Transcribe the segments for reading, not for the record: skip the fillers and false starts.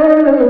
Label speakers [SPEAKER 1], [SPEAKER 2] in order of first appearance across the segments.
[SPEAKER 1] Football.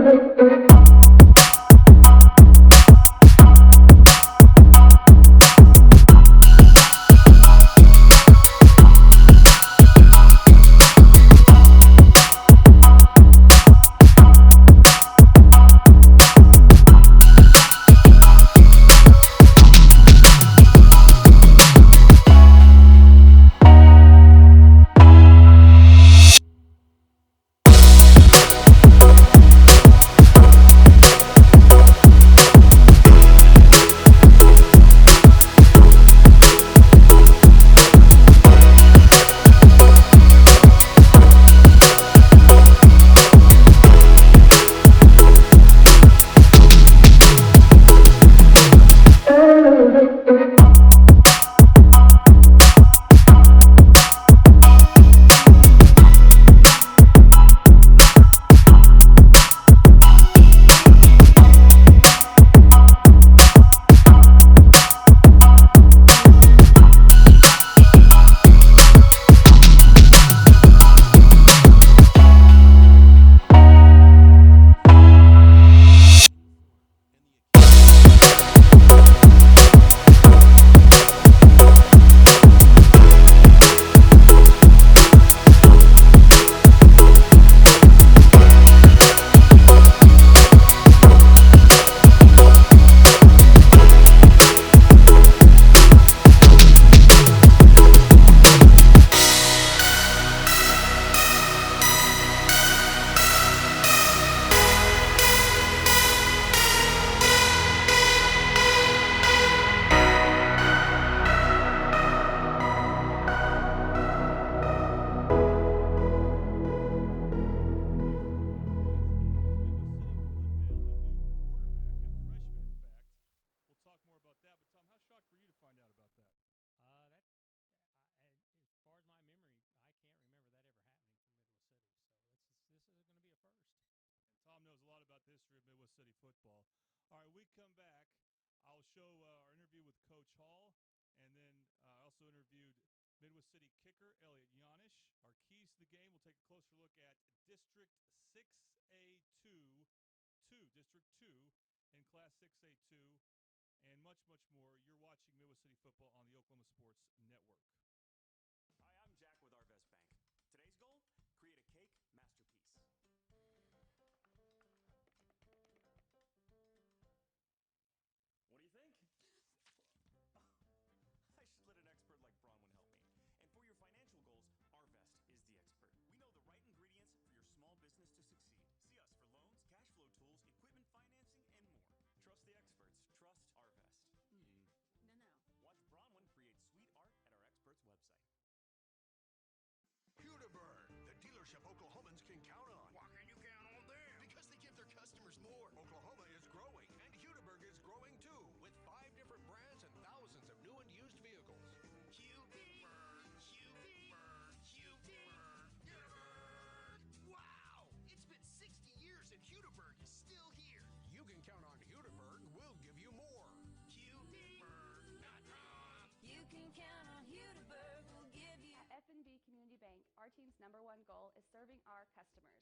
[SPEAKER 1] All right, we come back. I'll show our interview with Coach Hall, and then I also interviewed Midwest City kicker Elliot Yanish. Our keys to the game, we'll take a closer look at District 6A2, District 2 in Class 6A2, and much, much more. You're watching Midwest City Football on the Oklahoma Sports Network.
[SPEAKER 2] Hi, I'm Jack with Arvest Bank. Today's goal, create a cake masterpiece. What do you think? I should let an expert like Bronwyn help me. And for your financial goals, Arvest is the expert. We know the right ingredients for your small business to succeed. See us for loans, cash flow tools, equipment financing, and more. Trust the experts. Trust Arvest.
[SPEAKER 3] No.
[SPEAKER 2] Watch Bronwyn create sweet art at our expert's website.
[SPEAKER 4] Hudaburn, the dealership Oklahomans can count on.
[SPEAKER 5] Why can you count on them?
[SPEAKER 4] Because they give their customers more. Oklahoma is growing, and Hudaburg is growing too, with 5 different brands and thousands of new and used vehicles.
[SPEAKER 5] Wow! It's been 60 years and Hudaburg is still here.
[SPEAKER 4] You can count on Hudaburg. We'll give you more.
[SPEAKER 5] Hudaburg.com.
[SPEAKER 3] You can count on Hudaburg. We'll give you.
[SPEAKER 6] At F&B Community Bank, our team's #1 goal is serving our customers.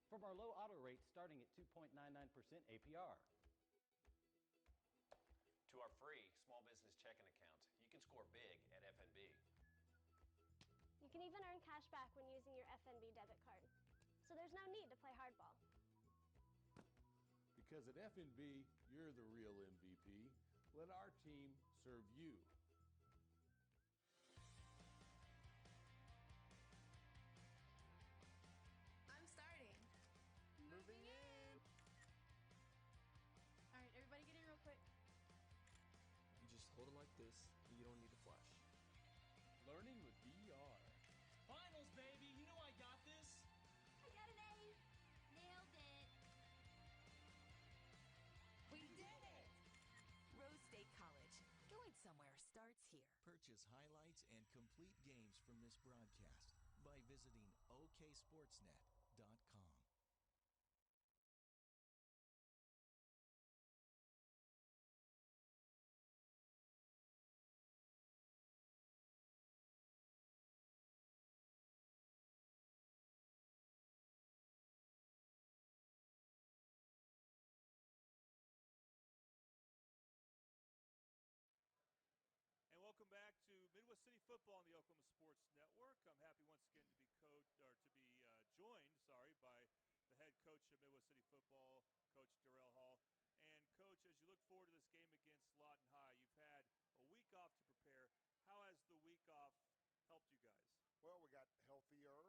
[SPEAKER 7] From our low auto rates starting at 2.99% APR.
[SPEAKER 8] To our free small business checking account. You can score big at F&B.
[SPEAKER 9] You can even earn cash back when using your FNB debit card. So there's no need to play hardball.
[SPEAKER 10] Because at F&B, you're the real MVP. Let our team serve you.
[SPEAKER 3] I'm starting.
[SPEAKER 6] Moving in.
[SPEAKER 3] All right, everybody get in real quick.
[SPEAKER 11] You just hold it like this, and you don't need to flash.
[SPEAKER 10] Learning with VR.
[SPEAKER 12] Finals, baby! You know I got this!
[SPEAKER 3] I got an A. Nailed it. We did it!
[SPEAKER 13] Rose State College. Going somewhere starts here.
[SPEAKER 14] Purchase highlights and complete games from this broadcast by visiting oksportsnet.com.
[SPEAKER 1] Football on the Oklahoma Sports Network. I'm happy once again to be joined, by the head coach of Midwest City Football, Coach Darrell Hall. And Coach, as you look forward to this game against Lawton High, you've had a week off to prepare. How has the week off helped you guys?
[SPEAKER 15] Well, we got healthier,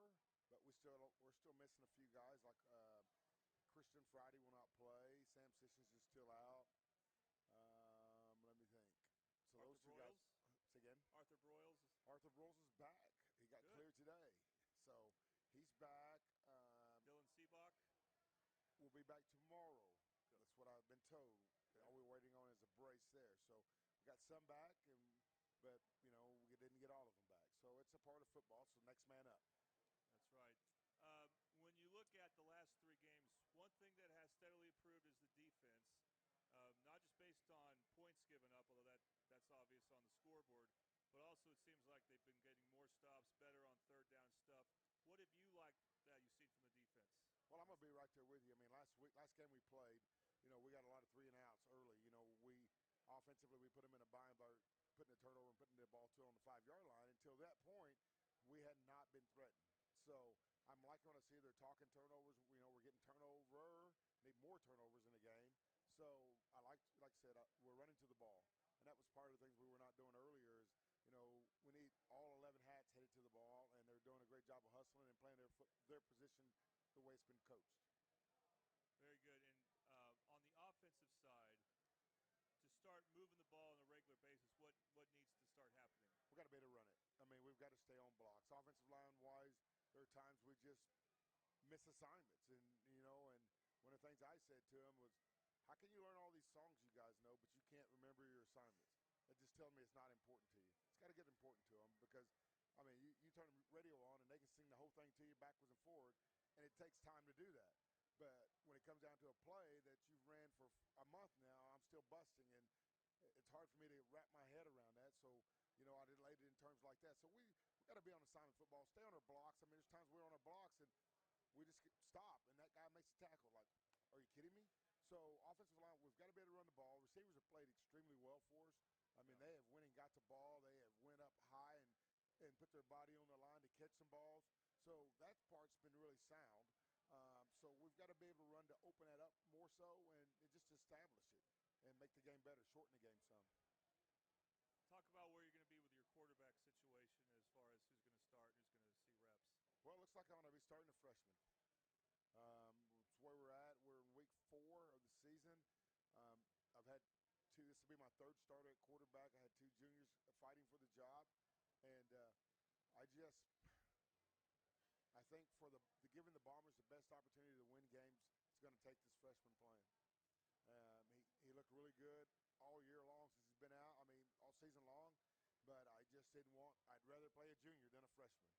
[SPEAKER 15] but we're still missing a few guys. Like Christian Friday will not play. Sam Sissons is still out. Let me think. So
[SPEAKER 1] Arthur
[SPEAKER 15] those two
[SPEAKER 1] Broyles?
[SPEAKER 15] guys. Say again.
[SPEAKER 1] Arthur Broyles.
[SPEAKER 15] Arthur Broyles is back. He got
[SPEAKER 1] Good.
[SPEAKER 15] cleared today, so he's back.
[SPEAKER 1] Dylan Seabach
[SPEAKER 15] will be back tomorrow.
[SPEAKER 1] Good.
[SPEAKER 15] That's what I've been told.
[SPEAKER 1] Okay.
[SPEAKER 15] All we're waiting on is a brace there. So we got some back, but we didn't get all of them back. So it's a part of football. So next man up.
[SPEAKER 1] That's right. When you look at the last 3 games, one thing that has steadily improved is the defense, not just based on points given up, although that's obvious on the scoreboard, but also it seems like they've been getting more stops, better on third down stuff. What have you liked that you've seen from the defense?
[SPEAKER 15] Well, I'm going to be right there with you. I mean, last game we played, we got a lot of 3 and outs early. Offensively, we put them in a bind by putting a turnover and putting the ball to on the 5-yard line. Until that point, we had not been threatened. So I'm liking what I see. They're talking turnovers. We're getting need more turnovers in the game. So like I said, we're running to the ball. And that was part of the things we were not doing earlier is, we need all 11 hats headed to the ball, and they're doing a great job of hustling and playing their position the way it's been coached.
[SPEAKER 1] Very good. And on the offensive side, to start moving the ball on a regular basis, what needs to start happening?
[SPEAKER 15] We've got to be able to run it. I mean, we've got to stay on blocks. Offensive line-wise, there are times we just miss assignments. And one of the things I said to him was, how can you learn all these songs you guys know, but you can't remember your assignments? That just tells me it's not important to you. It's got to get important to them because, I mean, you turn the radio on and they can sing the whole thing to you backwards and forward, and it takes time to do that. But when it comes down to a play that you've ran for a month now, I'm still busting, and it's hard for me to wrap my head around that. So, I delayed it in terms like that. So we got to be on assignment football, stay on our blocks. I mean, there's times we're on our blocks and we just stop, and that guy makes a tackle. Like, are you kidding me? So offensive line, we've got to be able to run the ball. Receivers have played extremely well for us. I mean, they have went and got the ball. They have went up high and put their body on the line to catch some balls. So that part's been really sound. So we've got to be able to run to open that up more so and just establish it and make the game better, shorten the game some.
[SPEAKER 1] Talk about where you're going to be with your quarterback situation as far as who's going to start and who's going to see reps.
[SPEAKER 15] Well, it looks like I'm going to be starting a freshman. It's where we're at. We're in week 4 of the season. I've had 2. This will be my 3rd starter at quarterback. I had 2 juniors fighting for the job. And I think for giving the Bombers the best opportunity to win games, it's going to take this freshman playing. He looked really good all year long since he's been out. I mean, all season long. But I just didn't I'd rather play a junior than a freshman.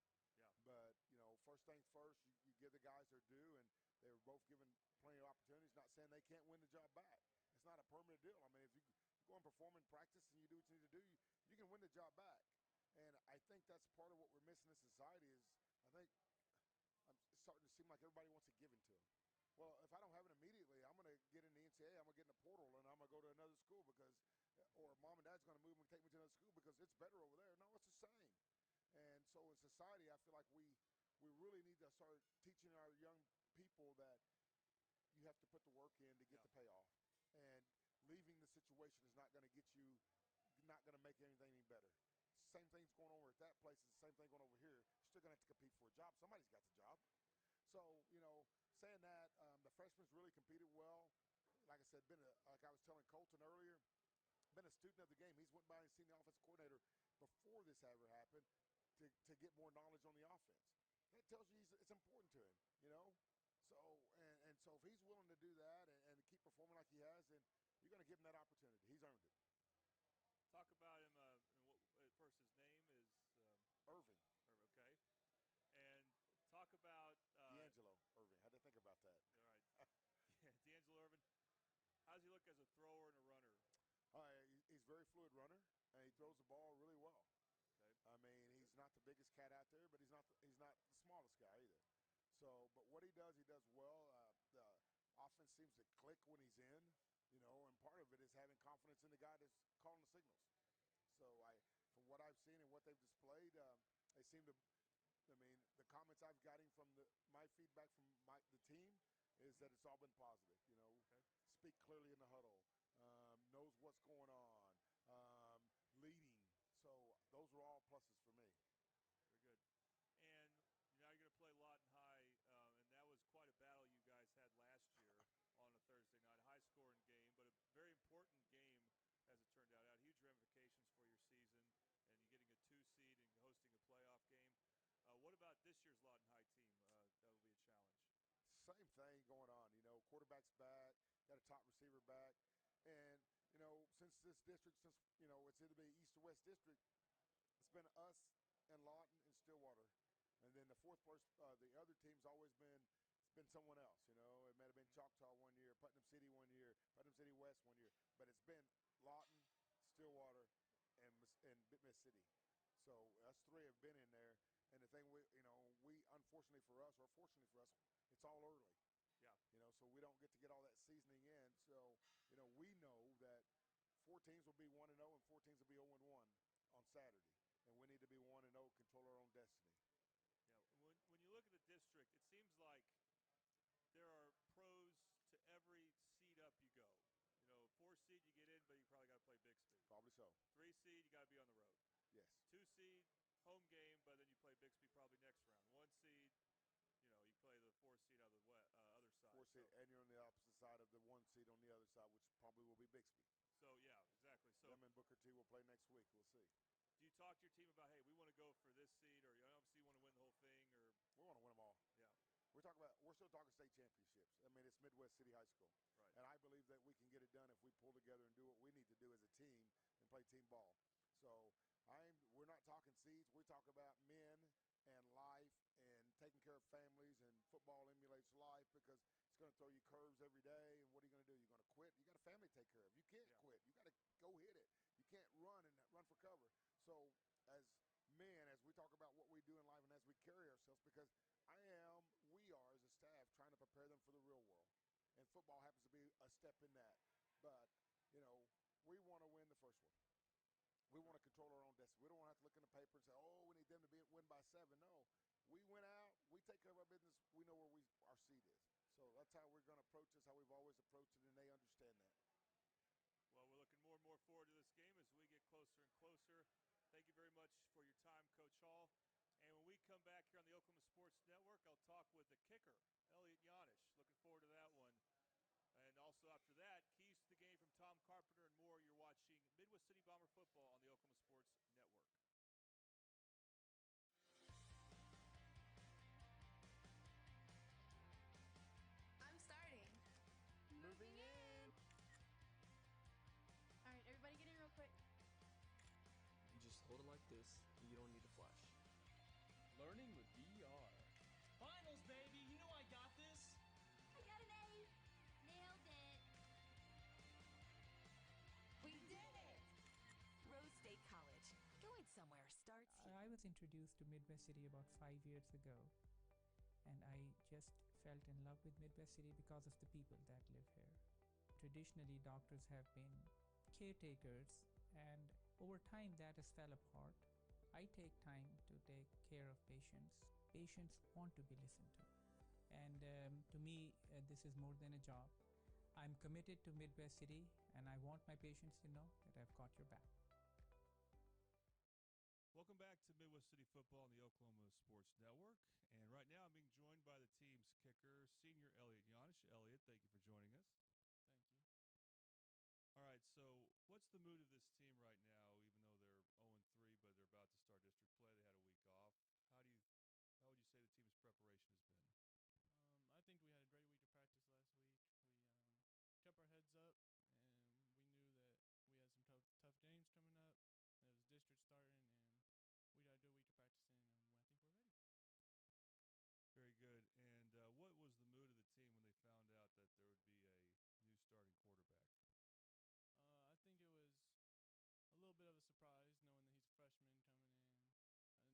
[SPEAKER 1] Yeah.
[SPEAKER 15] But, first things first, you give the guys their due, and they were both given plenty of opportunities. Not saying they can't win the job back. It's not a permanent deal. I mean, if you go and perform in practice and you do what you need to do, you can win the job back. And I think that's part of what we're missing in society is I think it's starting to seem like everybody wants to give it to them. Well, if I don't have it immediately, I'm going to get in the NCAA, I'm going to get in the portal, and I'm going to go to another school or mom and dad's going to move me and take me to another school because it's better over there. No, it's the same. And so in society, I feel like we really need to start teaching our young people that you have to put the work in to get the payoff. And leaving the situation is not going to make anything any better. Same thing's going over at that place. It's the same thing going over here. You're still going to have to compete for a job. Somebody's got the job. So, saying that, the freshman's really competed well. Like I said, like I was telling Colton earlier, been a student of the game. He's went by and seen the offensive coordinator before this ever happened to get more knowledge on the offense. That tells you it's important to him, So, and so if he's willing to do that and keep performing like he has, then you're going to give him that opportunity. He's earned it.
[SPEAKER 1] Talk about him. First, his name is
[SPEAKER 15] Irving.
[SPEAKER 1] Okay. And talk about
[SPEAKER 15] D'Angelo Irving. Had to think about that.
[SPEAKER 1] All right. Yeah, D'Angelo Irving. How does he look as a thrower and a runner?
[SPEAKER 15] He's a very fluid runner, and he throws the ball really well.
[SPEAKER 1] Okay.
[SPEAKER 15] I mean, he's not the biggest cat out there, but he's not the smallest guy either. So, but what he does well. The offense seems to click when he's in, and part of it is having confidence in the guy that's calling the signals. So, from what I've seen and what they've displayed, they seem to. I mean, the comments I've gotten from my feedback from the team is that it's all been positive. Speak clearly in the huddle, knows what's going on, leading. So those are all pluses for me.
[SPEAKER 1] Very good. And now you're going to play Lawton High, and that was quite a battle you guys had last year on a Thursday night. High-scoring game, but a very important game as it turned out. Had huge ramifications for your season, and you getting a 2 seed and hosting a playoff game. What about this year's Lawton High team? That will be a challenge.
[SPEAKER 15] Same thing going on. Quarterback's back, got a top receiver back, and since this district, it's either be East or West District, it's been us and Lawton and Stillwater, and then the fourth place, the other team's always been someone else. It might have been Choctaw one year, Putnam City one year, Putnam City West one year, but it's been Lawton, Stillwater, and Mississippi. So us three have been in there. And the thing we unfortunately for us, or fortunately for us, it's all early.
[SPEAKER 1] Yeah.
[SPEAKER 15] So we don't get to get all that seasoning in. So, we know that 4 teams will be 1-0 and 4 teams will be 0-1 on Saturday. And we need to be 1-0, control our own destiny.
[SPEAKER 1] Yeah. When you look at the district, it seems like there are pros to every seed up you go. 4 seed you get in, but you probably got to play Bixby.
[SPEAKER 15] Probably so.
[SPEAKER 1] 3 seed you got to be on the road.
[SPEAKER 15] Yes.
[SPEAKER 1] 2 seed home game, but then you play Bixby probably next round. 1 seed, you play the 4 seed on the other side.
[SPEAKER 15] 4 seed, and you're on the opposite side of the 1 seed on the other side, which probably will be Bixby.
[SPEAKER 1] So yeah, exactly. So
[SPEAKER 15] them and Booker T will play next week. We'll see.
[SPEAKER 1] Do you talk to your team about, hey, we want to go for this seed, or obviously you want to win the whole thing, or
[SPEAKER 15] we want to win them all?
[SPEAKER 1] Yeah.
[SPEAKER 15] We're still talking state championships. I mean, it's Midwest City High School,
[SPEAKER 1] right.
[SPEAKER 15] And I believe that we can get it done if we pull together and do what we need to do as a team and play team ball. So we're not talking seeds. We talk about men and life and taking care of families, and football emulates life because it's going to throw you curves every day. And what are you going to do? You're going to quit? You got a family to take care of. You can't quit. You got to go hit it. You can't run for cover. So as men, as we talk about what we do in life and as we carry ourselves, because we are as a staff trying to prepare them for the real world. And football happens to be a step in that. But, we want to win the first one. We want to control our own destiny. We don't want to have to look in the paper and say, oh, we need them to win by 7. No. We went out. We take care of our business. We know where our seat is. So that's how we're going to approach this, how we've always approached it, and they understand that.
[SPEAKER 1] Well, we're looking more and more forward to this game as we get closer and closer. Thank you very much for your time, Coach Hall. And when we come back here on the Oklahoma Sports Network, I'll talk with the kicker, Elliot Yanish. Looking forward to that one. And also after that, keys to the game from Tom Carpenter and more. You're watching Midwest City Bomber football on the Oklahoma Sports Network.
[SPEAKER 3] I'm starting.
[SPEAKER 9] Moving in.
[SPEAKER 3] All right, everybody get in real quick.
[SPEAKER 11] You just hold it like this, and you don't need to flash.
[SPEAKER 12] Learning with VR. Finals, baby! You know I got this!
[SPEAKER 3] I got an A. Nailed it.
[SPEAKER 13] We did it! Rose State College. Going somewhere starts here.
[SPEAKER 16] I was introduced to Midwest City about 5 years ago, and I just fell in love with Midwest City because of the people that live here. Traditionally, doctors have been caretakers, and over time that has fell apart. I take time to take care of patients. Patients want to be listened to. And to me, this is more than a job. I'm committed to Midwest City, and I want my patients to know that I've got your back.
[SPEAKER 1] Welcome back to Midwest City Football on the Oklahoma Sports Network. And right now I'm being joined by the team's kicker, senior Elliot Yanish. Elliot, thank you for joining us.
[SPEAKER 12] Thank you.
[SPEAKER 1] All right, so what's the mood of this team right now, even though they're 0-3, but they're about to start district play? They had a week off. How would you say the team's preparation has been?
[SPEAKER 12] I think we had a great week of practice last week. We kept our heads up, and we knew that we had some tough games coming up. It was district starting, and we got a good week of practicing, and I think we're ready.
[SPEAKER 1] Very good. And what was the mood of the team when they found out that there would be a new starting quarterback?
[SPEAKER 12] I think it was a little bit of a surprise knowing that he's a freshman coming in and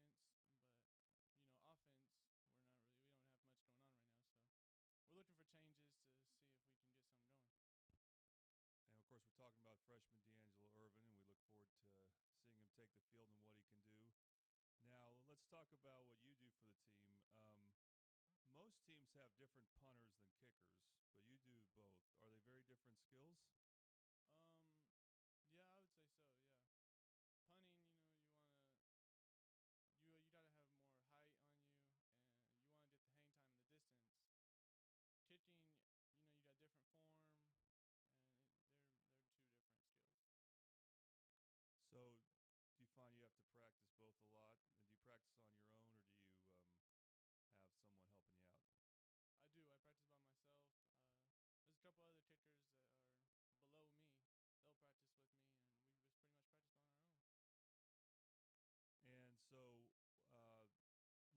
[SPEAKER 12] hasn't had much experience. But offense, we don't have much going on right now, so we're looking for changes to see if we can get something going.
[SPEAKER 1] And of course, we're talking about freshman D'Angelo Irvin, and we look forward to seeing take the field and what he can do. Now, let's talk about what you do for the team. Most teams have different punters than kickers, but you do both. Are they very different skills?
[SPEAKER 12] Yeah, I would say so. Yeah, punting, you gotta have more height on you, and you want to get the hang time in the distance. Kicking, you got different form, and they're two different skills.
[SPEAKER 1] So, do you find you have to practice both a lot? And do you practice on your own, or do you have someone helping you out?
[SPEAKER 12] I do. I practice by myself. There's a couple other kickers that are below me. They'll practice with me, and we just pretty much practice on our own.
[SPEAKER 1] And so,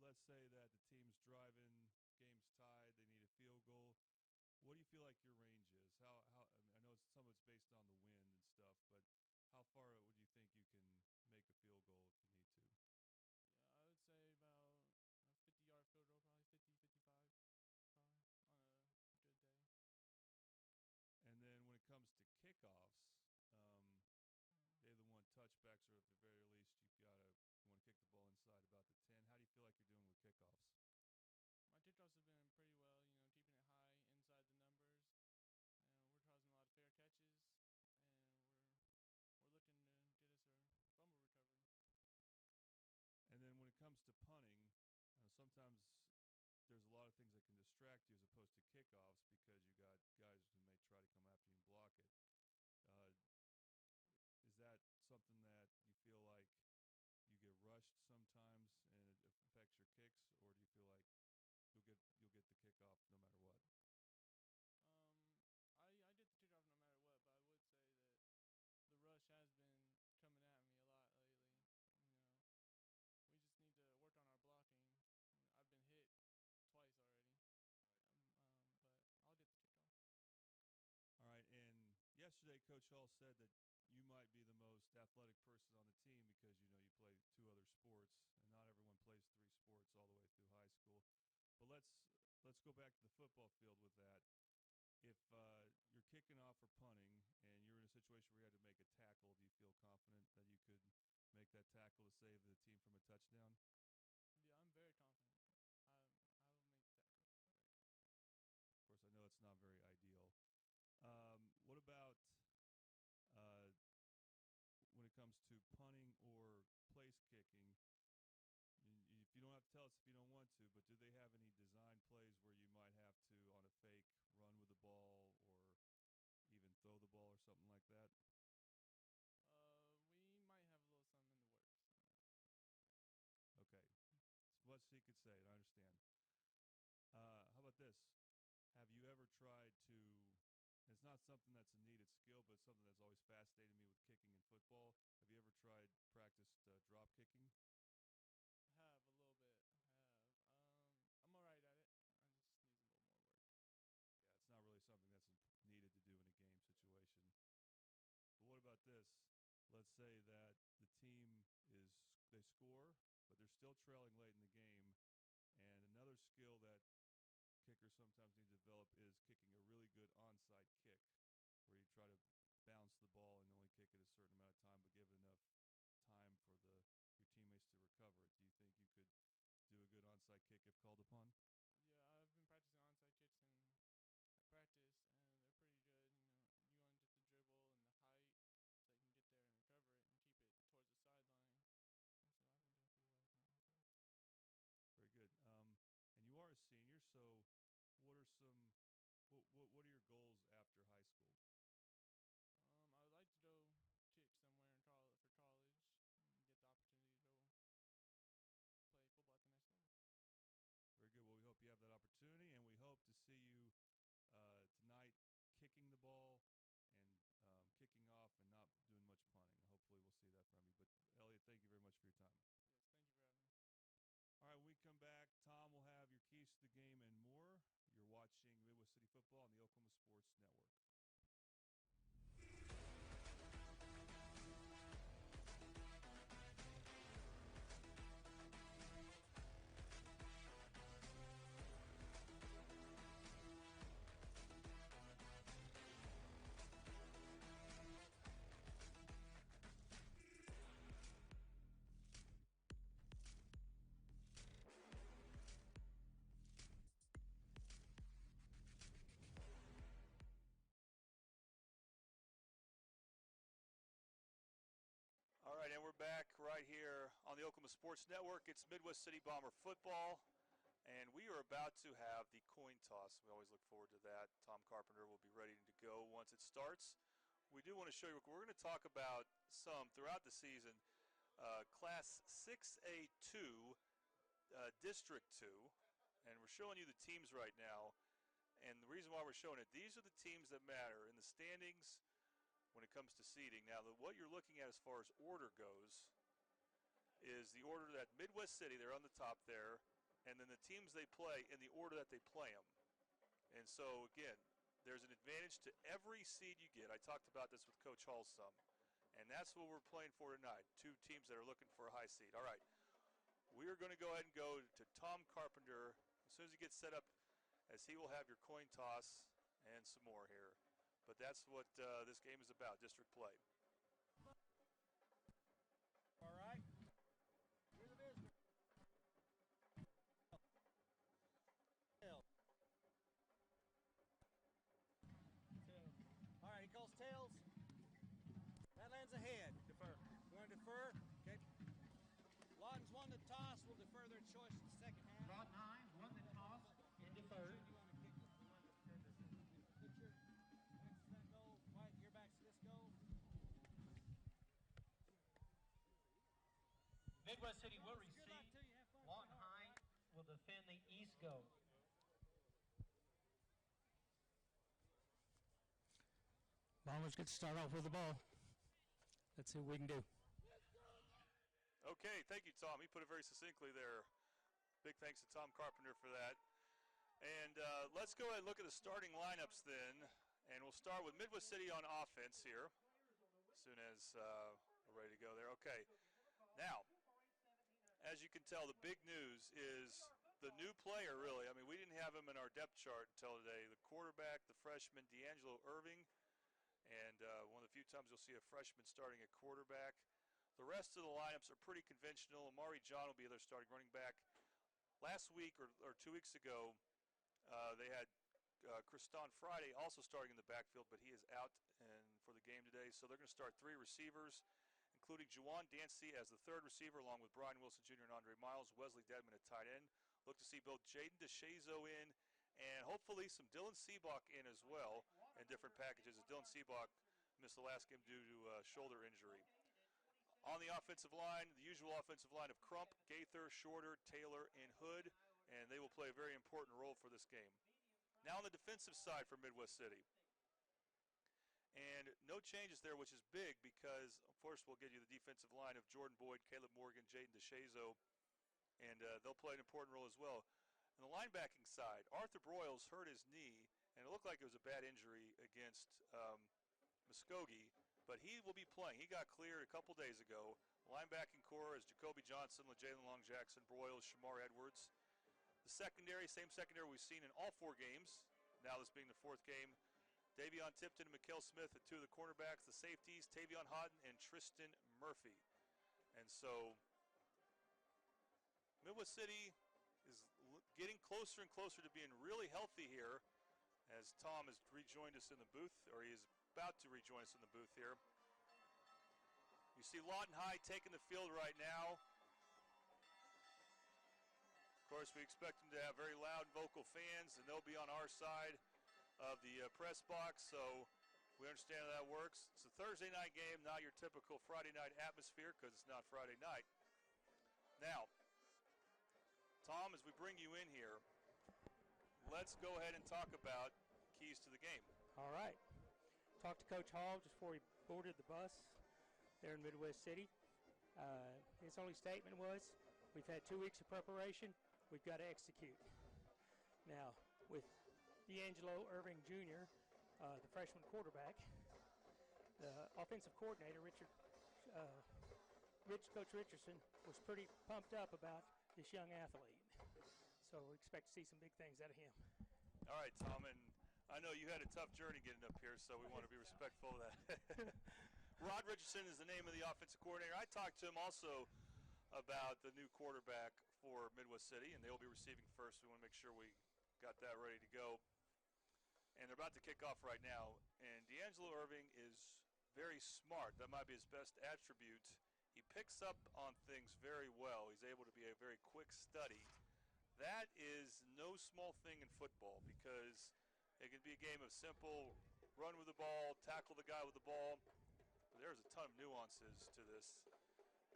[SPEAKER 1] let's say that the team's driving, game's tied, they need a field goal. What do you feel like your range is? I mean, I know some of it's based on the wind and stuff, but how far would you think you can make a field goal if you need to?
[SPEAKER 12] Yeah, I would say about a 50-yard field goal, probably 50, 55, probably on a good day.
[SPEAKER 1] And then when it comes to kickoffs, they either want touchbacks or at the very least you want to kick the ball inside about the 10. How do you feel like you're doing with kickoffs?
[SPEAKER 12] My kickoffs have been pretty well, keeping it high inside the numbers, and we're causing a lot of fair catches, and we're looking to get us a fumble recovery.
[SPEAKER 1] And then when it comes to punting, sometimes there's a lot of things that can distract you as opposed to kickoffs because you got guys who may try to come after you and block it. Is that something that you feel like you get rushed sometimes and it affects your kicks, or do you feel like you'll get the kickoff no matter what?
[SPEAKER 12] I get the kickoff no matter what, but I would say that the rush has been coming at me a lot lately. We just need to work on our blocking. I've been hit twice already, but I'll get the kickoff.
[SPEAKER 1] All right, and yesterday Coach Hall said that you might be the most athletic person on the team because you play 2 other sports, and not everyone plays 3 sports all the way through high school. But let's go back to the football field with that. If you're kicking off or punting and you're in a situation where you had to make a tackle, do you feel confident that you could make that tackle to save the team from a touchdown?
[SPEAKER 12] Yeah, I'm very confident. I will make the tackle.
[SPEAKER 1] Of course, I know it's not very ideal. What about when it comes to punting or place kicking? If you don't have to tell us if you don't want to, but do they have any design plays where you might have to, on a fake, run with the ball or even throw the ball or something like that?
[SPEAKER 12] We might have a little something in the works.
[SPEAKER 1] Okay. What's he could say? I understand. How about this? Have you ever tried to, it's not something that's a needed skill, but it's something that's always fascinated me with kicking in football. Have you ever practiced drop kicking?
[SPEAKER 12] I have a little bit. I'm all right at it. I just needs a little more work.
[SPEAKER 1] Yeah, it's not really something that's needed to do in a game situation. But what about this? Let's say that the team they score, but they're still trailing late in the game, and another skill that kickers sometimes need to develop is kicking a really good onside kick, where you try to bounce the ball and only kick it a certain amount of time, but give it enough time for your teammates to recover it. Do you think you could do a good onside kick if called upon?
[SPEAKER 12] Yeah, I've been practicing onside kicks at practice, and they're pretty good. You want to get the dribble and the height so you can get there and recover it and keep it towards the sideline. And so I've been doing pretty well with my onside.
[SPEAKER 1] Very good. And you are a senior, so what are what are your goals after high school?
[SPEAKER 12] I would like to go kick somewhere for college and get the opportunity to go play football at the next level.
[SPEAKER 1] Very good. Well, we hope you have that opportunity, and we hope to see you tonight kicking the ball and kicking off and not doing much punting. Hopefully we'll see that from you. But, Elliot, thank you very much for your time.
[SPEAKER 12] Yes, thank you for having me.
[SPEAKER 1] All right, when we come back, Tom will have your keys to the game and more. You're watching Midwest City Football on the Oklahoma Sports Network. on the Oklahoma Sports Network. It's Midwest City Bomber football, and we are about to have the coin toss. We always look forward to that. Tom Carpenter will be ready to go once it starts. We do want to show you, we're going to talk about some throughout the season. Class 6A2, District 2, and we're showing you the teams right now. And the reason why we're showing it, these are the teams that matter in the standings when it comes to seeding. Now, what you're looking at as far as order goes is the order that Midwest City, they're on the top there, and then the teams they play in the order that they play them. And so, again, there's an advantage to every seed you get. I talked about this with Coach Hall some, and that's what we're playing for tonight, two teams that are looking for a high seed. All right, we are going to go ahead and go to Tom Carpenter as soon as he gets set up, as he will have your coin toss and some more here. But that's what this game is about, district play.
[SPEAKER 17] All right. You're the visitor. All right, he calls tails. That lands ahead. Defer. You want to defer? Okay. Lawton's won the toss. We'll defer their choice in the second half.
[SPEAKER 18] Lawton High won the toss and deferred. Midwest City will receive. Lawton High will defend the East Go.
[SPEAKER 19] Bombers get to start off with the ball. Let's see what we can do.
[SPEAKER 1] Okay, thank you, Tom. He put it very succinctly there. Big thanks to Tom Carpenter for that. And let's go ahead and look at the starting lineups then. And we'll start with Midwest City on offense here, as soon as we're ready to go there. Okay, now, as you can tell, the big news is the new player, really. I mean, we didn't have him in our depth chart until today. The quarterback, the freshman, D'Angelo Irving. And one of the few times you'll see a freshman starting at quarterback. The rest of the lineups are pretty conventional. Amari John will be their starting running back. Last week or 2 weeks ago, they had Kriston Friday also starting in the backfield, but he is out for the game today. So they're going to start three receivers, including Juwan Dancy as the third receiver, along with Brian Wilson Jr. and Andre Miles, Wesley Dedman at tight end. Look to see both Jaden DeShazo in and hopefully some Dylan Seabach in as well in different packages, as Dylan Seabach missed the last game due to shoulder injury. On the offensive line, the usual offensive line of Crump, Gaither, Shorter, Taylor, and Hood, and they will play a very important role for this game. Now on the defensive side for Midwest City. And no changes there, which is big because, of course, we'll get you the defensive line of Jordan Boyd, Caleb Morgan, Jaden DeShazo, and they'll play an important role as well. On the linebacking side, Arthur Broyles hurt his knee, and it looked like it was a bad injury against Muskogee, but he will be playing. He got cleared a couple days ago. Linebacking core is Jacoby Johnson, LeJalen Long Jackson, Broyles, Shamar Edwards. The secondary, same secondary we've seen in all four games, now this being the fourth game. Davion Tipton and Mikkel Smith at two of the cornerbacks. The safeties, Tavion Hodden and Tristan Murphy. And so Midwest City is getting closer and closer to being really healthy here, as Tom has rejoined us in the booth, or he is about to rejoin us in the booth here. You see Lawton High taking the field right now. Of course, we expect them to have very loud vocal fans, and they'll be on our side of the press box, so we understand how that works. It's a Thursday night game, not your typical Friday night atmosphere, because it's not Friday night. Now, Tom, as we bring you in here, let's go ahead and talk about keys to the game.
[SPEAKER 19] All right. Talked to Coach Hall just before he boarded the bus there in Midwest City. His only statement was, we've had 2 weeks of preparation. We've got to execute. Now, with D'Angelo Irving Jr., the freshman quarterback, the offensive coordinator, Coach Richardson, was pretty pumped up about this young athlete. So we expect to see some big things out of him.
[SPEAKER 1] All right, Tom, and I know you had a tough journey getting up here, so we want to be respectful of that. Rod Richardson is the name of the offensive coordinator. I talked to him also about the new quarterback for Midwest City, and they'll be receiving first. We want to make sure we got that ready to go. And they're about to kick off right now. And D'Angelo Irving is very smart. That might be his best attribute. He picks up on things very well. He's able to be a very quick study. That is no small thing in football because it can be a game of simple run with the ball, tackle the guy with the ball. But there's a ton of nuances to this.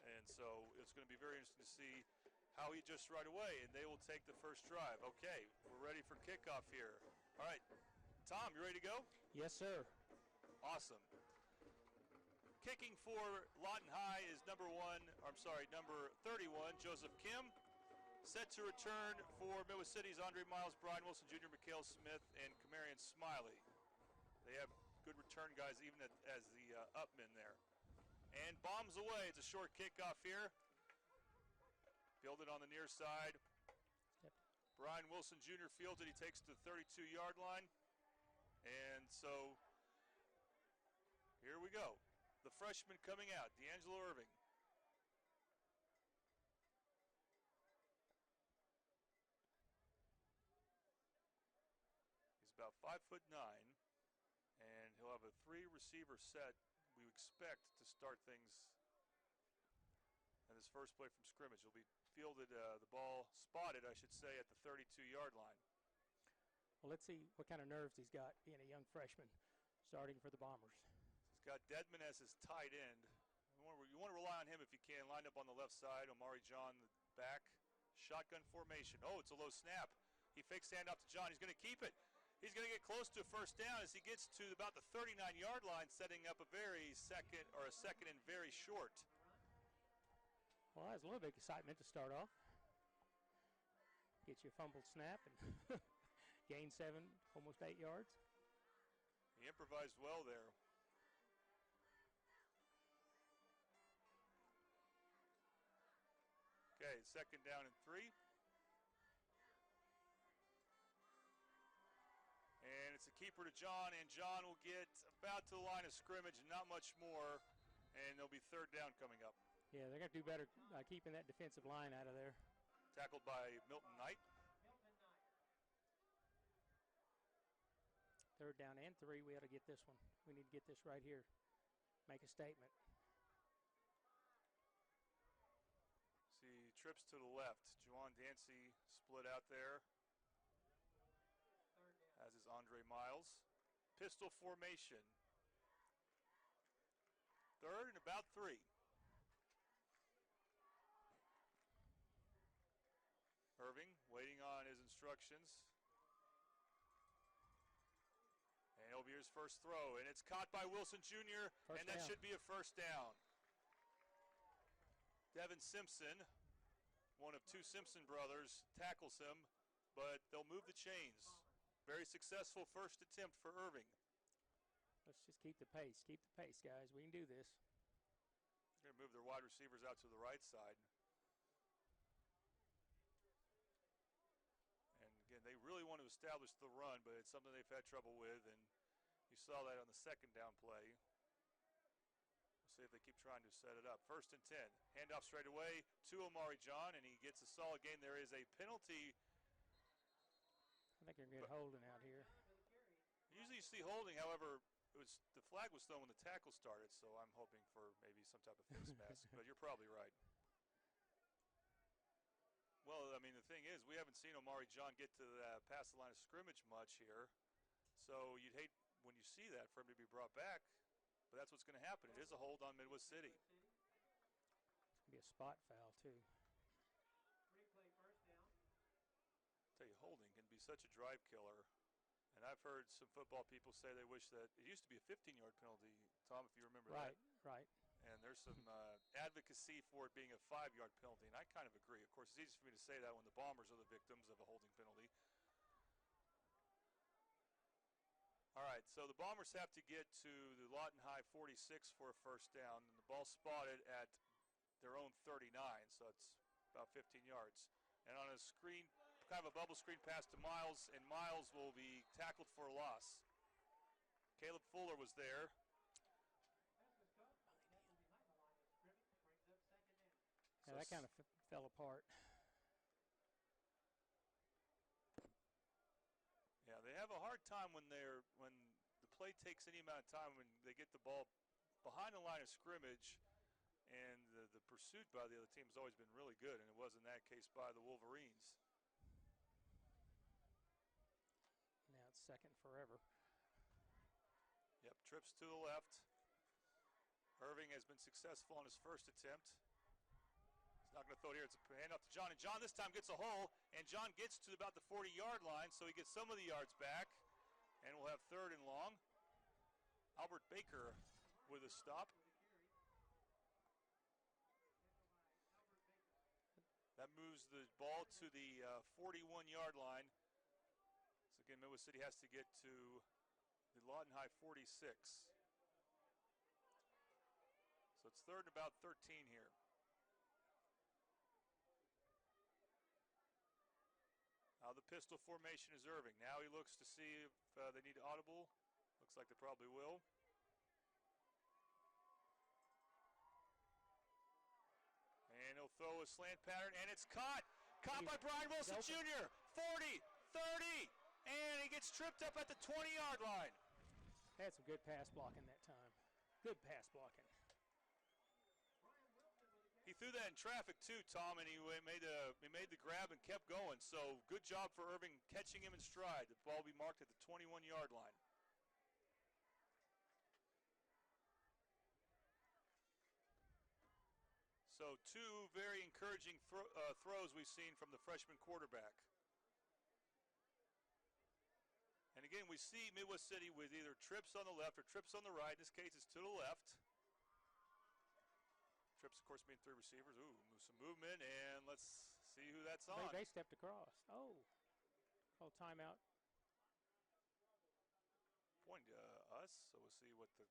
[SPEAKER 1] And so it's going to be very interesting to see how he adjusts right away. And they will take the first drive. Okay, we're ready for kickoff here. All right, Tom, you ready to go?
[SPEAKER 19] Yes, sir.
[SPEAKER 1] Awesome. Kicking for Lawton High is number 31, Joseph Kim. Set to return for Midwest City's Andre Miles, Brian Wilson Jr., Mikhail Smith, and Kamarian Smiley. They have good return guys even as the upmen there. And bombs away. It's a short kickoff here. Fielded on the near side.
[SPEAKER 19] Yep.
[SPEAKER 1] Brian Wilson Jr. fields it. He takes to the 32-yard line. And so here we go. The freshman coming out, D'Angelo Irving. He's about 5'9", and he'll have a 3-receiver set we expect to start things in this first play from scrimmage. He'll be fielded, the ball spotted, I should say, at the 32-yard line.
[SPEAKER 19] Well, let's see what kind of nerves he's got being a young freshman starting for the Bombers.
[SPEAKER 1] He's got Dedman as his tight end. You want to rely on him if you can. Lined up on the left side, Omari John the back. Shotgun formation. Oh, it's a low snap. He fakes handoff to John. He's going to keep it. He's going to get close to a first down as he gets to about the 39-yard line, setting up a second and very short.
[SPEAKER 19] Well, that's a little bit of excitement to start off. Get you a fumbled snap and gain 7, almost 8 yards.
[SPEAKER 1] He improvised well there. Okay, second down and 3. And it's a keeper to John, and John will get about to the line of scrimmage, not much more, and there'll be third down coming up.
[SPEAKER 19] Yeah, they're going to do better keeping that defensive line out of there.
[SPEAKER 1] Tackled by Milton Knight.
[SPEAKER 19] Third down and 3, we ought to get this one. We need to get this right here. Make a statement.
[SPEAKER 1] See, trips to the left. Juwan Dancy split out there, as is Andre Miles. Pistol formation. Third and about 3. Irving waiting on his instructions. And it'll be his first throw, and it's caught by Wilson Jr., and that should be a first down. Devin Simpson, one of 2 Simpson brothers, tackles him, but they'll move the chains. Very successful first attempt for Irving.
[SPEAKER 19] Let's just keep the pace. Keep the pace, guys. We can do this.
[SPEAKER 1] They're going to move their wide receivers out to the right side. And again, they really want to establish the run, but it's something they've had trouble with, and you saw that on the second down play. We'll see if they keep trying to set it up. First and 10. Handoff straight away to Omari John, and he gets a solid gain. There is a penalty.
[SPEAKER 19] I think they're going to get holding out here.
[SPEAKER 1] Usually you see holding, however, the flag was thrown when the tackle started, so I'm hoping for maybe some type of face mask, but you're probably right. Well, I mean, the thing is, we haven't seen Omari John get to the past the line of scrimmage much here, so you'd hate when you see that for him to be brought back, but that's what's going to happen. It is a hold on Midwest City.
[SPEAKER 19] It's going to be a spot foul, too.
[SPEAKER 1] I tell you, holding can be such a drive killer. And I've heard some football people say they wish that it used to be a 15-yard penalty, Tom, if you remember that.
[SPEAKER 19] Right.
[SPEAKER 1] And there's some advocacy for it being a 5-yard penalty, and I kind of agree. Of course, it's easy for me to say that when the Bombers are the victims of a holding penalty. All right, so the Bombers have to get to the Lawton High 46 for a first down, and the ball spotted at their own 39, so it's about 15 yards. And on a screen, kind of a bubble screen pass to Miles, and Miles will be tackled for a loss. Caleb Fuller was there.
[SPEAKER 19] Yeah, that kind of fell apart.
[SPEAKER 1] Yeah, they have a hard time when the play takes any amount of time when they get the ball behind the line of scrimmage. and the pursuit by the other team has always been really good, and it was in that case by the Wolverines.
[SPEAKER 19] Now it's second forever.
[SPEAKER 1] Yep, trips to the left. Irving has been successful on his first attempt. He's not going to throw it here. It's a handoff to John, and John this time gets a hole, and John gets to about the 40-yard line, so he gets some of the yards back, and we'll have third and long. Albert Baker with a stop. That moves the ball to the 41-yard line. So again, Midwest City has to get to the Lawton High 46. So it's third and about 13 here. Now the pistol formation is Irving. Now he looks to see if they need audible. Looks like they probably will. And he'll throw a slant pattern, and it's caught. Caught by Brian Wilson Jr. 40, 30, and he gets tripped up at the 20-yard line.
[SPEAKER 19] Had some good pass blocking that time. Good pass blocking.
[SPEAKER 1] He threw that in traffic too, Tom, and he made the grab and kept going. So good job for Irving catching him in stride. The ball will be marked at the 21-yard line. So two very encouraging throws we've seen from the freshman quarterback. And again, we see Midwest City with either trips on the left or trips on the right. In this case, it's to the left. Trips, of course, being three receivers. Ooh, some movement, and let's see who that's on.
[SPEAKER 19] They stepped across. Oh, called timeout.
[SPEAKER 1] Pointing to us, so we'll see what the.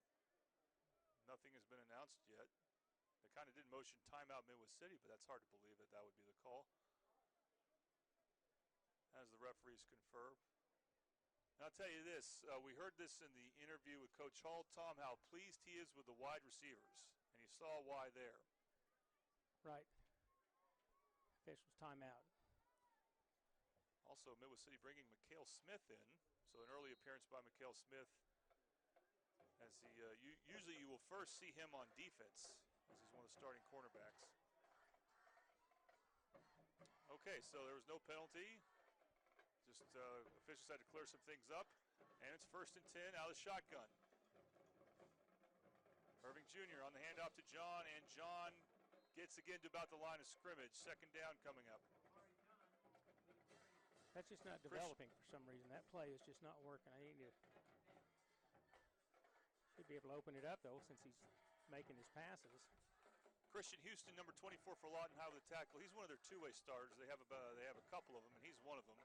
[SPEAKER 1] Nothing has been announced yet. They kind of did motion timeout Midwest City, but that's hard to believe that would be the call. As the referees confer. And I'll tell you this, we heard this in the interview with Coach Hall, Tom, how pleased he is with the wide receivers. And you saw why there.
[SPEAKER 19] Right. Officials timeout.
[SPEAKER 1] Also, Midwest City bringing McHale Smith in. So an early appearance by McHale Smith. As he, usually you will first see him on defense, as he's one of the starting cornerbacks. Okay, so there was no penalty. Just officials had to clear some things up. And it's 1st and 10 out of the shotgun. Irving Jr. on the handoff to John, and John gets again to about the line of scrimmage. Second down coming up.
[SPEAKER 19] That's just not developing for some reason. That play is just not working. I need to. Should be able to open it up, though, since he's making his passes.
[SPEAKER 1] Christian Houston, number 24 for Lawton High with the tackle. He's one of their two-way starters. They have a couple of them, and he's one of them.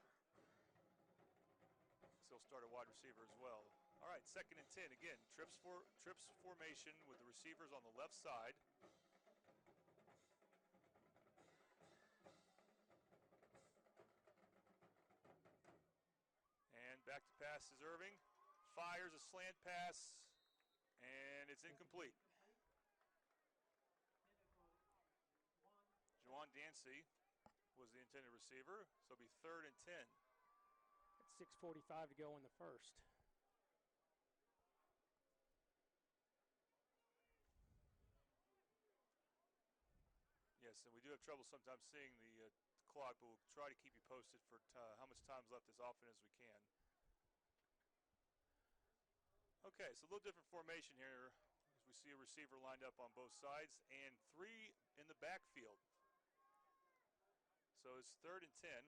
[SPEAKER 1] So he'll start a wide receiver as well. All right, 2nd and 10. Again, trips formation with the receivers on the left side. And back to pass is Irving. Fires a slant pass, and it's incomplete. Juwan Dancy was the intended receiver, so it'll be 3rd and 10.
[SPEAKER 19] It's 6:45 to go in the first.
[SPEAKER 1] Yes, and we do have trouble sometimes seeing the clock, but we'll try to keep you posted for how much time's left as often as we can. Okay, so a little different formation here as we see a receiver lined up on both sides and 3 in the backfield. So it's 3rd and 10.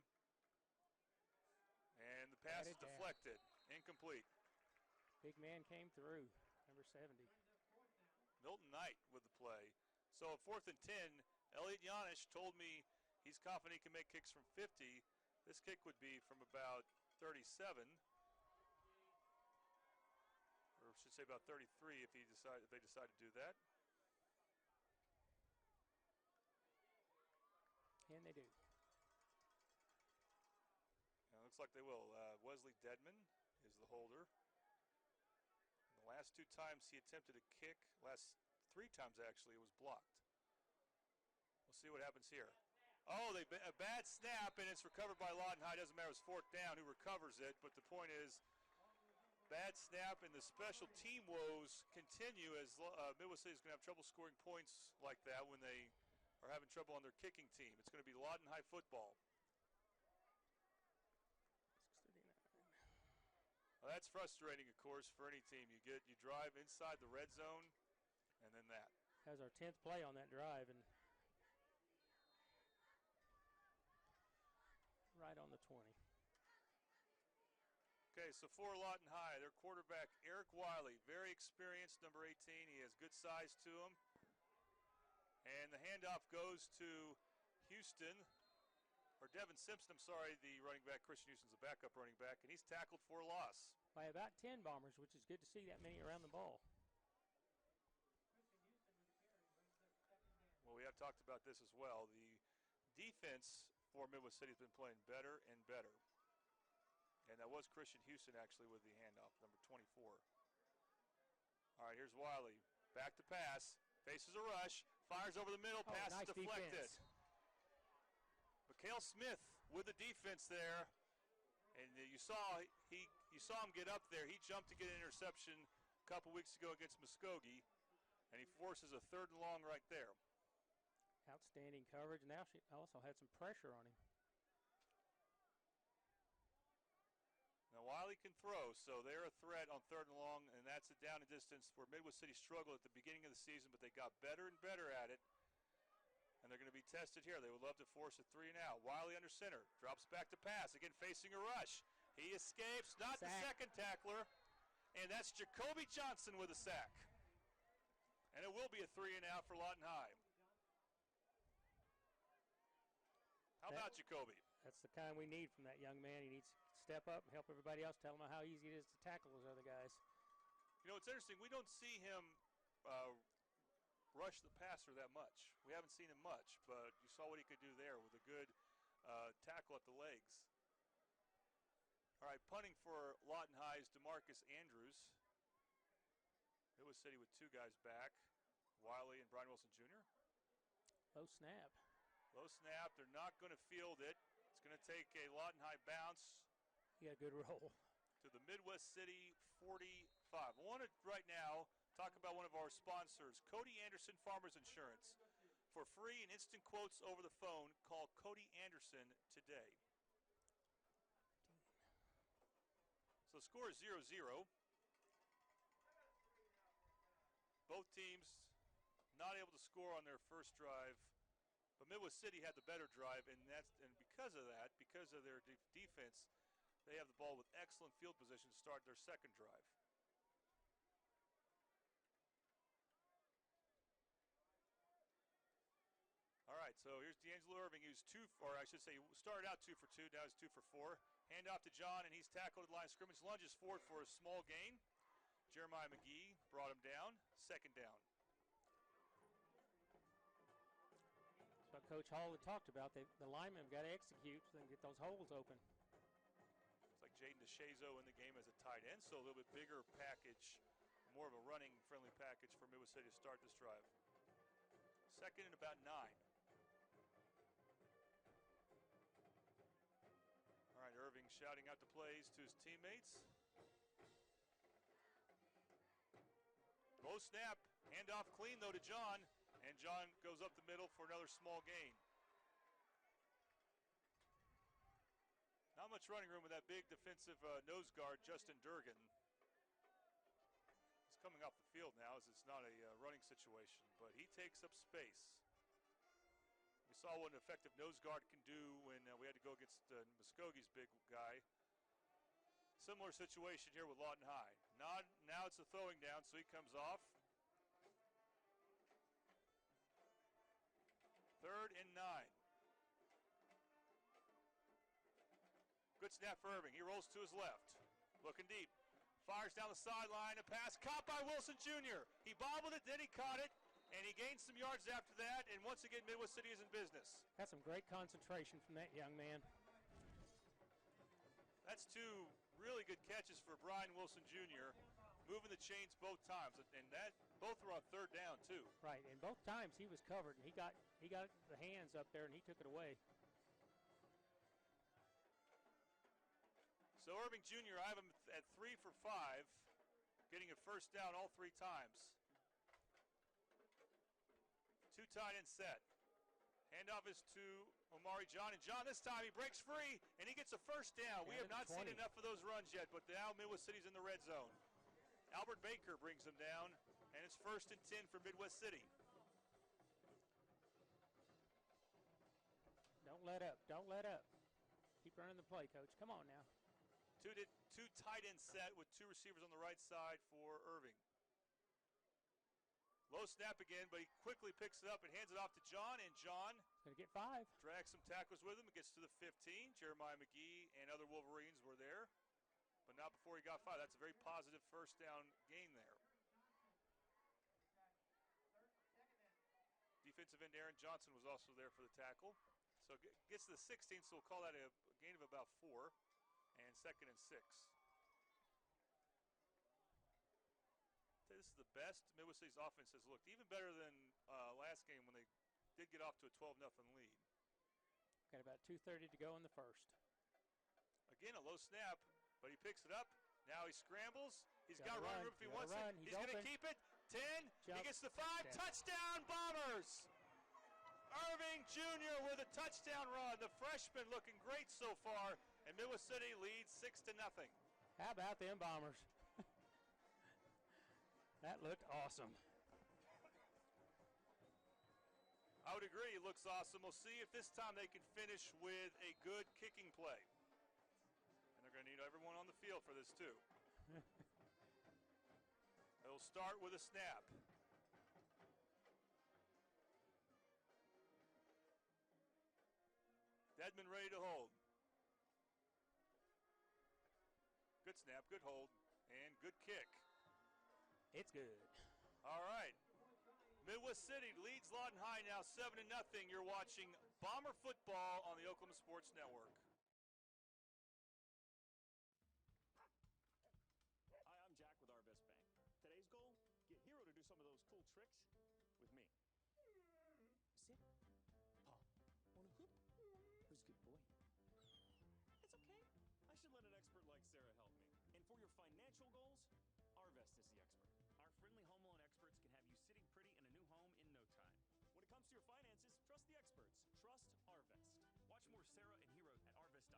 [SPEAKER 1] And the pass is deflected. Incomplete.
[SPEAKER 19] Big man came through, number 70.
[SPEAKER 1] Milton Knight with the play. So at 4th and 10, Elliot Yanish told me he's confident he can make kicks from 50. This kick would be from about 37. Or I should say about 33 if they decide to do that.
[SPEAKER 19] And they do.
[SPEAKER 1] Now, it looks like they will. Wesley Dedman is the holder. And the last 2 times he attempted a kick, last 3 times actually, it was blocked. We'll see what happens here. Oh, a bad snap, and it's recovered by Lawton High. Doesn't matter, it's 4th down. Who recovers it? But the point is, Bad snap, and the special team woes continue as Midwest City is going to have trouble scoring points like that when they are having trouble on their kicking team. It's going to be Lawton High football. Well, that's frustrating, of course, for any team. You drive inside the red zone, and then that.
[SPEAKER 19] That was our 10th play on that drive, and right on the 20.
[SPEAKER 1] Okay, so for Lawton High, their quarterback, Eric Wiley, very experienced, number 18. He has good size to him. And the handoff goes to Houston, or Devin Simpson, I'm sorry, the running back. Christian Houston's the backup running back, and he's tackled for a loss.
[SPEAKER 19] By about 10 Bombers, which is good to see that many around the ball.
[SPEAKER 1] Well, we have talked about this as well. The defense for Midwest City has been playing better and better. And that was Christian Houston, actually, with the handoff, number 24. All right, here's Wiley. Back to pass. Faces a rush. Fires over the middle. Pass
[SPEAKER 19] nice
[SPEAKER 1] deflected.
[SPEAKER 19] defense.
[SPEAKER 1] Mikhail Smith with the defense there. And you saw him get up there. He jumped to get an interception a couple weeks ago against Muskogee. And he forces a 3rd and long right there.
[SPEAKER 19] Outstanding coverage. Now she also had some pressure on him.
[SPEAKER 1] Now Wiley can throw, so they're a threat on 3rd and long, and that's a down and distance where Midwest City struggled at the beginning of the season, but they got better and better at it, and they're going to be tested here. They would love to force a 3 and out. Wiley under center, drops back to pass, again facing a rush. He escapes, not the second tackler, and that's Jacoby Johnson with a sack. And it will be a 3 and out for Lawton High. How about Jacoby?
[SPEAKER 19] That's the kind we need from that young man. He needs to step up and help everybody else, tell him how easy it is to tackle those other guys.
[SPEAKER 1] You know, it's interesting. We don't see him rush the passer that much. We haven't seen him much, but you saw what he could do there with a good tackle at the legs. All right, punting for Lawton High's DeMarcus Andrews. Midwest City with 2 guys back, Wiley and Brian Wilson Jr.
[SPEAKER 19] Low snap.
[SPEAKER 1] Low snap. They're not going to field it. It's going to take a Lawton High bounce.
[SPEAKER 19] He got a good roll.
[SPEAKER 1] To the Midwest City 45. I want to right now talk about one of our sponsors, Cody Anderson Farmers Insurance. For free and instant quotes over the phone, call Cody Anderson today. So the score is 0-0. Both teams not able to score on their first drive. But Midwest City had the better drive, and because of that, because of their defense, they have the ball with excellent field position to start their second drive. All right, so here's D'Angelo Irving, who's started out 2 for 2, now he's 2 for 4. Hand off to John, and he's tackled at the line of scrimmage, lunges forward for a small gain. Jeremiah McGee brought him down, 2nd down.
[SPEAKER 19] What Coach Hall had talked about, the linemen have got to execute so they can get those holes open.
[SPEAKER 1] It's like Jaden DeShazo in the game as a tight end, so a little bit bigger package, more of a running friendly package for Midwest City to start this drive. 2nd and about 9. All right, Irving shouting out the plays to his teammates. Low snap, handoff clean though to John. And John goes up the middle for another small gain. Not much running room with that big defensive nose guard, Justin Durgan. He's coming off the field now as it's not a running situation, but he takes up space. We saw what an effective nose guard can do when we had to go against Muskogee's big guy. Similar situation here with Lawton High. Now it's a throwing down, so he comes off. 3rd and 9. Good snap for Irving. He rolls to his left. Looking deep. Fires down the sideline. A pass caught by Wilson Jr. He bobbled it, then he caught it, and he gained some yards after that. And once again, Midwest City is in business.
[SPEAKER 19] That's some great concentration from that young man.
[SPEAKER 1] That's 2 really good catches for Brian Wilson Jr., moving the chains both times, and that both were on 3rd down too.
[SPEAKER 19] Right, and both times he was covered, and he got the hands up there, and he took it away.
[SPEAKER 1] So Irving Jr., I have him at 3 for 5, getting a first down all 3 times. 2 tight end set. Handoff is to Omari John, and John this time he breaks free and he gets a first down. We have not seen enough of those runs yet, but now Midwest City's in the red zone. Albert Baker brings them down, and it's 1st and 10 for Midwest City.
[SPEAKER 19] Don't let up. Don't let up. Keep running the play, Coach. Come on now.
[SPEAKER 1] Two tight end set with 2 receivers on the right side for Irving. Low snap again, but he quickly picks it up and hands it off to John, and John
[SPEAKER 19] going to get 5.
[SPEAKER 1] Drags some tackles with him. It gets to the 15. Jeremiah McGee and other Wolverines were there, but not before he got 5. That's a very positive first down gain there. Defensive end Aaron Johnson was also there for the tackle. So it gets to the 16, so we'll call that a gain of about 4, and 2nd and 6. This is the best Midwest City's offense has looked, even better than last game when they did get off to a 12-0 lead.
[SPEAKER 19] Got about 2:30 to go in the first.
[SPEAKER 1] Again, a low snap, but he picks it up. Now he scrambles. He's got to run if he wants
[SPEAKER 19] run.
[SPEAKER 1] it. He's going to keep it. 10. Jump. He gets the 5. Touchdown, Bombers! Irving Jr. with a touchdown run. The freshman looking great so far, and Midwest City leads 6-0.
[SPEAKER 19] How about them Bombers? That looked awesome.
[SPEAKER 1] I would agree. It looks awesome. We'll see if this time they can finish with a good kicking play. And they're going to need everyone on the field for this, too. They'll start with a snap. Dedman ready to hold. Good snap, good hold, and good kick.
[SPEAKER 19] It's good.
[SPEAKER 1] All right. Midwest City leads Lawton High now 7-0. You're watching Bomber football on the Oklahoma Sports Network.
[SPEAKER 2] Hi, I'm Jack with Arvest Bank. Today's goal, get Hero to do some of those cool tricks with me. Sit. Paw. Want a hoop? Who's a good boy? It's okay. I should let an expert like Sarah help me. And for your financial goals, Arvest is the expert. Our friendly home loan experts can have you sitting pretty in a new home in no time. When it comes to your finances, trust the experts. Trust Arvest. Watch more Sarah and Hero at arvest.com/.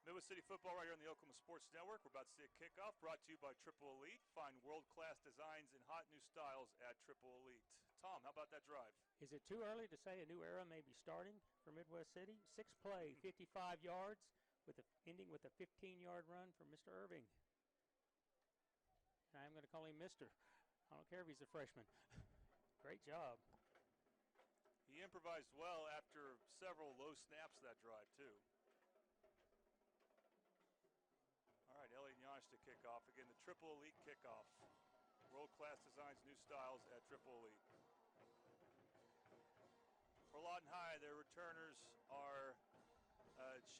[SPEAKER 1] Midwest City football right here on the Oklahoma Sports Network. We're about to see a kickoff brought to you by Triple Elite. Find world-class designs and hot new styles at Triple Elite. Tom, how about that drive?
[SPEAKER 19] Is it too early to say a new era may be starting for Midwest City? 6 play, 55 yards, ending with a 15-yard run for Mr. Irving. And I'm going to call him Mr. I don't care if he's a freshman. Great job.
[SPEAKER 1] He improvised well after several low snaps that drive, too. All right, Elliot Yanish to kick off. Again, the Triple Elite kickoff. World-class designs, new styles at Triple Elite. For Lawton High, their returners are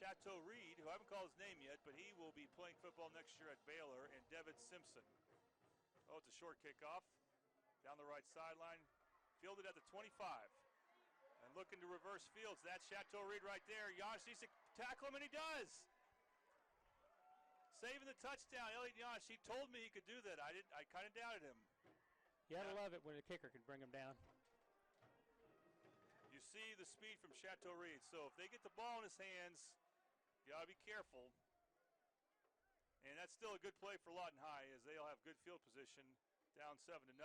[SPEAKER 1] Chateau Reed, who I haven't called his name yet, but he will be playing football next year at Baylor, and Devitt Simpson. Oh, it's a short kickoff. Down the right sideline. Fielded at the 25. And looking to reverse fields. That's Chateau Reed right there. Yanish needs to tackle him, and he does. Saving the touchdown, Elliot Yanish. He told me he could do that. I kind of doubted him.
[SPEAKER 19] You gotta love it when a kicker can bring him down.
[SPEAKER 1] You see the speed from Chateau Reed. So if they get the ball in his hands, you gotta be careful. And that's still a good play for Lawton High, as they'll have good field position, down 7-0.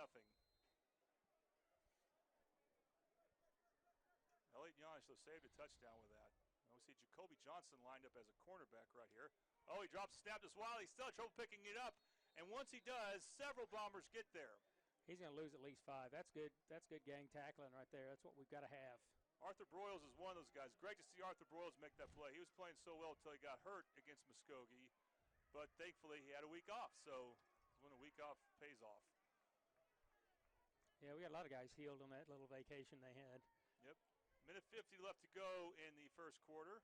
[SPEAKER 1] Elliot Yanish, though, saved a touchdown with that. We see Jacoby Johnson lined up as a cornerback right here. Oh, he drops the snap just while he's still in trouble picking it up. And once he does, several Bombers get there.
[SPEAKER 19] He's going to lose at least 5. That's good. That's good gang tackling right there. That's what we've got to have.
[SPEAKER 1] Arthur Broyles is one of those guys. Great to see Arthur Broyles make that play. He was playing so well until he got hurt against Muskogee. But thankfully, he had a week off. So when a week off pays off.
[SPEAKER 19] Yeah, we got a lot of guys healed on that little vacation they had.
[SPEAKER 1] Yep. Minute 50 left to go in the first quarter.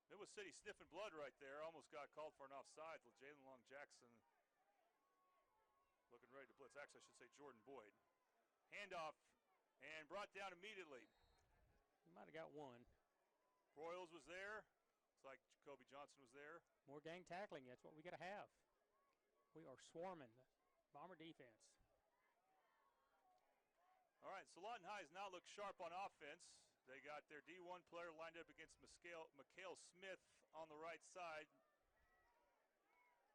[SPEAKER 1] Midwest City sniffing blood right there. Almost got called for an offside. Jalen Long Jackson looking ready to blitz. Actually, I should say Jordan Boyd. Handoff and brought down immediately.
[SPEAKER 19] He might have got one.
[SPEAKER 1] Broyles was there. Looks like Jacoby Johnson was there.
[SPEAKER 19] More gang tackling. That's what we got to have. We are swarming the Bomber defense.
[SPEAKER 1] All right, so Lawton High has now looked sharp on offense. They got their D1 player lined up against Mikhail Smith on the right side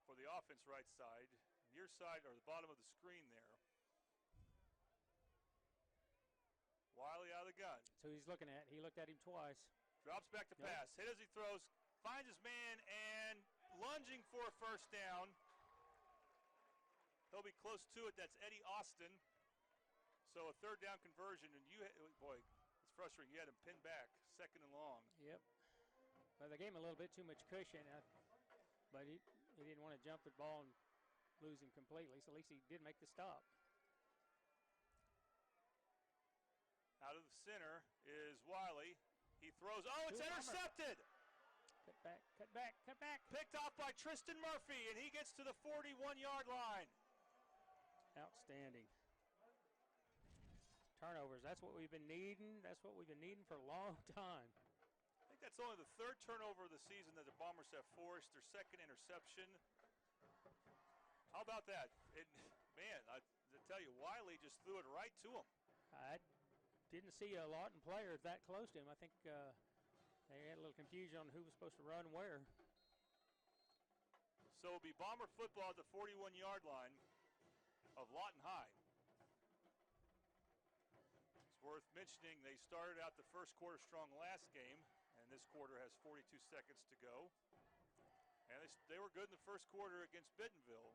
[SPEAKER 1] for the offense right side. Near side, or the bottom of the screen there. Wiley out of the gun.
[SPEAKER 19] So he's looking at. He looked at him twice.
[SPEAKER 1] Drops back to pass. Hit as he throws. Finds his man and lunging for a first down. He'll be close to it. That's Eddie Austin. So a third down conversion, and boy, it's frustrating. You had him pinned back, second and long.
[SPEAKER 19] Yep. Well, they gave him a little bit too much cushion, but he didn't want to jump the ball and lose him completely, so at least he did make the stop.
[SPEAKER 1] Out of the center is Wiley. He throws. Oh, it's intercepted!
[SPEAKER 19] Cut back, cut back, cut back.
[SPEAKER 1] Picked off by Tristan Murphy, and he gets to the 41-yard line.
[SPEAKER 19] Outstanding. Turnovers, that's what we've been needing. That's what we've been needing for a long time.
[SPEAKER 1] I think that's only the third turnover of the season that the Bombers have forced. Their second interception. How about that? I tell you, Wiley just threw it right to him.
[SPEAKER 19] I didn't see a Lawton player that close to him. I think they had a little confusion on who was supposed to run where.
[SPEAKER 1] So it'll be Bomber football at the 41-yard line of Lawton High. It's worth mentioning they started out the first quarter strong last game, and this quarter has 42 seconds to go. And they were good in the first quarter against Bentonville.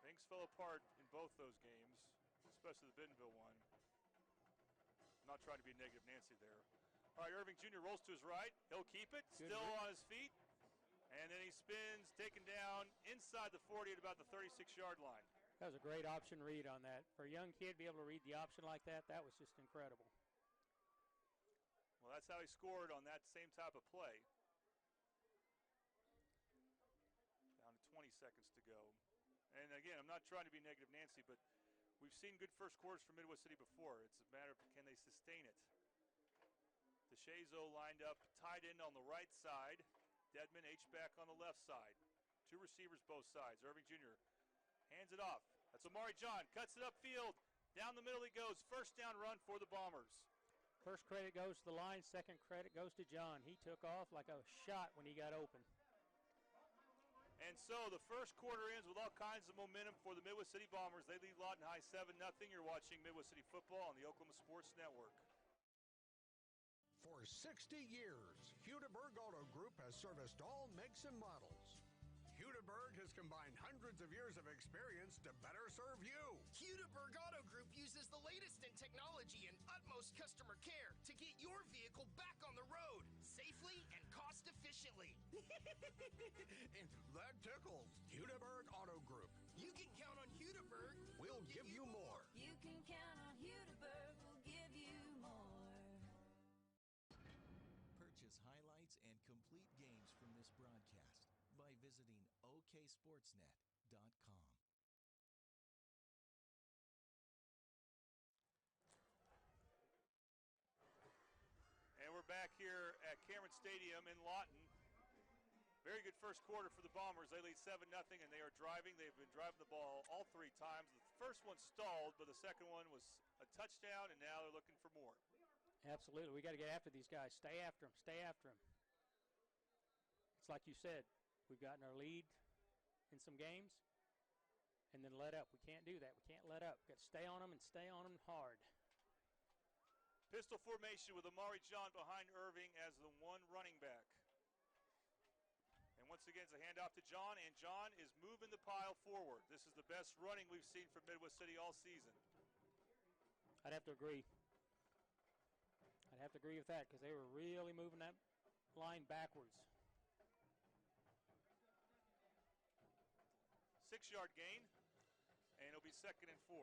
[SPEAKER 1] Things fell apart in both those games, especially the Bentonville one. I'm not trying to be negative Nancy there. All right, Irving Jr. rolls to his right. He'll keep it, still on his feet. And then he spins, taken down inside the 40 at about the 36-yard line.
[SPEAKER 19] That was a great option read on that. For a young kid to be able to read the option like that was just incredible.
[SPEAKER 1] Well, that's how he scored on that same type of play. Down to 20 seconds to go. And again, I'm not trying to be negative Nancy, but we've seen good first quarters from Midwest City before. It's a matter of can they sustain it. DeShazo lined up tight end on the right side. Dedman H-back on the left side. Two receivers both sides. Irving Jr. hands it off. That's Amari John. Cuts it upfield. Down the middle he goes. First down run for the Bombers.
[SPEAKER 19] First credit goes to the line. Second credit goes to John. He took off like a shot when he got open.
[SPEAKER 1] And so the first quarter ends with all kinds of momentum for the Midwest City Bombers. They lead Lawton High 7-0. You're watching Midwest City football on the Oklahoma Sports Network.
[SPEAKER 4] For 60 years, Hudeberg Auto Group has serviced all makes and models. Hudeberg has combined hundreds of years of experience to better serve you.
[SPEAKER 5] Hudeberg Auto Group uses the latest in technology and utmost customer care to get your vehicle back on the road safely and cost efficiently.
[SPEAKER 4] And that tickles. Hudeberg Auto Group.
[SPEAKER 5] You can count on Hudeberg.
[SPEAKER 4] We'll give you more.
[SPEAKER 13] You can count on Hudeberg. We'll give you more.
[SPEAKER 14] Purchase highlights and complete games from this broadcast by visiting oksportsnet.com.
[SPEAKER 1] And we're back here at Cameron Stadium in Lawton. Very good first quarter for the Bombers. They lead 7-0, and they are driving. They've been driving the ball all three times. The first one stalled, but the second one was a touchdown, and now they're looking for more.
[SPEAKER 19] Absolutely. We got to get after these guys. Stay after them. Stay after them. It's like you said. We've gotten our lead in some games and then let up. We can't do that. We can't let up. We've got to stay on them and stay on them hard.
[SPEAKER 1] Pistol formation with Amari John behind Irving as the one running back. And once again, it's a handoff to John, and John is moving the pile forward. This is the best running we've seen from Midwest City all season.
[SPEAKER 19] I'd have to agree. I'd have to agree with that because they were really moving that line backwards.
[SPEAKER 1] 6-yard gain, and it'll be 2nd and 4.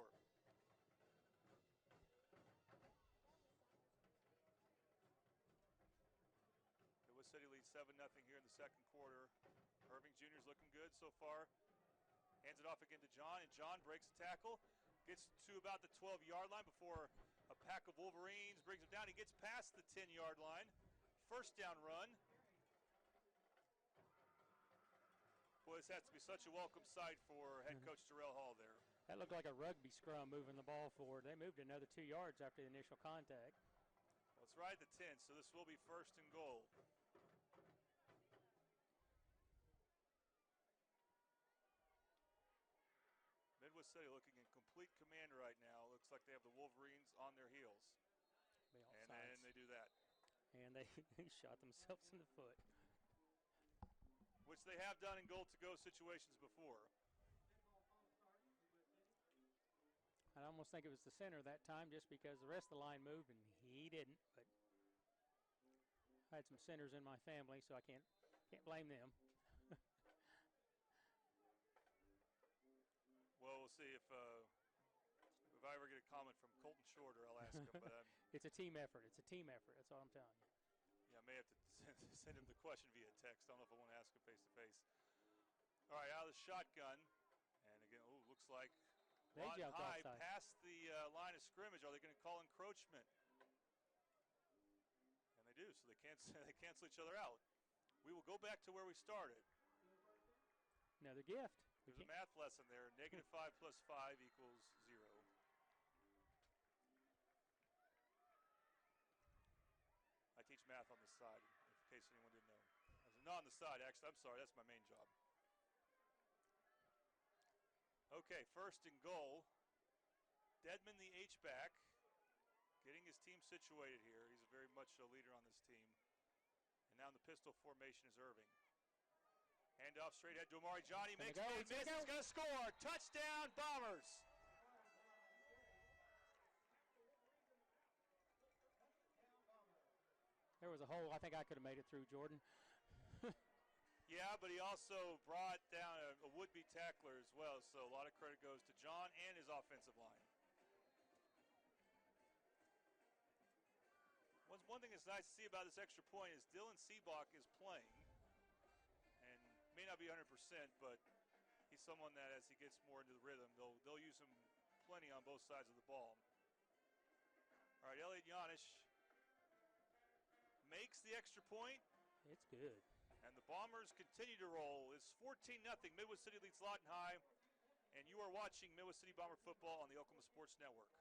[SPEAKER 1] Midwest City leads 7-0 here in the second quarter. Irving Jr. is looking good so far. Hands it off again to John, and John breaks the tackle. Gets to about the 12-yard line before a pack of Wolverines brings him down. He gets past the 10-yard line. First down run. Boy, this has to be such a welcome sight for head coach Darrell Hall there.
[SPEAKER 19] That looked like a rugby scrum moving the ball forward. They moved another 2 yards after the initial contact.
[SPEAKER 1] Well, it's right at the 10, so this will be first and goal. Midwest City looking in complete command right now. Looks like they have the Wolverines on their heels. And then they do that.
[SPEAKER 19] And they shot themselves in the foot.
[SPEAKER 1] Which they have done in goal-to-go situations before.
[SPEAKER 19] I almost think it was the center that time just because the rest of the line moved and he didn't. But I had some centers in my family, so I can't blame them.
[SPEAKER 1] Well, we'll see if I ever get a comment from Colton Shorter, I'll ask him. But
[SPEAKER 19] it's a team effort. It's a team effort. That's all I'm telling you.
[SPEAKER 1] Yeah, I may have to send him the question via text. I don't know if I want to ask him face-to-face. All right, out of the shotgun. And again, looks like Lawton High past the line of scrimmage. Are they going to call encroachment? And they do, so they cancel each other out. We will go back to where we started.
[SPEAKER 19] Another gift.
[SPEAKER 1] There's a math lesson there. -5 + 5 equals 0. I teach math on the side, in case anyone didn't know. Not on the side, actually. I'm sorry, that's my main job. Okay, first and goal. Dedman, the H-back, getting his team situated here. He's very much a leader on this team. And now in the pistol formation is Irving. Hand off straight ahead to Amari Johnny. Makes man miss. He's going to score. Touchdown, Bombers.
[SPEAKER 19] There was a hole. I think I could have made it through, Jordan.
[SPEAKER 1] Yeah, but he also brought down a would-be tackler as well, so a lot of credit goes to John and his offensive line. One thing that's nice to see about this extra point is Dylan Seabach is playing, and may not be 100%, but he's someone that as he gets more into the rhythm, they'll use him plenty on both sides of the ball. All right, Elliot Yanish makes the extra point.
[SPEAKER 19] It's good.
[SPEAKER 1] And the Bombers continue to roll. It's 14-0. Midwest City leads Lawton High. And you are watching Midwest City Bomber football on the Oklahoma Sports Network.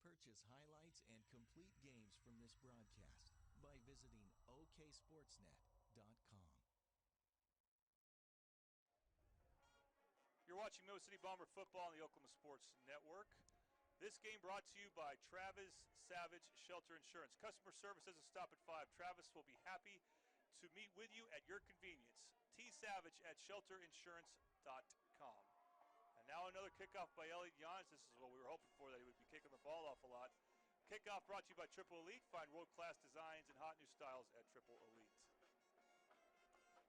[SPEAKER 14] Purchase highlights and complete games from this broadcast by visiting oksportsnet.com.
[SPEAKER 1] You're watching Midwest City Bomber football on the Oklahoma Sports Network. This game brought to you by Travis Savage Shelter Insurance. Customer service doesn't stop at 5. Travis will be happy to meet with you at your convenience. tsavage@shelterinsurance.com. And now another kickoff by Elliot Yans. This is what we were hoping for, that he would be kicking the ball off a lot. Kickoff brought to you by Triple Elite. Find world-class designs and hot new styles at Triple Elite.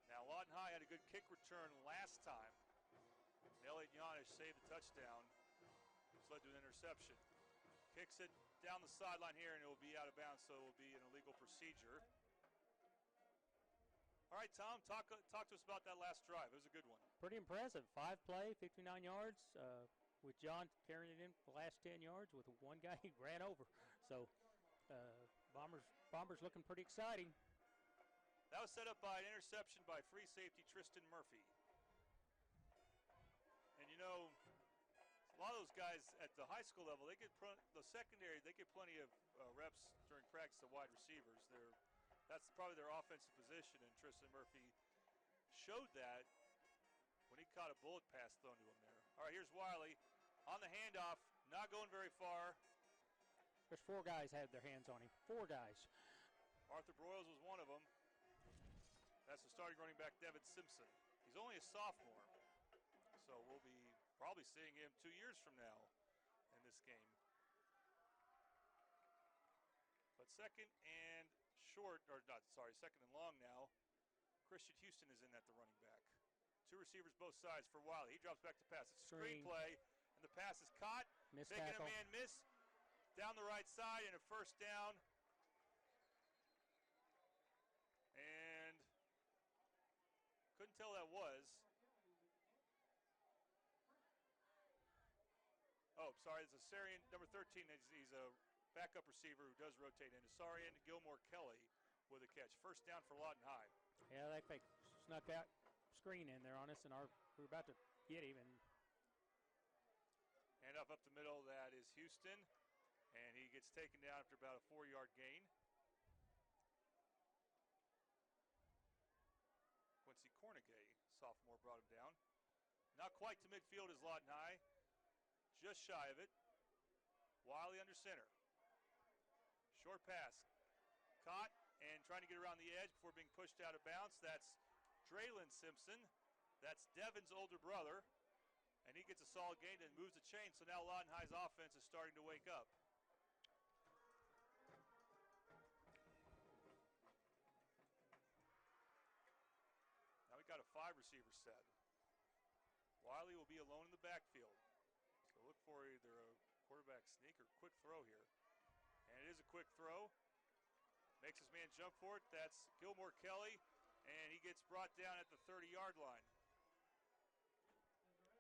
[SPEAKER 1] Now Lawton High had a good kick return last time. And Elliot Yanish saved the touchdown, which led to an interception. Kicks it down the sideline here, and it will be out of bounds, so it will be an illegal procedure. All right, Tom, talk to us about that last drive. It was a good one.
[SPEAKER 19] Pretty impressive. 5 play, 59 yards, with John carrying it in for the last 10 yards with one guy he ran over. So Bombers looking pretty exciting.
[SPEAKER 1] That was set up by an interception by free safety Tristan Murphy. And you know, a lot of those guys at the high school level, the secondary, they get plenty of reps during practice of wide receivers. That's probably their offensive position, and Tristan Murphy showed that when he caught a bullet pass thrown to him there. All right, here's Wiley on the handoff, not going very far.
[SPEAKER 19] There's 4 guys had their hands on him. 4 guys.
[SPEAKER 1] Arthur Broyles was one of them. That's the starting running back, Devin Simpson. He's only a sophomore, so we'll be probably seeing him 2 years from now in this game. But second and long now. Christian Houston is in at the running back. Two receivers both sides for Wiley. He drops back to pass. It's a screen play, and the pass is caught. Taking a man miss down the right side and a first down. And couldn't tell that was. Oh, sorry, it's Asarian, number 13. He's a backup receiver who does rotate in. Asarian Gilmore Kelly with a catch. First down for Lawton High.
[SPEAKER 19] Yeah, they snuck that screen in there on us, and we were about to get him.
[SPEAKER 1] And up the middle, that is Houston. And he gets taken down after about a 4-yard gain. Quincy Cornegay, sophomore, brought him down. Not quite to midfield as Lawton High. Just shy of it. Wiley under center. Short pass. Caught and trying to get around the edge before being pushed out of bounds. That's Draylon Simpson. That's Devin's older brother. And he gets a solid gain and moves the chain. So now Lawton High's offense is starting to wake up. Now we got a 5-receiver set. Wiley will be alone in the backfield. So look for either a quarterback sneak or quick throw here. And it is a quick throw. Makes his man jump for it. That's Gilmore Kelly. And he gets brought down at the 30-yard line.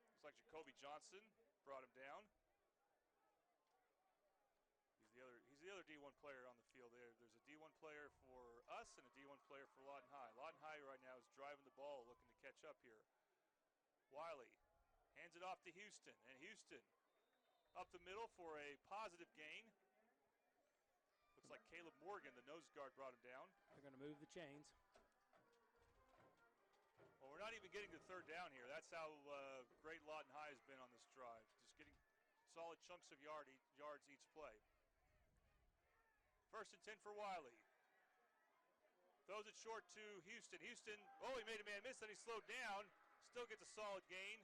[SPEAKER 1] Looks like Jacoby Johnson brought him down. He's the other D1 player on the field there. There's a D1 player for us and a D1 player for Lawton High. Lawton High right now is driving the ball, looking to catch up here. Wiley hands it off to Houston, and Houston up the middle for a positive gain. Looks like Caleb Morgan, the nose guard, brought him down.
[SPEAKER 19] They're going to move the chains.
[SPEAKER 1] Well, we're not even getting to third down here. That's how great Lawton High has been on this drive. Just getting solid chunks of yards each play. First and 10 for Wiley. Throws it short to Houston. Houston, he made a man miss, then he slowed down. Still gets a solid gain.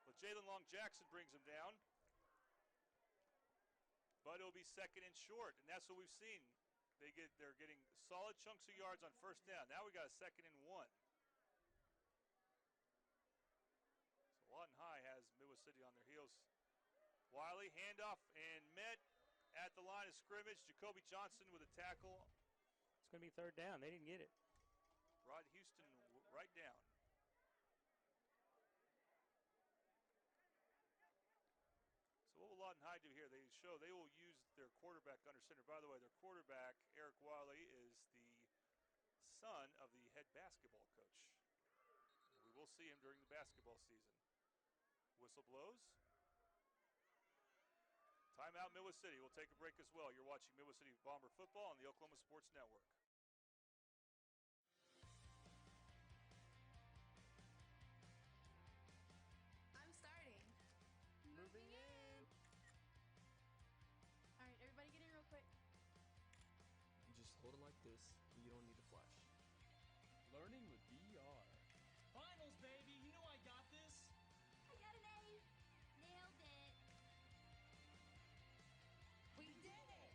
[SPEAKER 1] But Jalen Long Jackson brings him down. But it'll be second and short, and that's what we've seen. They're getting solid chunks of yards on first down. Now we got a 2nd and 1. So Lawton High has Midwest City on their heels. Wiley, handoff, and met at the line of scrimmage. Jacoby Johnson with a tackle.
[SPEAKER 19] It's going to be third down. They didn't get it.
[SPEAKER 1] Brought Houston right down. So what will Lawton High do here? They will use their quarterback under center. By the way, their quarterback, Eric Wiley, is the son of the head basketball coach. We will see him during the basketball season. Whistle blows. Timeout, Midwest City. We'll take a break as well. You're watching Midwest City Bomber football on the Oklahoma Sports Network.
[SPEAKER 3] I'm starting.
[SPEAKER 5] Moving in.
[SPEAKER 3] All right, everybody get in real quick.
[SPEAKER 11] You just hold it like this, and you don't need to flash.
[SPEAKER 17] Learning with VR.
[SPEAKER 20] Finals, baby. You know I got this.
[SPEAKER 3] I got an A. Nailed it.
[SPEAKER 13] We did it!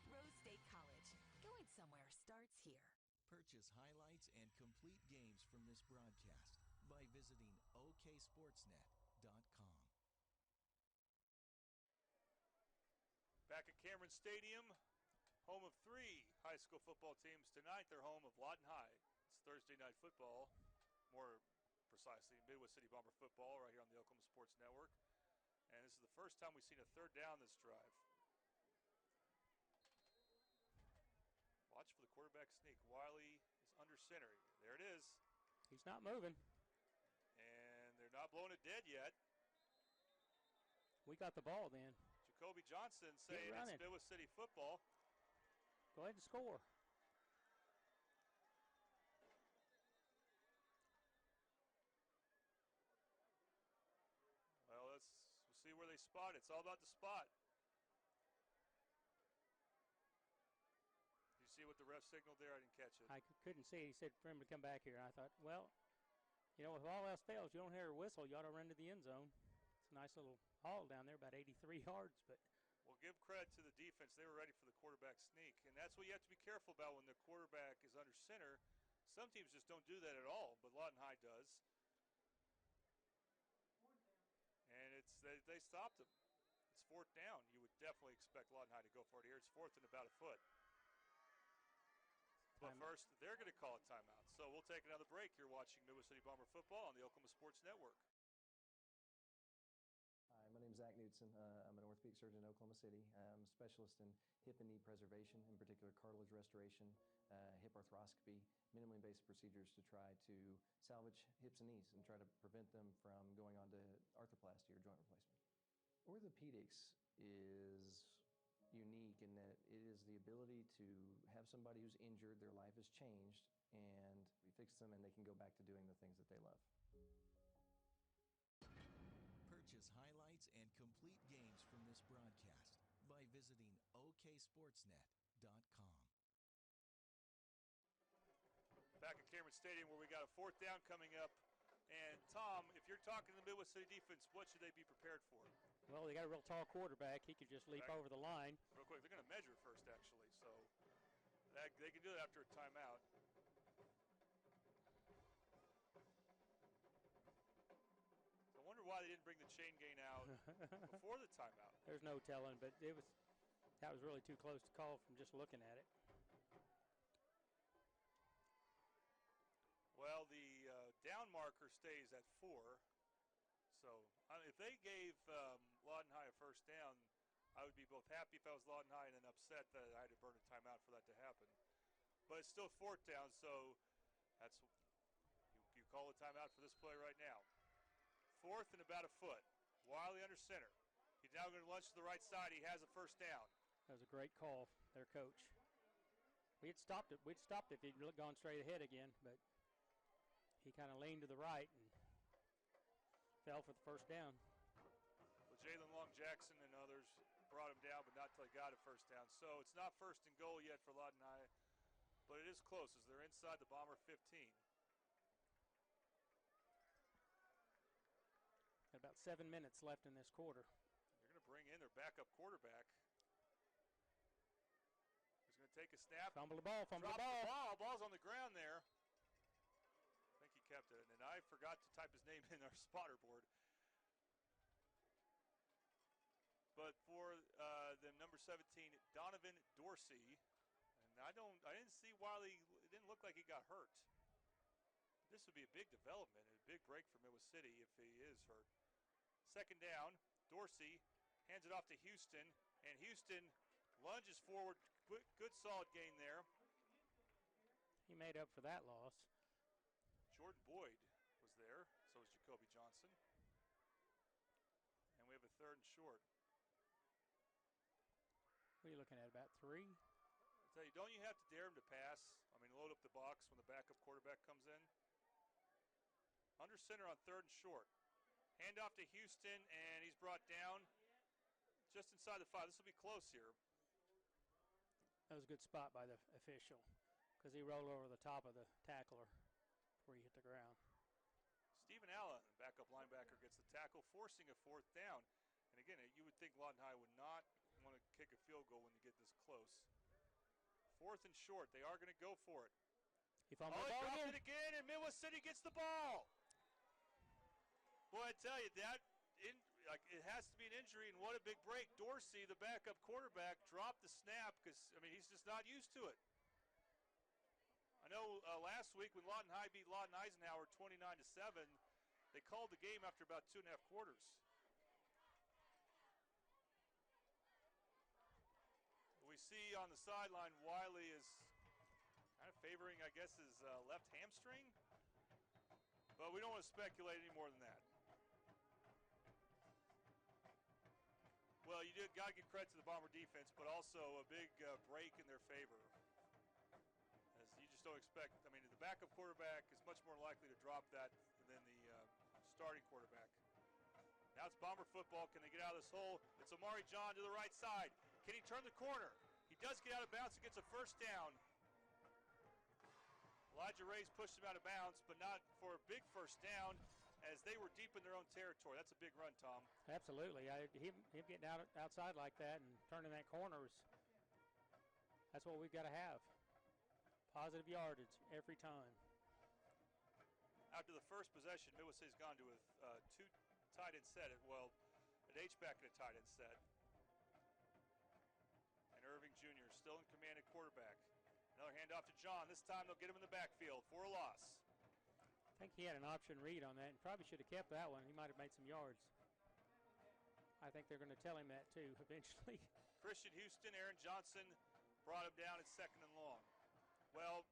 [SPEAKER 13] Rose State College. Going somewhere starts here.
[SPEAKER 14] Purchase highlights and complete games from this broadcast by visiting oksportsnet.com.
[SPEAKER 1] Back at Cameron Stadium, home of 3 high school football teams tonight. They're home of Lawton High. It's Thursday night football, more precisely Midwest City Bomber football right here on the Oklahoma Sports Network. And this is the first time we've seen a third down this drive. Watch for the quarterback sneak. Wiley is under center. There it is.
[SPEAKER 19] He's not moving.
[SPEAKER 1] And they're not blowing it dead yet.
[SPEAKER 19] We got the ball then.
[SPEAKER 1] Jacoby Johnson saying it's Midwest City football.
[SPEAKER 19] Go ahead and score.
[SPEAKER 1] Well, we'll see where they spot it. It's all about the spot. You see what the ref signaled there? I didn't catch it.
[SPEAKER 19] I couldn't see. He said for him to come back here. And I thought, well, you know, if all else fails, you don't hear a whistle, you ought to run to the end zone. It's a nice little haul down there, about 83 yards. But
[SPEAKER 1] well, give credit to the defense. They were ready for the quarterback sneak. And that's what you have to be careful about when the quarterback is under center. Some teams just don't do that at all, but Lawton High does. And they stopped him. It's 4th down. You would definitely expect Lawton High to go for it here. It's 4th and about a foot. But first, they're going to call a timeout. So we'll take another break. You're watching Midwest City Bomber football on the Oklahoma Sports Network.
[SPEAKER 21] Hi, my name is Zach Knudsen. I'm an orthopedic surgeon in Oklahoma City. I'm a specialist in hip and knee preservation, in particular cartilage restoration, hip arthroscopy, minimally invasive procedures to try to salvage hips and knees and try to prevent them from going on to arthroplasty or joint replacement. Orthopedics is unique in that it is the ability to have somebody who's injured, their life has changed, and we fix them and they can go back to doing the things that they love.
[SPEAKER 14] Purchase highlights and complete games from this broadcast by visiting oksportsnet.com.
[SPEAKER 1] Back at Cameron Stadium where we got a 4th down coming up. And Tom, if you're talking to the Midwest City defense, what should they be prepared for?
[SPEAKER 19] Well, they got a real tall quarterback. He could just leap over the line.
[SPEAKER 1] Real quick, they're going to measure first, actually. So they can do it after a timeout. I wonder why they didn't bring the chain gain out before the timeout.
[SPEAKER 19] There's no telling, but that was really too close to call from just looking at it.
[SPEAKER 1] Well, the down marker stays at 4. So if they gave Lawton High a first down, I would be both happy if I was Lawton High and then upset that I had to burn a timeout for that to happen. But it's still 4th down, so that's you call a timeout for this play right now. 4th and about a foot. Wiley under center. He's now going to lunge to the right side. He has a first down.
[SPEAKER 19] That was a great call, their coach. We'd stopped it if he'd gone straight ahead again, but he kind of leaned to the right and fell for the first down.
[SPEAKER 1] Well, Jalen Long-Jackson and others brought him down, but not until he got a first down. So it's not 1st and goal yet for Lawton High, but it is close as they're inside the Bomber 15.
[SPEAKER 19] Got about 7 minutes left in this quarter.
[SPEAKER 1] They're going to bring in their backup quarterback. He's going to take a snap.
[SPEAKER 19] Fumble the ball.
[SPEAKER 1] The ball. Ball's on the ground there. I think he kept it. And I forgot to type his name in our spotter board. But for the number 17, Donovan Dorsey. And I didn't see Wiley. It didn't look like he got hurt. This would be a big development and a big break for Midwest City if he is hurt. 2nd down, Dorsey hands it off to Houston, and Houston lunges forward. Good solid gain there.
[SPEAKER 19] He made up for that loss.
[SPEAKER 1] Jordan Boyd was there, so was Jacoby Johnson. And we have a 3rd and short.
[SPEAKER 19] What are you looking at, about 3?
[SPEAKER 1] I tell you, don't you have to dare him to pass? I mean, load up the box when the backup quarterback comes in. Under center on 3rd and short. Hand off to Houston, and he's brought down just inside the 5. This will be close here.
[SPEAKER 19] That was a good spot by the official because he rolled over the top of the tackler before he hit the ground.
[SPEAKER 1] Stephen Allen, backup linebacker, gets the tackle, forcing a 4th down. And again, you would think Lawton High would not want to kick a field goal when you get this close. 4th and short. They are going to go for it.
[SPEAKER 19] He fumbled the ball
[SPEAKER 1] dropped it again, and Midwest City gets the ball. Boy, I tell you, it has to be an injury, and what a big break. Dorsey, the backup quarterback, dropped the snap because, he's just not used to it. I know last week when Lawton High beat Lawton Eisenhower 29-7, they called the game after about 2.5 quarters. We see on the sideline Wiley is kind of favoring, I guess, his left hamstring. But we don't want to speculate any more than that. Well, you got to give credit to the Bomber defense, but also a big break in their favor. As you just don't expect, the backup quarterback is much more likely to drop that than the starting quarterback. Now it's Bomber football. Can they get out of this hole? It's Amari John to the right side. Can he turn the corner? He does get out of bounds and gets a first down. Elijah Ray's pushed him out of bounds, but not for a big first down as they were deep in their own territory. That's a big run, Tom.
[SPEAKER 19] Absolutely. Him getting outside like that and turning that corner that's what we've got to have. Positive yardage every time.
[SPEAKER 1] After the first possession, Midwest City's gone to a two tight end set. Well, an H-back and a tight end set. And Irving Jr. still in command at quarterback. Another handoff to John. This time they'll get him in the backfield for a loss.
[SPEAKER 19] I think he had an option read on that and probably should have kept that one. He might have made some yards. I think they're going to tell him that too eventually.
[SPEAKER 1] Christian Houston, Aaron Johnson brought him down at 2nd and long. Well,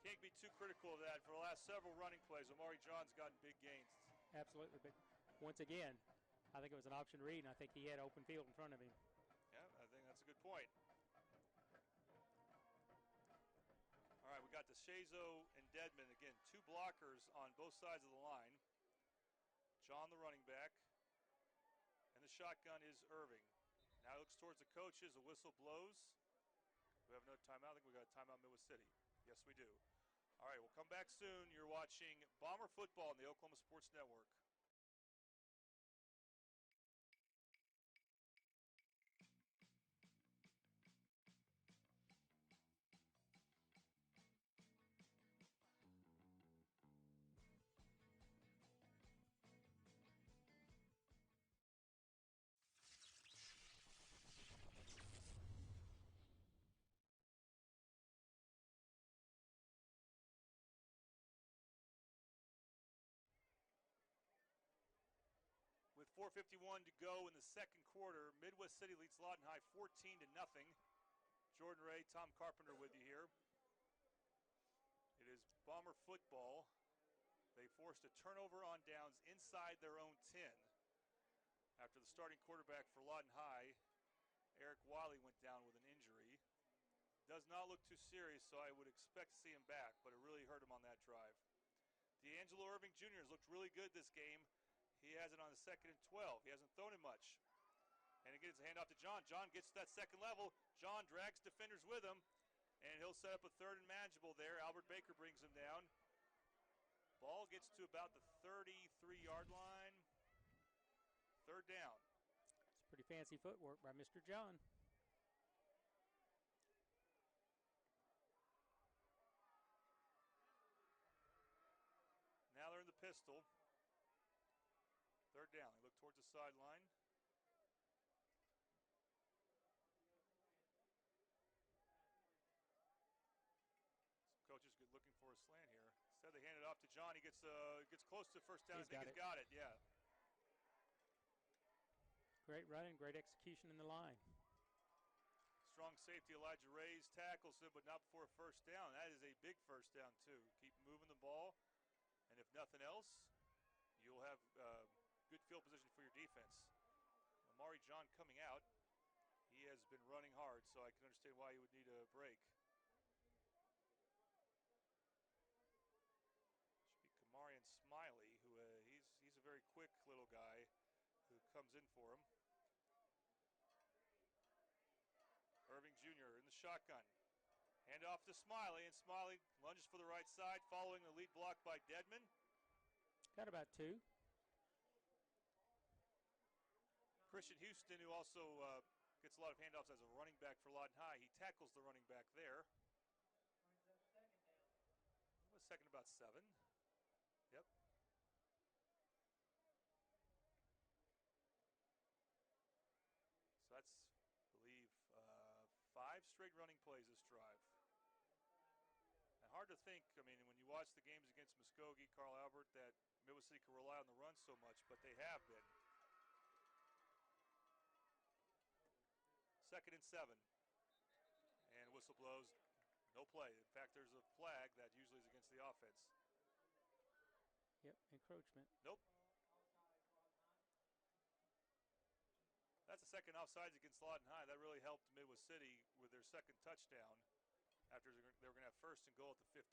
[SPEAKER 1] can't be too critical of that. For the last several running plays, Amari John's gotten big gains.
[SPEAKER 19] Absolutely, but once again, I think it was an option read, and I think he had open field in front of him.
[SPEAKER 1] Yeah, I think that's a good point. All right, we got DeShazo and Dedman. Again, 2 blockers on both sides of the line. John, the running back. And the shotgun is Irving. Now he looks towards the coaches. A whistle blows. We have no timeout. I think we got a timeout Midwest City. Yes, we do. All right, we'll come back soon. You're watching Bomber Football on the Oklahoma Sports Network. With 4:51 to go in the second quarter, Midwest City leads Lawton High 14-0. Jordan Ray, Tom Carpenter with you here. It is Bomber football. They forced a turnover on downs inside their own 10 after the starting quarterback for Lawton High, Eric Wiley, went down with an injury. Does not look too serious, so I would expect to see him back, but it really hurt him on that drive. D'Angelo Irving Jr. has looked really good this game. He has it on the 2nd and 12. He hasn't thrown it much. And again, it's a handoff to John. John gets to that second level. John drags defenders with him, and he'll set up a 3rd and manageable there. Albert Baker brings him down. Ball gets to about the 33-yard line. 3rd down.
[SPEAKER 19] It's pretty fancy footwork by Mr. John.
[SPEAKER 1] Now they're in the pistol. 3rd down. They look towards the sideline. Some coaches get looking for a slant here. Instead, they hand it off to John. He gets close to first down. I think he's got it. Yeah.
[SPEAKER 19] Great running, great execution in the line.
[SPEAKER 1] Strong safety Elijah Ray's tackles him, but not before a first down. That is a big first down, too. Keep moving the ball, and if nothing else, you'll have good field position for your defense. Amari John coming out. He has been running hard, so I can understand why he would need a break. Should be Kamarian Smiley, who he's a very quick little guy who comes in for him. Irving Jr. in the shotgun. Hand off to Smiley, and Smiley lunges for the right side, following the lead block by Dedman.
[SPEAKER 19] Got about 2.
[SPEAKER 1] Christian Houston, who also gets a lot of handoffs as a running back for Lawton High, he tackles the running back there. It was 2nd about 7. Yep. So that's, I believe, 5 straight running plays this drive. And hard to think, I mean, when you watch the games against Muskogee, Carl Albert, that Midwest City can rely on the run so much, but they have been. 2nd and 7. And whistle blows. No play. In fact, there's a flag that usually is against the offense.
[SPEAKER 19] Yep, encroachment.
[SPEAKER 1] Nope. That's the 2nd offsides against Lawton High. That really helped Midwest City with their 2nd touchdown after they were going to have 1st and goal at the 15.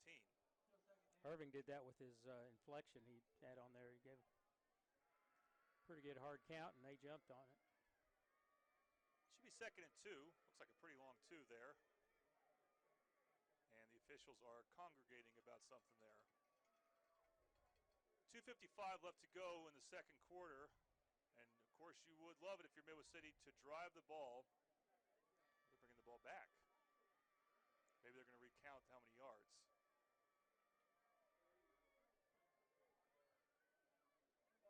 [SPEAKER 19] Irving did that with his inflection he had on there. He gave a pretty good hard count, and they jumped on it.
[SPEAKER 1] Should be 2nd and 2. Looks like a pretty long 2 there. And the officials are congregating about something there. 2:55 left to go in the second quarter. And, of course, you would love it if you're Midwest City to drive the ball. They're bringing the ball back. Maybe they're going to recount how many yards.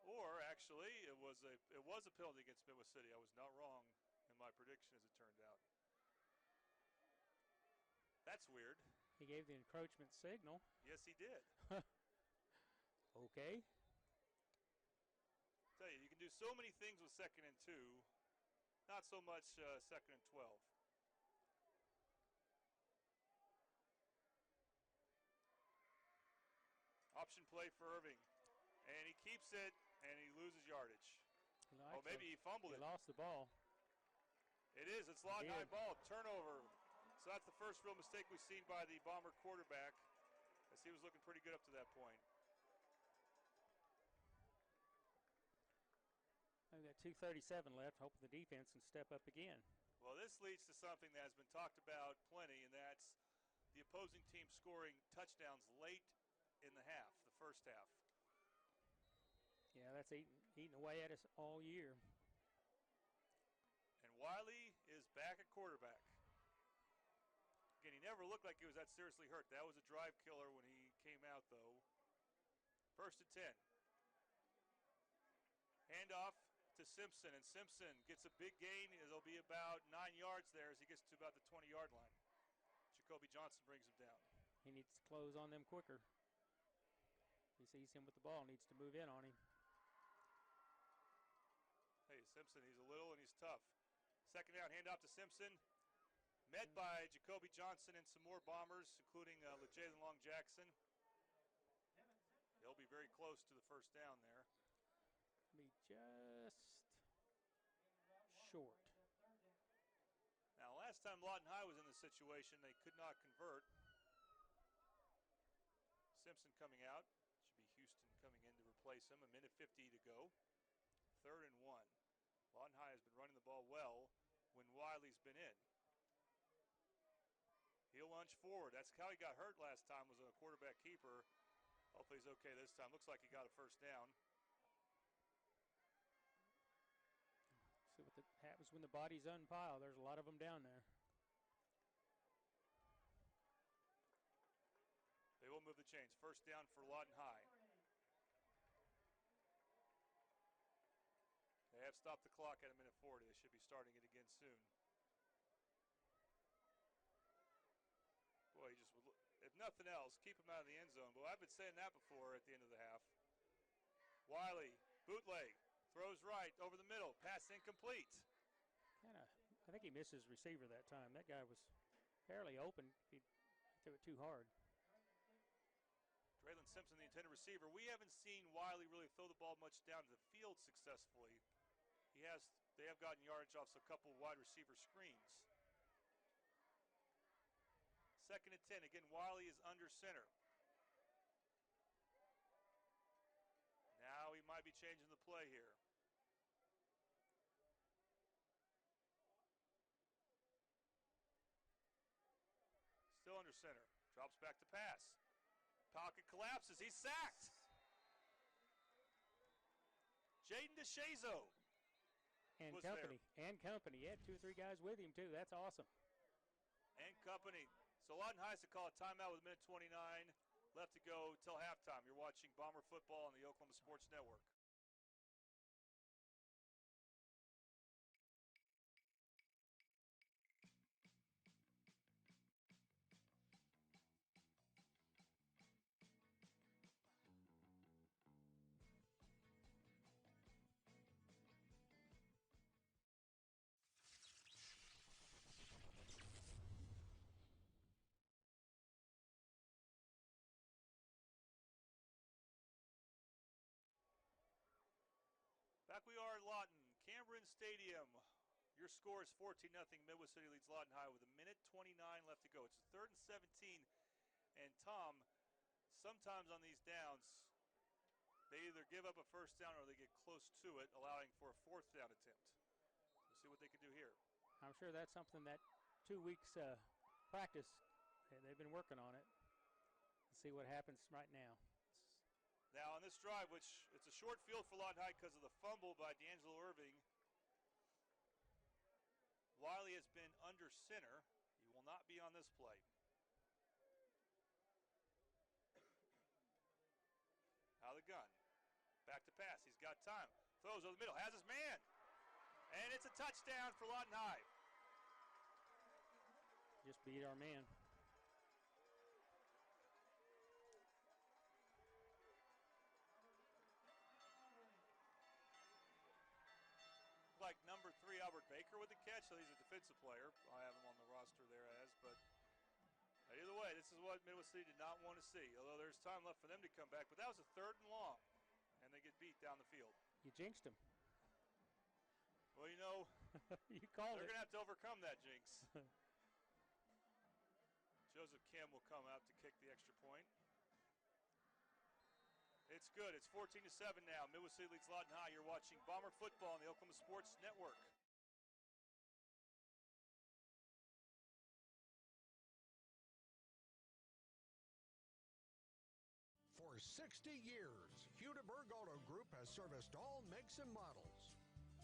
[SPEAKER 1] Or, actually, it was a penalty against Midwest City. I was not wrong in my prediction, as it turned out. That's weird.
[SPEAKER 19] He gave the encroachment signal.
[SPEAKER 1] Yes, he did.
[SPEAKER 19] Okay.
[SPEAKER 1] Tell you can do so many things with 2nd and 2, not so much 2nd and 12. Option play for Irving, and he keeps it, and he loses yardage. Oh, maybe he fumbled it.
[SPEAKER 19] He lost the ball.
[SPEAKER 1] It is. It's Lawton High ball. Turnover. So that's the first real mistake we've seen by the Bomber quarterback, as he was looking pretty good up to that point.
[SPEAKER 19] We've got 2:37 left. Hoping the defense can step up again.
[SPEAKER 1] Well, this leads to something that has been talked about plenty, and that's the opposing team scoring touchdowns late in the half, the first half.
[SPEAKER 19] Yeah, that's eating away at us all year.
[SPEAKER 1] And Wiley is back at quarterback. Again, he never looked like he was that seriously hurt. That was a drive killer when he came out, though. 1st and 10. Handoff to Simpson, and Simpson gets a big gain. It'll be about 9 yards there as he gets to about the 20-yard line. Jacoby Johnson brings him down.
[SPEAKER 19] He needs to close on them quicker. He sees him with the ball, needs to move in on him.
[SPEAKER 1] Hey, Simpson, he's a little and he's tough. 2nd down, handoff to Simpson. Met by Jacoby Johnson and some more Bombers, including LeJalen Long Jackson. They'll be very close to the first down there.
[SPEAKER 19] Be just short.
[SPEAKER 1] Now, last time Lawton High was in this situation, they could not convert. Simpson coming out. Should be Houston coming in to replace him. 1:50 to go. 3rd and 1. Lawton High has been running the ball well when Wiley's been in. He'll lunge forward. That's how he got hurt last time, was a quarterback keeper. Hopefully he's okay this time. Looks like he got a first down.
[SPEAKER 19] See what happens when the bodies unpile. There's a lot of them down there.
[SPEAKER 1] They will move the chains. First down for Lawton High. They have stopped the clock at 1:40. They should be starting it again soon. Boy, if nothing else, keep him out of the end zone. But I've been saying that before at the end of the half. Wiley, bootleg, throws right over the middle. Pass incomplete.
[SPEAKER 19] I think he missed his receiver that time. That guy was fairly open. He threw it too hard.
[SPEAKER 1] Draylon Simpson, the intended receiver. We haven't seen Wiley really throw the ball much down the field successfully. They have gotten yardage off a couple wide receiver screens. 2nd and 10. Again, Wiley is under center. Now he might be changing the play here. Still under center. Drops back to pass. Pocket collapses. He's sacked. Jaden DeShazo.
[SPEAKER 19] And company. There. And company. He had 2 or 3 guys with him, too. That's awesome.
[SPEAKER 1] And company. So Lawton High to call a timeout with 1:29 left to go till halftime. You're watching Bomber football on the Oklahoma Sports Network. Back we are at Lawton, Cameron Stadium. Your score is 14-0. Midwest City leads Lawton High with 1:29 left to go. It's 3rd and 17. And Tom, sometimes on these downs, they either give up a first down or they get close to it, allowing for a 4th down attempt. We'll see what they can do here.
[SPEAKER 19] I'm sure that's something that 2 weeks practice They've been working on it. Let's see what happens right now.
[SPEAKER 1] Now on this drive, which it's a short field for Lawton High because of the fumble by D'Angelo Irving. Wiley has been under center. He will not be on this play. Out of the gun. Back to pass. He's got time. Throws over the middle. Has his man. And it's a touchdown for Lawton High.
[SPEAKER 19] Just beat our man.
[SPEAKER 1] Like number 3 Albert Baker with the catch, so he's a defensive player. I have him on the roster there as, but either way, this is what Midwest City did not want to see, although there's time left for them to come back, but that was a 3rd and long, and they get beat down the field.
[SPEAKER 19] You jinxed him.
[SPEAKER 1] Well, you know,
[SPEAKER 19] you called
[SPEAKER 1] they're
[SPEAKER 19] it.
[SPEAKER 1] going to have to overcome that jinx. Joseph Kim will come out to kick the extra point. It's good. It's 14-7 now. Midwest City leads Lawton High. You're watching Bomber football on the Oklahoma Sports Network.
[SPEAKER 4] For 60 years, Hudeberg Auto Group has serviced all makes and models.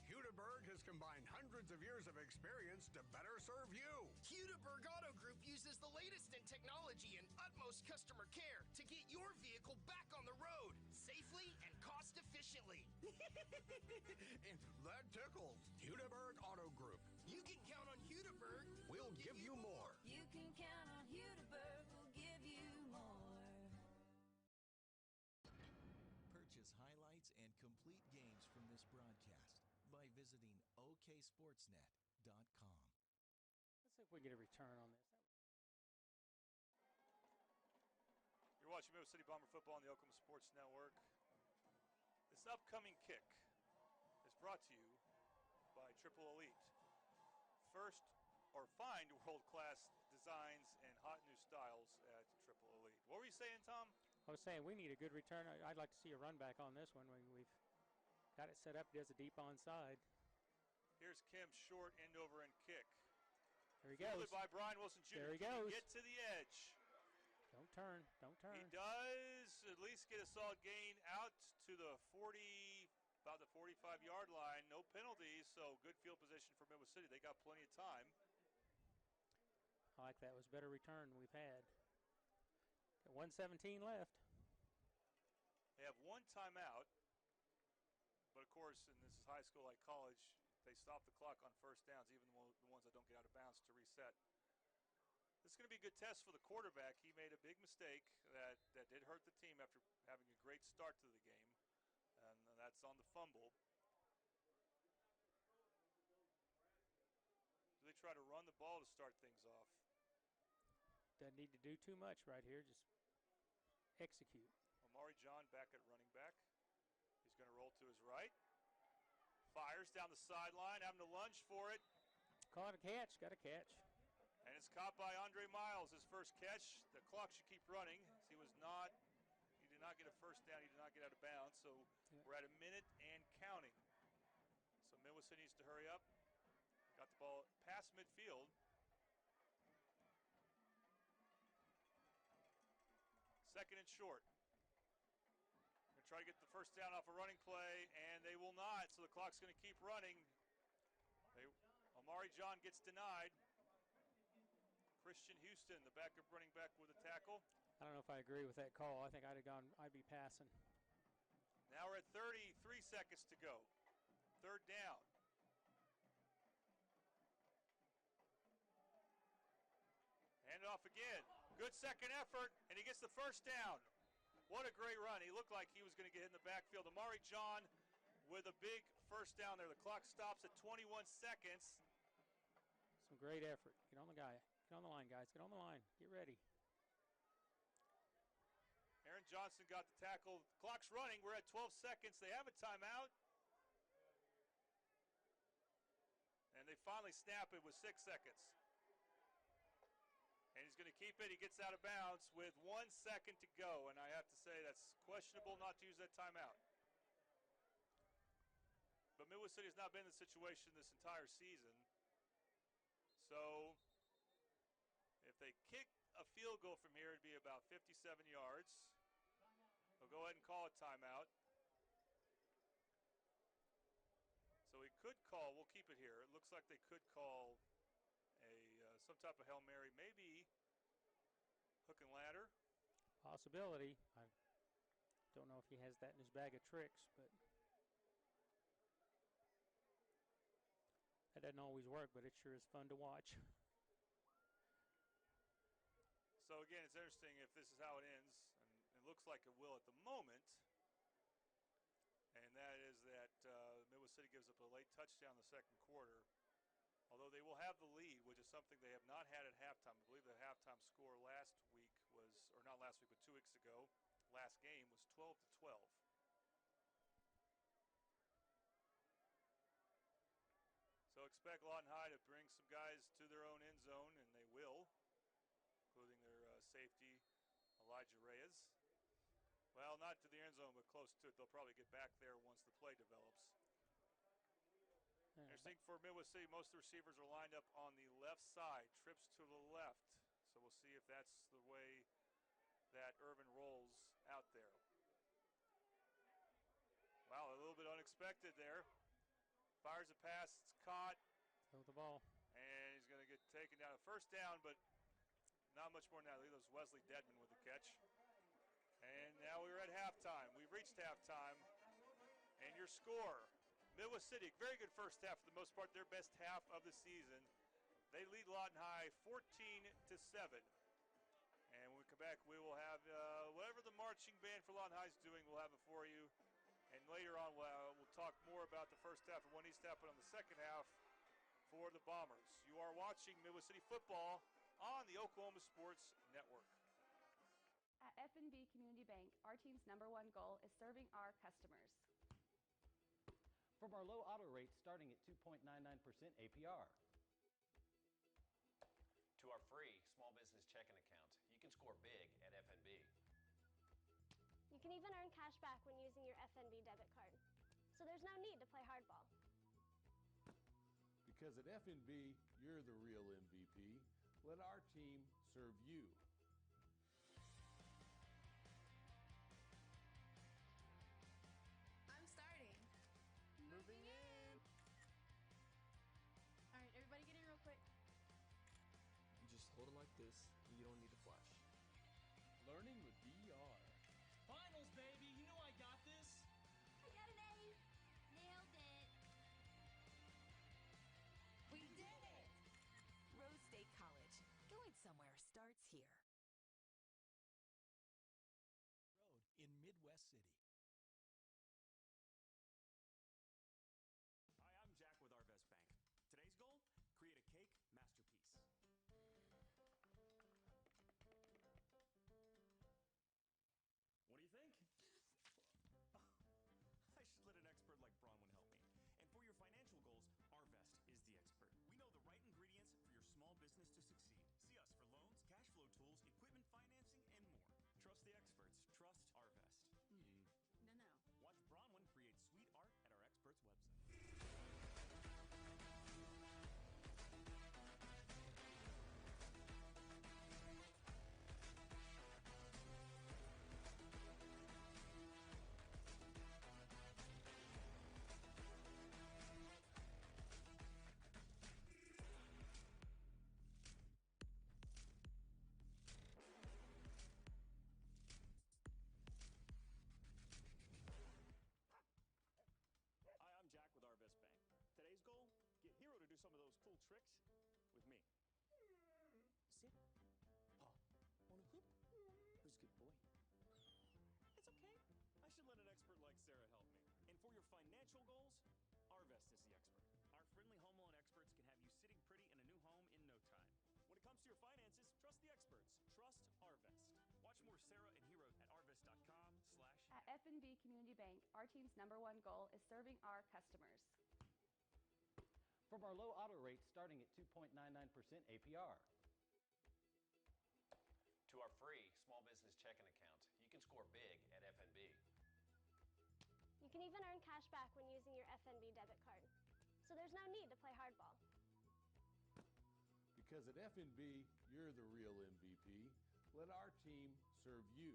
[SPEAKER 4] Hudeberg has combined hundreds of years of experience to better serve you.
[SPEAKER 5] Hudeberg Auto Group uses the latest in technology and utmost customer care to get your vehicle back on the road safely and cost efficiently.
[SPEAKER 4] And that tickles. Hudeberg Auto Group.
[SPEAKER 5] You can count on Hudeberg.
[SPEAKER 4] We'll give you more.
[SPEAKER 13] You can count on Hudeberg. We'll give you more.
[SPEAKER 14] Purchase highlights and complete games from this broadcast by visiting oksportsnet.com.
[SPEAKER 19] Let's see if we get a return on this.
[SPEAKER 1] You're watching Midwest City Bomber football on the Oklahoma Sports Network. This upcoming kick is brought to you by Triple Elite. Find world-class designs and hot new styles at Triple Elite. What were you saying, Tom?
[SPEAKER 19] I was saying we need a good return. I'd like to see a run back on this one. We've got it set up as a deep onside.
[SPEAKER 1] Here's Kim short end over and kick.
[SPEAKER 19] There he goes.
[SPEAKER 1] Fielded by Brian Wilson Jr.
[SPEAKER 19] There he goes.
[SPEAKER 1] Get to the edge.
[SPEAKER 19] Don't turn. Don't turn.
[SPEAKER 1] He does at least get a solid gain out to the 40, about the 45-yard line. No penalties, so good field position for Midwest City. They got plenty of time.
[SPEAKER 19] I like that. It was a better return than we've had. Got 1:17 left.
[SPEAKER 1] They have one timeout. But, of course, and this is high school like college, they stop the clock on first downs, even the ones that don't get out of bounds, to reset. This is going to be a good test for the quarterback. He made a big mistake that did hurt the team after having a great start to the game, and that's on the fumble. Do they try to run the ball to start things off?
[SPEAKER 19] Doesn't need to do too much right here. Just execute.
[SPEAKER 1] Amari John back at running back. He's going to roll to his right. Fires down the sideline, having to lunge for it.
[SPEAKER 19] Caught a catch, got a catch.
[SPEAKER 1] And it's caught by Andre Miles, his first catch. The clock should keep running. He did not get a first down. He did not get out of bounds. So we're at a minute and counting. So Midwest City needs to hurry up. Got the ball past midfield. Second and short. Going to try to get the first down off a running play, and they will not, so the clock's going to keep running. Amari John gets denied. Christian Houston, the backup running back, with a tackle.
[SPEAKER 19] I don't know if I agree with that call. I think I'd be passing.
[SPEAKER 1] Now we're at 33 seconds to go. Third down. Hand it off again. Good second effort, and he gets the first down. What a great run. He looked like he was going to get hit in the backfield. Amari John with a big first down there. The clock stops at 21 seconds.
[SPEAKER 19] Some great effort. Get on the guy. Get on the line, guys. Get on the line. Get ready.
[SPEAKER 1] Aaron Johnson got the tackle. The clock's running. We're at 12 seconds. They have a timeout. And they finally snap it with 6 seconds. And he's going to keep it. He gets out of bounds with 1 second to go. And I have to say that's questionable not to use that timeout. But Midwest City has not been in this situation this entire season. So if they kick a field goal from here, it'd be about 57 yards. They'll go ahead and call a timeout. So we could call, we'll keep it here. It looks like they could call some type of Hail Mary, maybe hook and ladder.
[SPEAKER 19] Possibility. I don't know if he has that in his bag of tricks, but that doesn't always work, but it sure is fun to watch.
[SPEAKER 1] So again, it's interesting if this is how it ends, and it looks like it will at the moment. And that is that Midwest City gives up a late touchdown in the second quarter. Although they will have the lead, which is something they have not had at halftime. I believe the halftime score last week was, or not last week, but 2 weeks ago, last game was 12-12. So expect Lawton High to bring some guys to their own end zone, and they will, including their safety, Elijah Reyes. Well, not to the end zone, but close to it. They'll probably get back there once the play develops. Interesting for Midwest City, most of the receivers are lined up on the left side, trips to the left. So we'll see if that's the way that Irvin rolls out there. Wow, a little bit unexpected there. Fires a pass, it's caught.
[SPEAKER 19] Throw the ball.
[SPEAKER 1] And he's going to get taken down. A first down, but not much more than that. I believe it was Wesley Dedman with the catch. And now we're at halftime. We've reached halftime. And your score, Midwest City, very good first half for the most part, their best half of the season. They lead Lawton High 14-7. And when we come back, we will have whatever the marching band for Lawton High is doing, we'll have it for you. And later on, we'll talk more about the first half and what needs to happen on the second half for the Bombers. You are watching Midwest City football on the Oklahoma Sports Network.
[SPEAKER 6] At F&B Community Bank, our team's #1 goal is serving our customers.
[SPEAKER 7] From our low auto rate starting at 2.99% APR.
[SPEAKER 8] To our free small business checking account, you can score big at FNB.
[SPEAKER 9] You can even earn cash back when using your FNB debit card. So there's no need to play hardball.
[SPEAKER 10] Because at FNB, you're the real MVP. Let our team serve you.
[SPEAKER 3] I'm starting.
[SPEAKER 5] Moving in.
[SPEAKER 3] All right, everybody get in real quick.
[SPEAKER 11] You just hold it like this, and you don't need to flash.
[SPEAKER 20] Learning with VR. Finals, baby! You know I got this!
[SPEAKER 3] I got an A. Nailed it.
[SPEAKER 13] We did it! Rose State College. Going somewhere starts here.
[SPEAKER 14] Road in Midwest City.
[SPEAKER 2] Hi, I'm Jack with Arvest Bank. Today's goal? Create a cake masterpiece. What do you think? I should let an expert like Bronwyn help me. And for your financial goals, Arvest is the expert. We know the right ingredients for your small business to succeed. See us for loans, cash flow tools, equipment financing, and more. Trust the experts. Trust Arvest.
[SPEAKER 3] No.
[SPEAKER 2] Watch Bronwyn create sweet art at our experts' website. Hi, I'm Jack with Arvest Bank. Today's goal? Get Hero to do some of those cool tricks with me.
[SPEAKER 11] Sit. Paw. On a hoop. Who's a good boy?
[SPEAKER 2] It's okay. I should let an expert like Sarah help me. And for your financial goals, Arvest is the expert. Our friendly home loan experts can have you sitting pretty in a new home in no time. When it comes to your finances, trust the experts. Trust Arvest. Watch more Sarah and Hero at arvest.com/.
[SPEAKER 6] At F&B Community Bank, our team's #1 goal is serving our customers.
[SPEAKER 7] From our low auto rate starting at 2.99% APR.
[SPEAKER 8] To our free small business checking account, you can score big at FNB.
[SPEAKER 9] You can even earn cash back when using your FNB debit card. So there's no need to play hardball.
[SPEAKER 10] Because at FNB, you're the real MVP. MVP. Let our team serve you.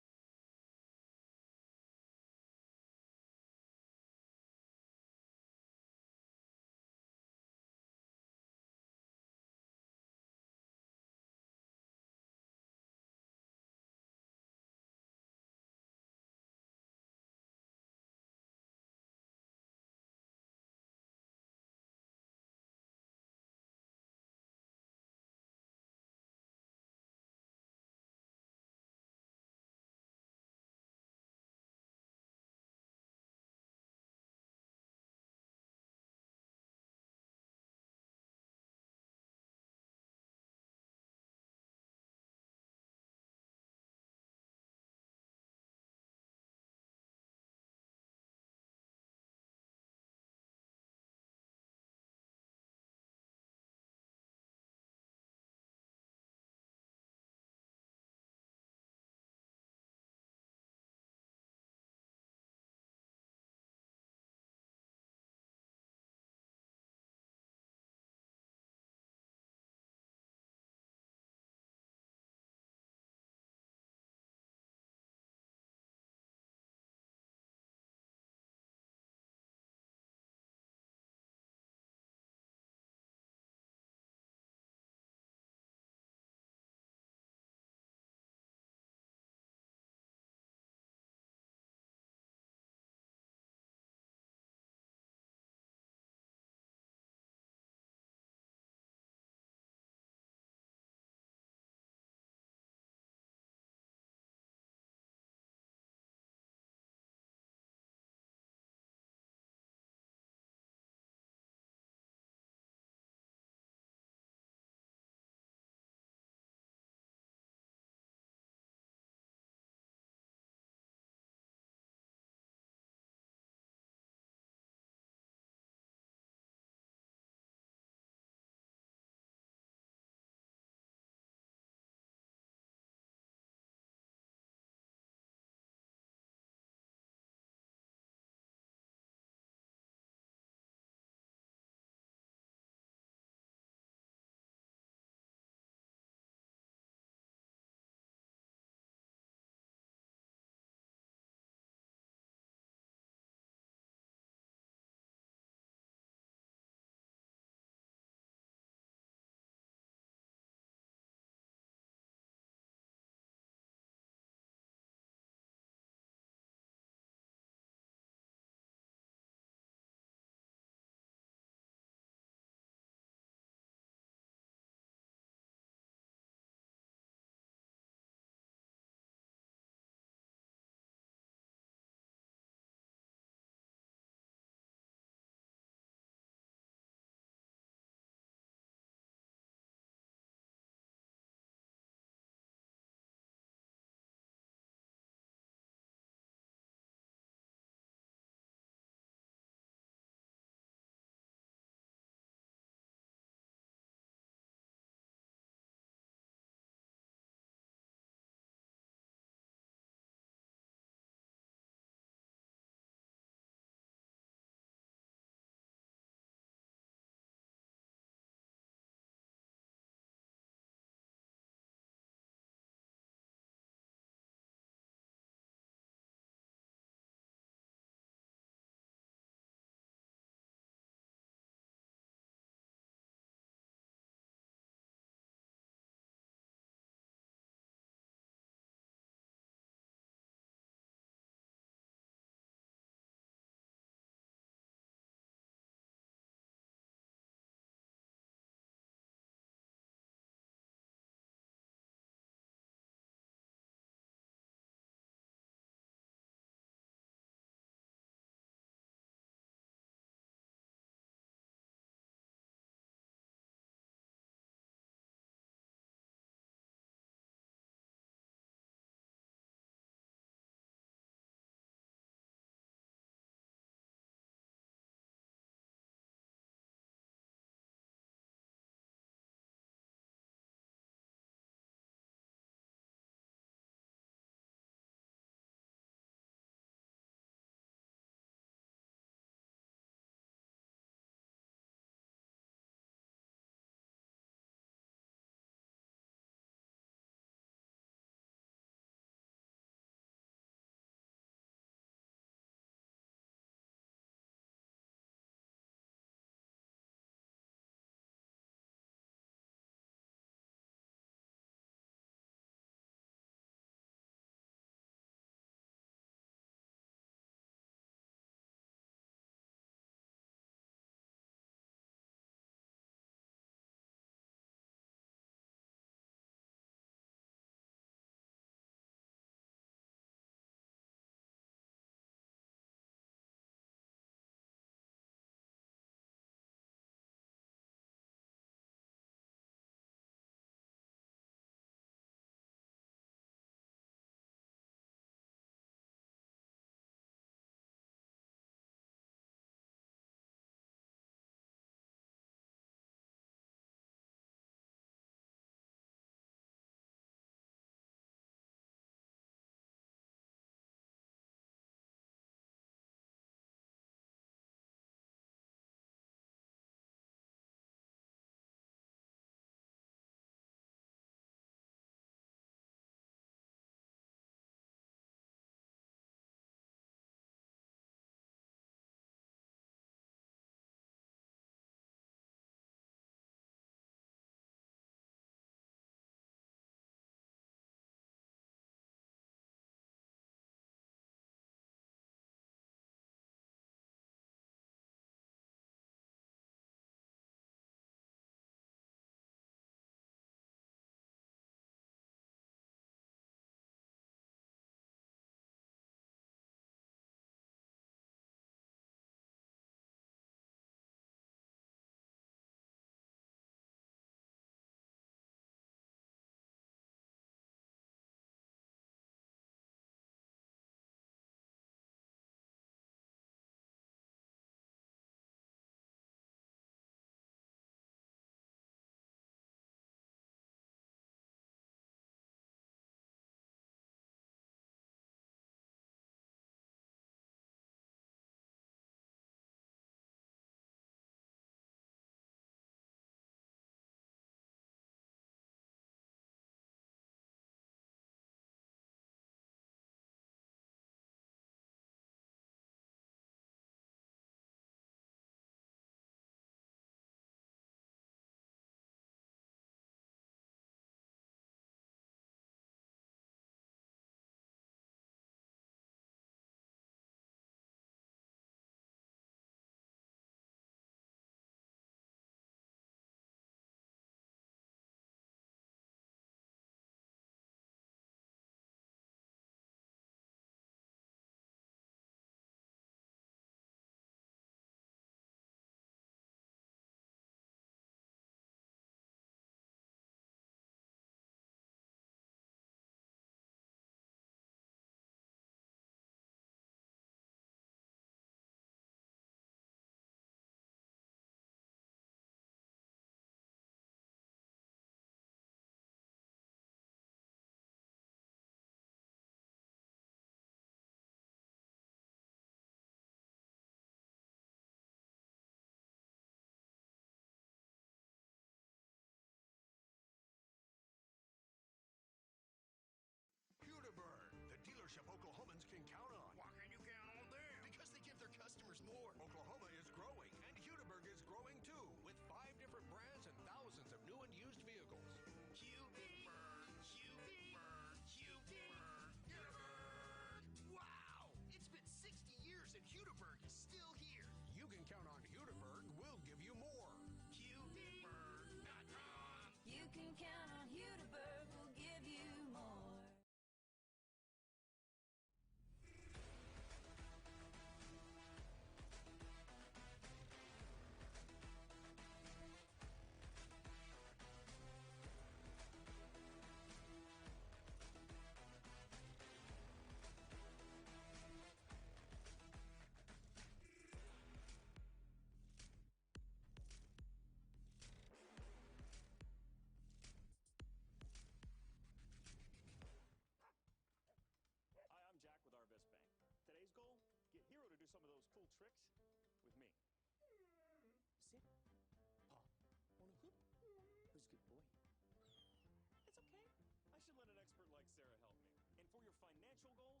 [SPEAKER 2] financial goals,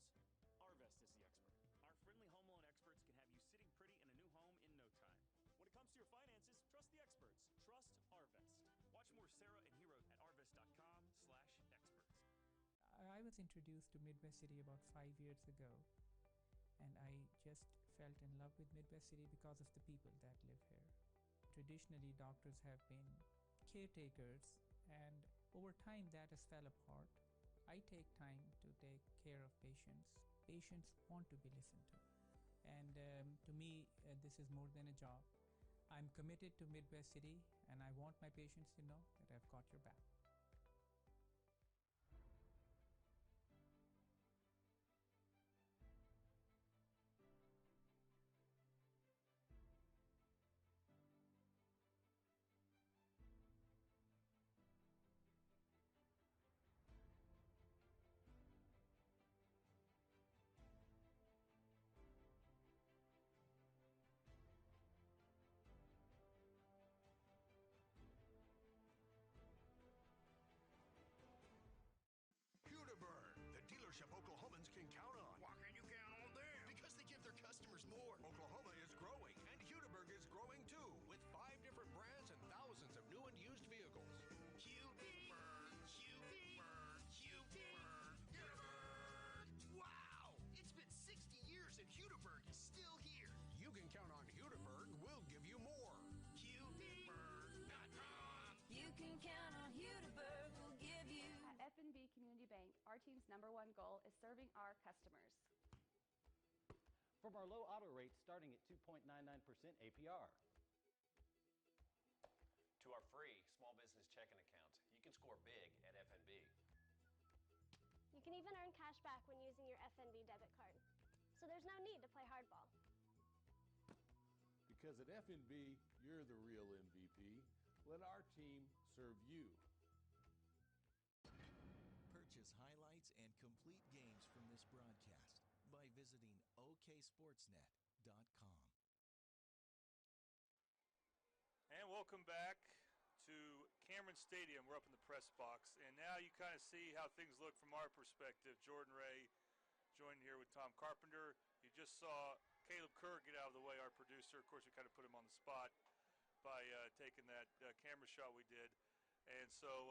[SPEAKER 2] Arvest is the expert. Our friendly home loan experts can have you sitting pretty in a new home in no time. When it comes to your finances, trust the experts. Trust Arvest. Watch more Sarah and Hero at arvest.com/experts.
[SPEAKER 16] I was introduced to Midwest City about 5 years ago, and I just fell in love with Midwest City because of the people that live here. Traditionally, doctors have been caretakers, and over time that has fell apart. I take time to take care of patients. Patients want to be listened to. And to me, this is more than a job. I'm committed to Midwest City, and I want my patients to know that I've got your back.
[SPEAKER 4] Hudaburg, the dealership Oklahomans can count on.
[SPEAKER 5] Why can you count on them? Because they give their customers more.
[SPEAKER 4] Oklahoma is growing, and Hudaburg is growing too, with 5 different brands and thousands of new and used vehicles.
[SPEAKER 5] Hudaburg, Hudaburg, Hudaburg, Hudaburg. Wow! It's been 60 years and Hudaburg is still here.
[SPEAKER 4] You can count on Hudaburg. We'll give you more.
[SPEAKER 5] Hudaburg.com.
[SPEAKER 13] You can count on Hudaburg. We'll give you.
[SPEAKER 6] At F&B Community Bank, our team's #1 goal is serving our customers.
[SPEAKER 7] From our low auto rates starting at 2.99% APR.
[SPEAKER 8] To our free small business checking account, you can score big at FNB.
[SPEAKER 9] You can even earn cash back when using your FNB debit card. So there's no need to play hardball.
[SPEAKER 10] Because at FNB, you're the real MVP. Let our team serve you.
[SPEAKER 14] Purchase highlights and complete games from this broadcast by visiting oksportsnet.com.
[SPEAKER 1] And welcome back to Cameron Stadium. We're up in the press box, and now you kind of see how things look from our perspective. Jordan Ray joined here with Tom Carpenter. You just saw Caleb Kerr get out of the way, our producer. Of course, we kind of put him on the spot by taking that camera shot we did. And so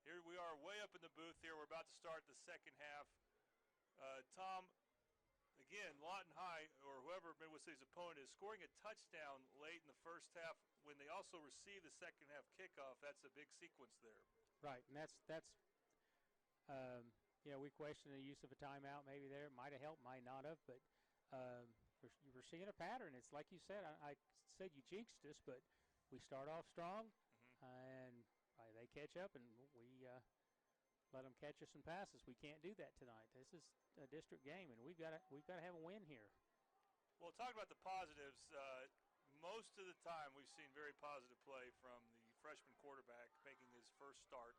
[SPEAKER 1] here we are way up in the booth here. We're about to start the second half. Tom, again, Lawton High, or whoever Midwest City's opponent is, scoring a touchdown late in the first half when they also receive the second half kickoff. That's a big sequence there.
[SPEAKER 19] Right, and that's we question the use of a timeout maybe there. Might have helped, might not have, but we're seeing a pattern. It's like you said, I said you jinxed us, but we start off strong, and they catch up, and we let them catch us in passes. We can't do that tonight. This is a district game, and we've got to have a win here.
[SPEAKER 1] Well, talk about the positives. Most of the time, we've seen very positive play from the freshman quarterback making his first start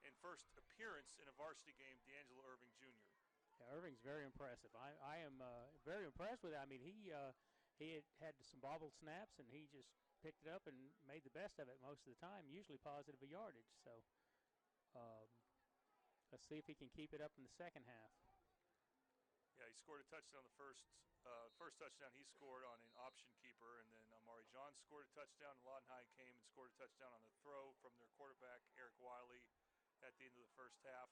[SPEAKER 1] and first appearance in a varsity game, D'Angelo Irving Jr.
[SPEAKER 19] Yeah, Irving's very impressive. I am very impressed with it. I mean, he had some bobbled snaps, and he just picked it up and made the best of it most of the time, usually positive yardage. So let's see if he can keep it up in the second half.
[SPEAKER 1] Yeah, he scored a touchdown the first touchdown he scored on an option keeper, and then Amari John scored a touchdown, and Lawton High came and scored a touchdown on the throw from their quarterback, Eric Wiley, at the end of the first half.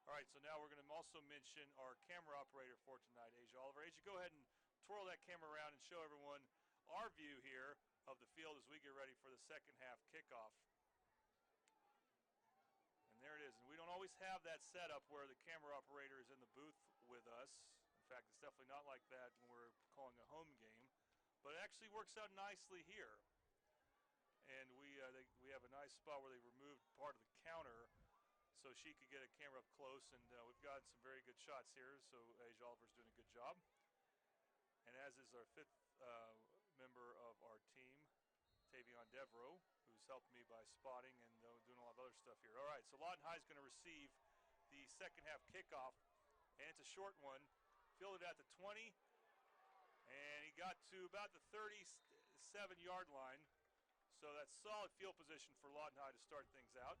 [SPEAKER 1] All right, so now we're going to also mention our camera operator for tonight, Asia Oliver. Asia, go ahead and twirl that camera around and show everyone our view here of the field as we get ready for the second half kickoff. And there it is. And we don't always have that setup where the camera operator is in the booth with us. In fact, it's definitely not like that when we're calling a home game. But it actually works out nicely here. And we have a nice spot where they removed part of the counter so she could get a camera up close. And we've got some very good shots here. So Asia Oliver's doing a good job. And as is our fifth member of our team, Tavion Devereaux, who's helped me by spotting and doing a lot of other stuff here. All right, so Lawton High is going to receive the second half kickoff, and it's a short one. Fielded at the 20, and he got to about the 37-yard line. So that's solid field position for Lawton High to start things out.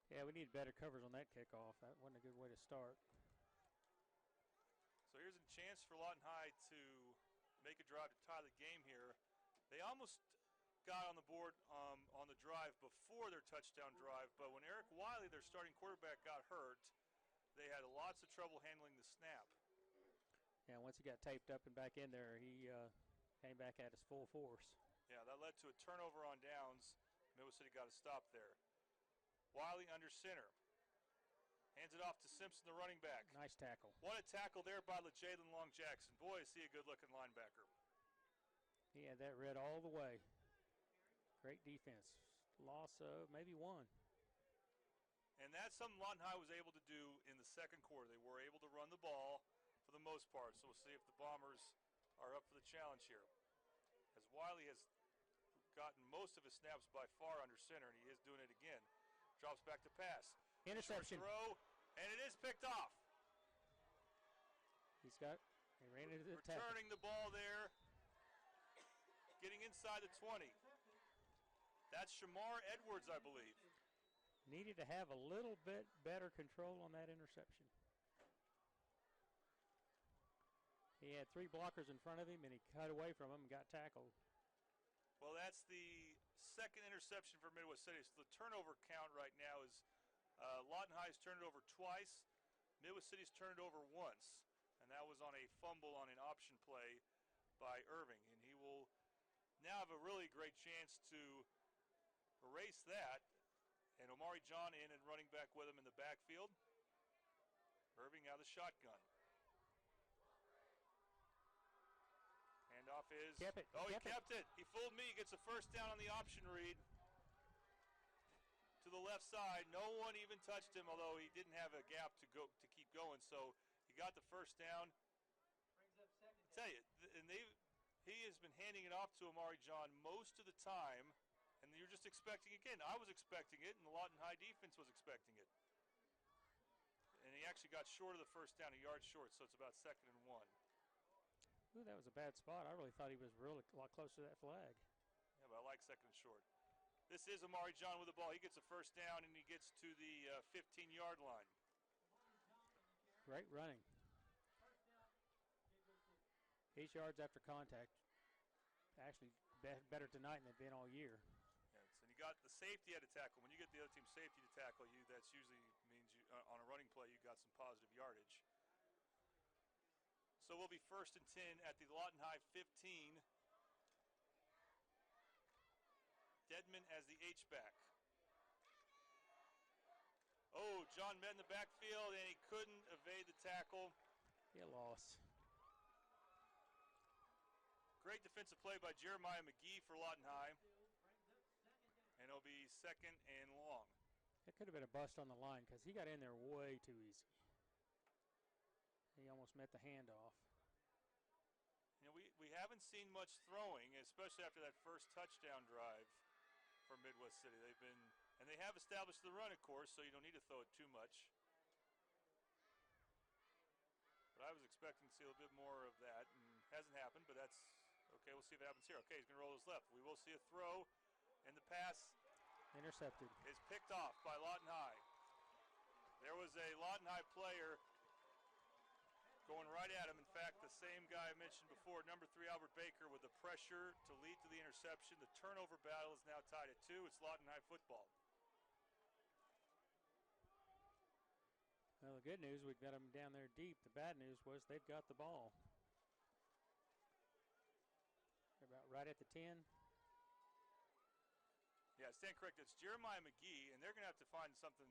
[SPEAKER 19] Yeah, we need better coverage on that kickoff. That wasn't a good way to start.
[SPEAKER 1] So here's a chance for Lawton High to make a drive to tie the game here. They almost got on the board on the drive before their touchdown drive, but when Eric Wiley, their starting quarterback, got hurt, they had lots of trouble handling the snap.
[SPEAKER 19] Yeah, once he got taped up and back in there, he came back at his full force.
[SPEAKER 1] Yeah, that led to a turnover on downs. Midwest City got a stop there. Wiley under center. Hands it off to Simpson, the running back.
[SPEAKER 19] Nice tackle.
[SPEAKER 1] What a tackle there by Jalen Long Jackson. Boy, is he a good-looking linebacker.
[SPEAKER 19] He had that read all the way. Great defense. Loss of maybe one.
[SPEAKER 1] And that's something Lawton High was able to do in the second quarter. They were able to run the ball for the most part. So we'll see if the Bombers are up for the challenge here. As Wiley has gotten most of his snaps by far under center, and he is doing it again. Drops back to pass.
[SPEAKER 19] Interception.
[SPEAKER 1] Short throw, and it is picked off.
[SPEAKER 19] He ran into the tackle.
[SPEAKER 1] Returning the ball there. Getting inside the 20. That's Shamar Edwards, I believe.
[SPEAKER 19] Needed to have a little bit better control on that interception. He had three blockers in front of him, and he cut away from them and got tackled.
[SPEAKER 1] Well, that's the second interception for Midwest City. So the turnover count right now is Lawton High's turned it over twice. Midwest City's turned it over once, and that was on a fumble on an option play by Irving. And he will now have a really great chance to erase that. And Omari John in and running back with him in the backfield. Irving out of the shotgun. Handoff is.
[SPEAKER 19] Kept it.
[SPEAKER 1] Oh, he kept it. He fooled me. He gets a first down on the option read. To the left side. No one even touched him, although he didn't have a gap to keep going. So he got the first down. I tell you, and he has been handing it off to Omari John most of the time. And you're just expecting, again, I was expecting it, and the Lawton High defense was expecting it. And he actually got short of the first down, a yard short, so it's about 2nd and 1.
[SPEAKER 19] Ooh, that was a bad spot. I really thought he was really a lot closer to that flag.
[SPEAKER 1] Yeah, but I like 2nd and short. This is Omari John with the ball. He gets a first down, and he gets to the 15-yard line.
[SPEAKER 19] Great running. 8 yards after contact. Actually, better tonight than they've been all year.
[SPEAKER 1] And you got the safety at a tackle. When you get the other team's safety to tackle you, that's usually means you on a running play you got some positive yardage. So we'll be 1st and 10 at the Lawton High 15. Deadman as the H-back. Oh, John met in the backfield, and he couldn't evade the tackle.
[SPEAKER 19] He lost.
[SPEAKER 1] Great defensive play by Jeremiah McGee for Lawton High. And it'll be 2nd and long.
[SPEAKER 19] It could have been a bust on the line because he got in there way too easy. He almost met the handoff.
[SPEAKER 1] You know, we haven't seen much throwing, especially after that first touchdown drive for Midwest City. And they have established the run, of course, so you don't need to throw it too much. But I was expecting to see a little bit more of that, and hasn't happened, but that's okay. We'll see if it happens here. Okay, he's going to roll his left. We will see a throw. And the pass
[SPEAKER 19] intercepted
[SPEAKER 1] is picked off by Lawton High. There was a Lawton High player going right at him. In fact, the same guy I mentioned before, number 3 Albert Baker, with the pressure to lead to the interception. The turnover battle is now tied at 2. It's Lawton High football.
[SPEAKER 19] Well, the good news, we've got them down there deep. The bad news was they've got the ball. They're about right at the 10.
[SPEAKER 1] Yeah, stand correct. It's Jeremiah McGee, and they're going to have to find something.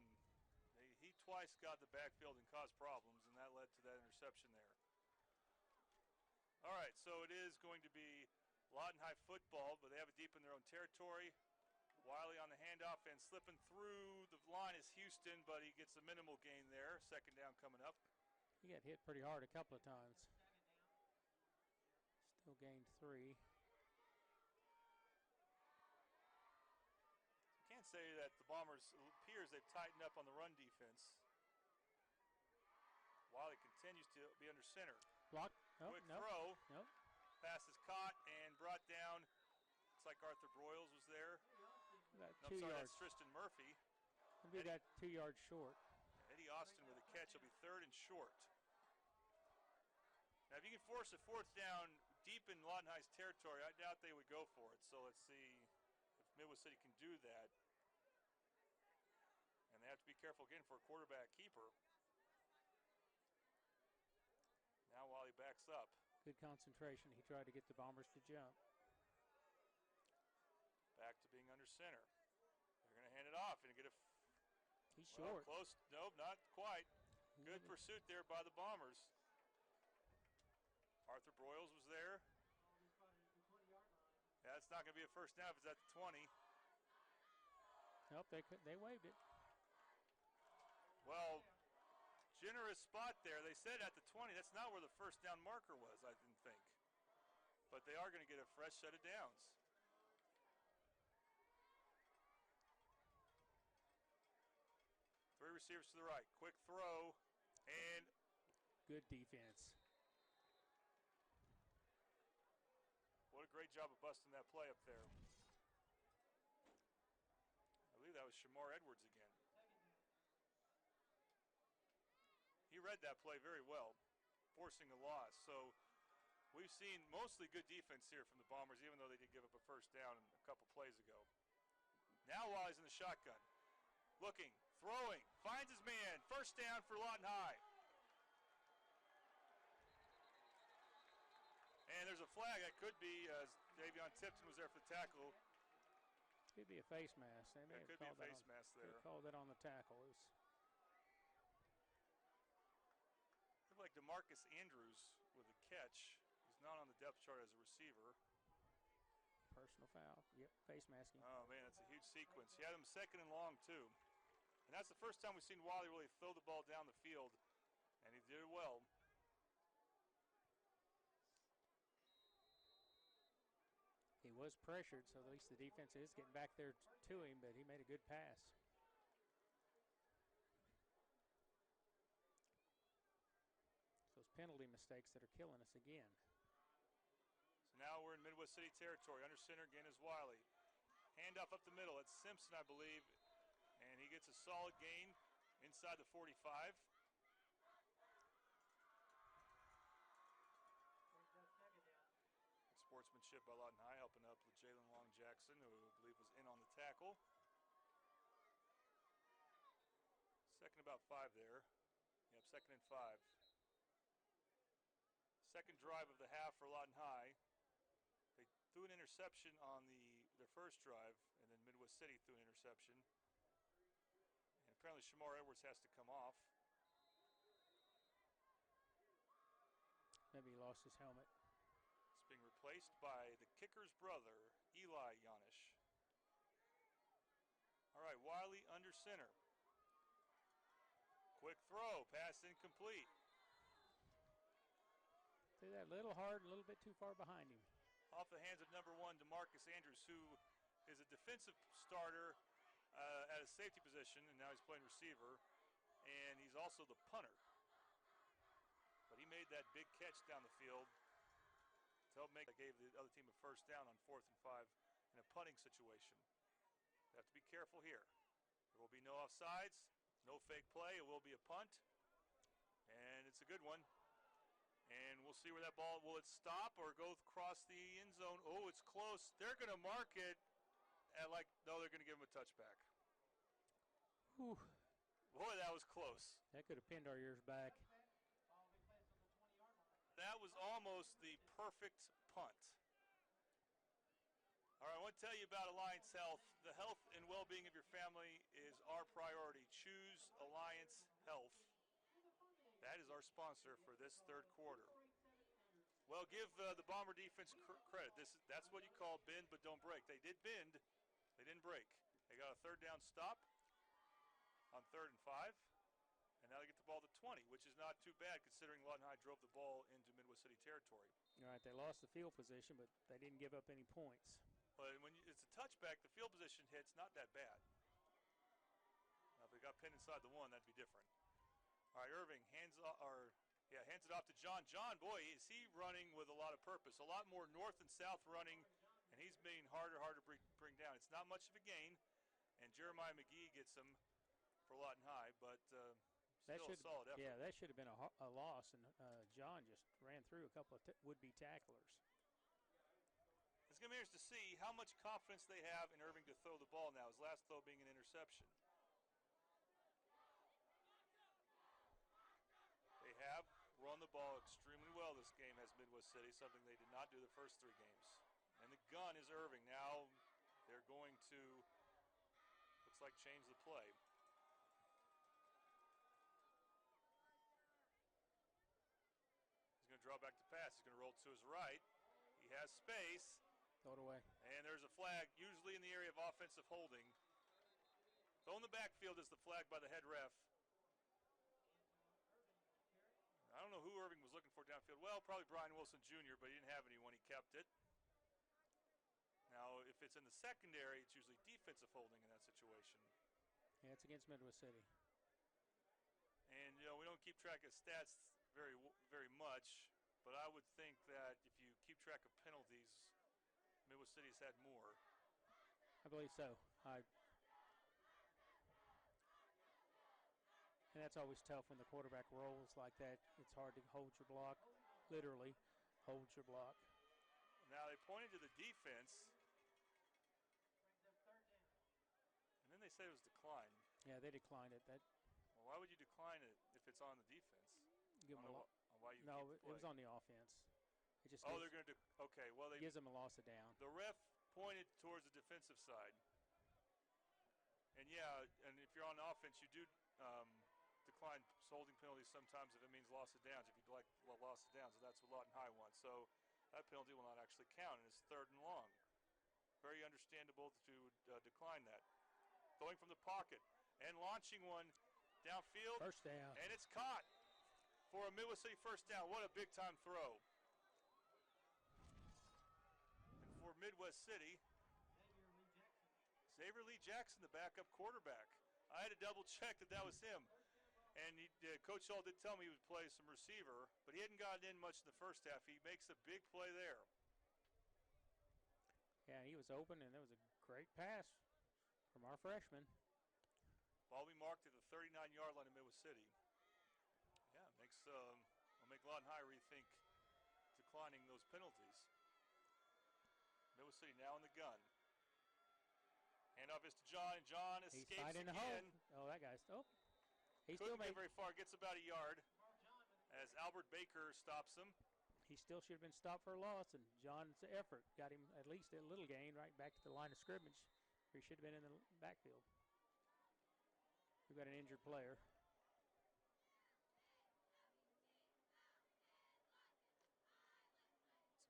[SPEAKER 1] He twice got the backfield and caused problems, and that led to that interception there. All right, so it is going to be Lawton High football, but they have it deep in their own territory. Wiley on the handoff, and slipping through the line is Houston, but he gets a minimal gain there. 2nd down coming up.
[SPEAKER 19] He got hit pretty hard a couple of times. Still gained 3.
[SPEAKER 1] Can't say that the Bombers, it appears they've tightened up on the run defense. Wiley continues to be under center.
[SPEAKER 19] Block.
[SPEAKER 1] Quick throw.
[SPEAKER 19] Nope.
[SPEAKER 1] Pass is caught and brought down. It's like Arthur Broyles was there.
[SPEAKER 19] About
[SPEAKER 1] no,
[SPEAKER 19] 2
[SPEAKER 1] sorry,
[SPEAKER 19] yards.
[SPEAKER 1] that's Tristan Murphy.
[SPEAKER 19] We got 2 yards short.
[SPEAKER 1] Eddie Austin with a catch. It'll be 3rd and short. Now, if you can force a fourth down deep in Lawton High's territory, I doubt they would go for it. So let's see if Midwest City can do that. And they have to be careful again for a quarterback keeper. Now Wiley backs up.
[SPEAKER 19] Good concentration. He tried to get the Bombers to jump.
[SPEAKER 1] Back to being under center. They're going to hand it off and get a.
[SPEAKER 19] He's short.
[SPEAKER 1] Close. Nope, not quite. Good pursuit there by the Bombers. Arthur Broyles was there. Yeah, it's not going to be a first down if it's at the 20.
[SPEAKER 19] Nope, they waved it.
[SPEAKER 1] Well, generous spot there. They said at the 20. That's not where the first down marker was, I didn't think. But they are going to get a fresh set of downs. Three receivers to the right. Quick throw. And
[SPEAKER 19] good defense.
[SPEAKER 1] What a great job of busting that play up there. I believe that was Shamar Edwards again. He read that play very well, forcing a loss. So we've seen mostly good defense here from the Bombers, even though they did give up a first down a couple plays ago. Now Wiley's in the shotgun. Looking, throwing, finds his man. First down for Lawton High. And there's a flag that could be, Davion Tipton was there for the tackle.
[SPEAKER 19] Could be a face mask. They may
[SPEAKER 1] could be a face mask there.
[SPEAKER 19] They called that on the tackle.
[SPEAKER 1] Looked like DeMarcus Andrews with a catch. He's not on the depth chart as a receiver.
[SPEAKER 19] Personal foul. Yep, face masking.
[SPEAKER 1] Oh, man, that's a huge sequence. He had him second and long, too. And that's the first time we've seen Wiley really throw the ball down the field, and he did it well.
[SPEAKER 19] He was pressured, so at least the defense is getting back there to him, but he made a good pass. Those penalty mistakes that are killing us again.
[SPEAKER 1] So now we're in Midwest City territory. Under center again is Wiley. Handoff up the middle. It's Simpson, I believe, and he gets a solid gain inside the 45. Sportsmanship by Lawton High, helping up with Jalen Long Jackson, who I believe was in on the tackle. Second about 5 there. Yep, second and 5. Second drive of the half for Lawton High. They threw an interception on their first drive, and then Midwest City threw an interception. And apparently Shamar Edwards has to come off.
[SPEAKER 19] Maybe he lost his helmet.
[SPEAKER 1] Being replaced by the kicker's brother, Eli Yanish. All right, Wiley under center. Quick throw, pass incomplete.
[SPEAKER 19] Threw that a little hard, a little bit too far behind him.
[SPEAKER 1] Off the hands of number 1, DeMarcus Andrews, who is a defensive starter at a safety position, and now he's playing receiver, and he's also the punter. But he made that big catch down the field to help gave the other team a first down on 4th and 5 in a punting situation. They have to be careful here. There will be no offsides, no fake play. It will be a punt, and it's a good one. And we'll see where that ball, will it stop or go across the end zone? Oh, it's close. They're going to mark it at no, they're going to give him a touchback.
[SPEAKER 19] Whew.
[SPEAKER 1] Boy, that was close.
[SPEAKER 19] That could have pinned our ears back.
[SPEAKER 1] That was almost the perfect punt. All right, I want to tell you about Alliance Health. The health and well-being of your family is our priority. Choose Alliance Health. That is our sponsor for this third quarter. Well, give the Bomber defense credit. That's what you call bend but don't break. They did bend. They didn't break. They got a third down stop on 3rd and 5. And now they get the ball to 20, which is not too bad considering Lawton High drove the ball into Midwest City territory.
[SPEAKER 19] All right, they lost the field position, but they didn't give up any points.
[SPEAKER 1] But when it's a touchback, the field position hit's not that bad. Now, if they got pinned inside the 1, that'd be different. All right, Irving hands it off to John. John, boy, is he running with a lot of purpose. A lot more north and south running, and he's being harder to bring down. It's not much of a gain, and Jeremiah McGee gets him for Lawton High, but Still a solid effort.
[SPEAKER 19] Yeah, that should have been a loss, and John just ran through a couple of would-be tacklers.
[SPEAKER 1] It's going to be interesting to see how much confidence they have in Irving to throw the ball now, his last throw being an interception. They have run the ball extremely well this game as Midwest City, something they did not do the first 3 games. And the gun is Irving. Now they're going to, looks like, change the play. He's going to draw back to pass. He's going to roll to his right. He has space.
[SPEAKER 19] Throw it away.
[SPEAKER 1] And there's a flag, usually in the area of offensive holding. Though in the backfield is the flag by the head ref. I don't know who Irving was looking for downfield. Well, probably Brian Wilson Jr., but he didn't have anyone. He kept it. Now, if it's in the secondary, it's usually defensive holding in that situation.
[SPEAKER 19] Yeah, it's against Midwest City.
[SPEAKER 1] And, you know, we don't keep track of stats very much, but I would think that if you keep track of penalties, Midwest City's had more.
[SPEAKER 19] I believe so. And that's always tough when the quarterback rolls like that. It's hard to hold your block, literally hold your block.
[SPEAKER 1] Now they pointed to the defense, and then they said it was declined.
[SPEAKER 19] Yeah, they declined it.
[SPEAKER 1] Well, why would you decline it if it's on the defense?
[SPEAKER 19] Give them
[SPEAKER 1] why you
[SPEAKER 19] no,
[SPEAKER 1] keep the
[SPEAKER 19] it was
[SPEAKER 1] play.
[SPEAKER 19] on the offense. It just
[SPEAKER 1] they're going to do. Okay, well they
[SPEAKER 19] gives them a loss of down.
[SPEAKER 1] The ref pointed towards the defensive side, and yeah, and if you're on offense, you do decline holding penalties sometimes if it means loss of downs. If you'd like loss of downs, and that's what Lawton High wants. So that penalty will not actually count, and it's 3rd and long. Very understandable to decline that. Going from the pocket and launching one downfield.
[SPEAKER 19] First down.
[SPEAKER 1] And it's caught for a Midwest City first down. What a big-time throw. And for Midwest City, Xavier Lee Jackson, the backup quarterback. I had to double-check that was him. And Coach Hall did tell me he would play some receiver, but he hadn't gotten in much in the first half. He makes a big play there.
[SPEAKER 19] Yeah, he was open, and it was a great pass from our freshman.
[SPEAKER 1] Ball we marked at the 39-yard line of Midwest City. Yeah, will make Lawton High rethink declining those penalties. Midwest City now in the gun. Handoff is to John, and John escapes
[SPEAKER 19] again. Oh, that guy's he
[SPEAKER 1] couldn't
[SPEAKER 19] still
[SPEAKER 1] get very far. Gets about a yard as Albert Baker stops him.
[SPEAKER 19] He still should have been stopped for a loss, and John's effort got him at least a little gain right back to the line of scrimmage. He should have been in the backfield. We've got an injured player.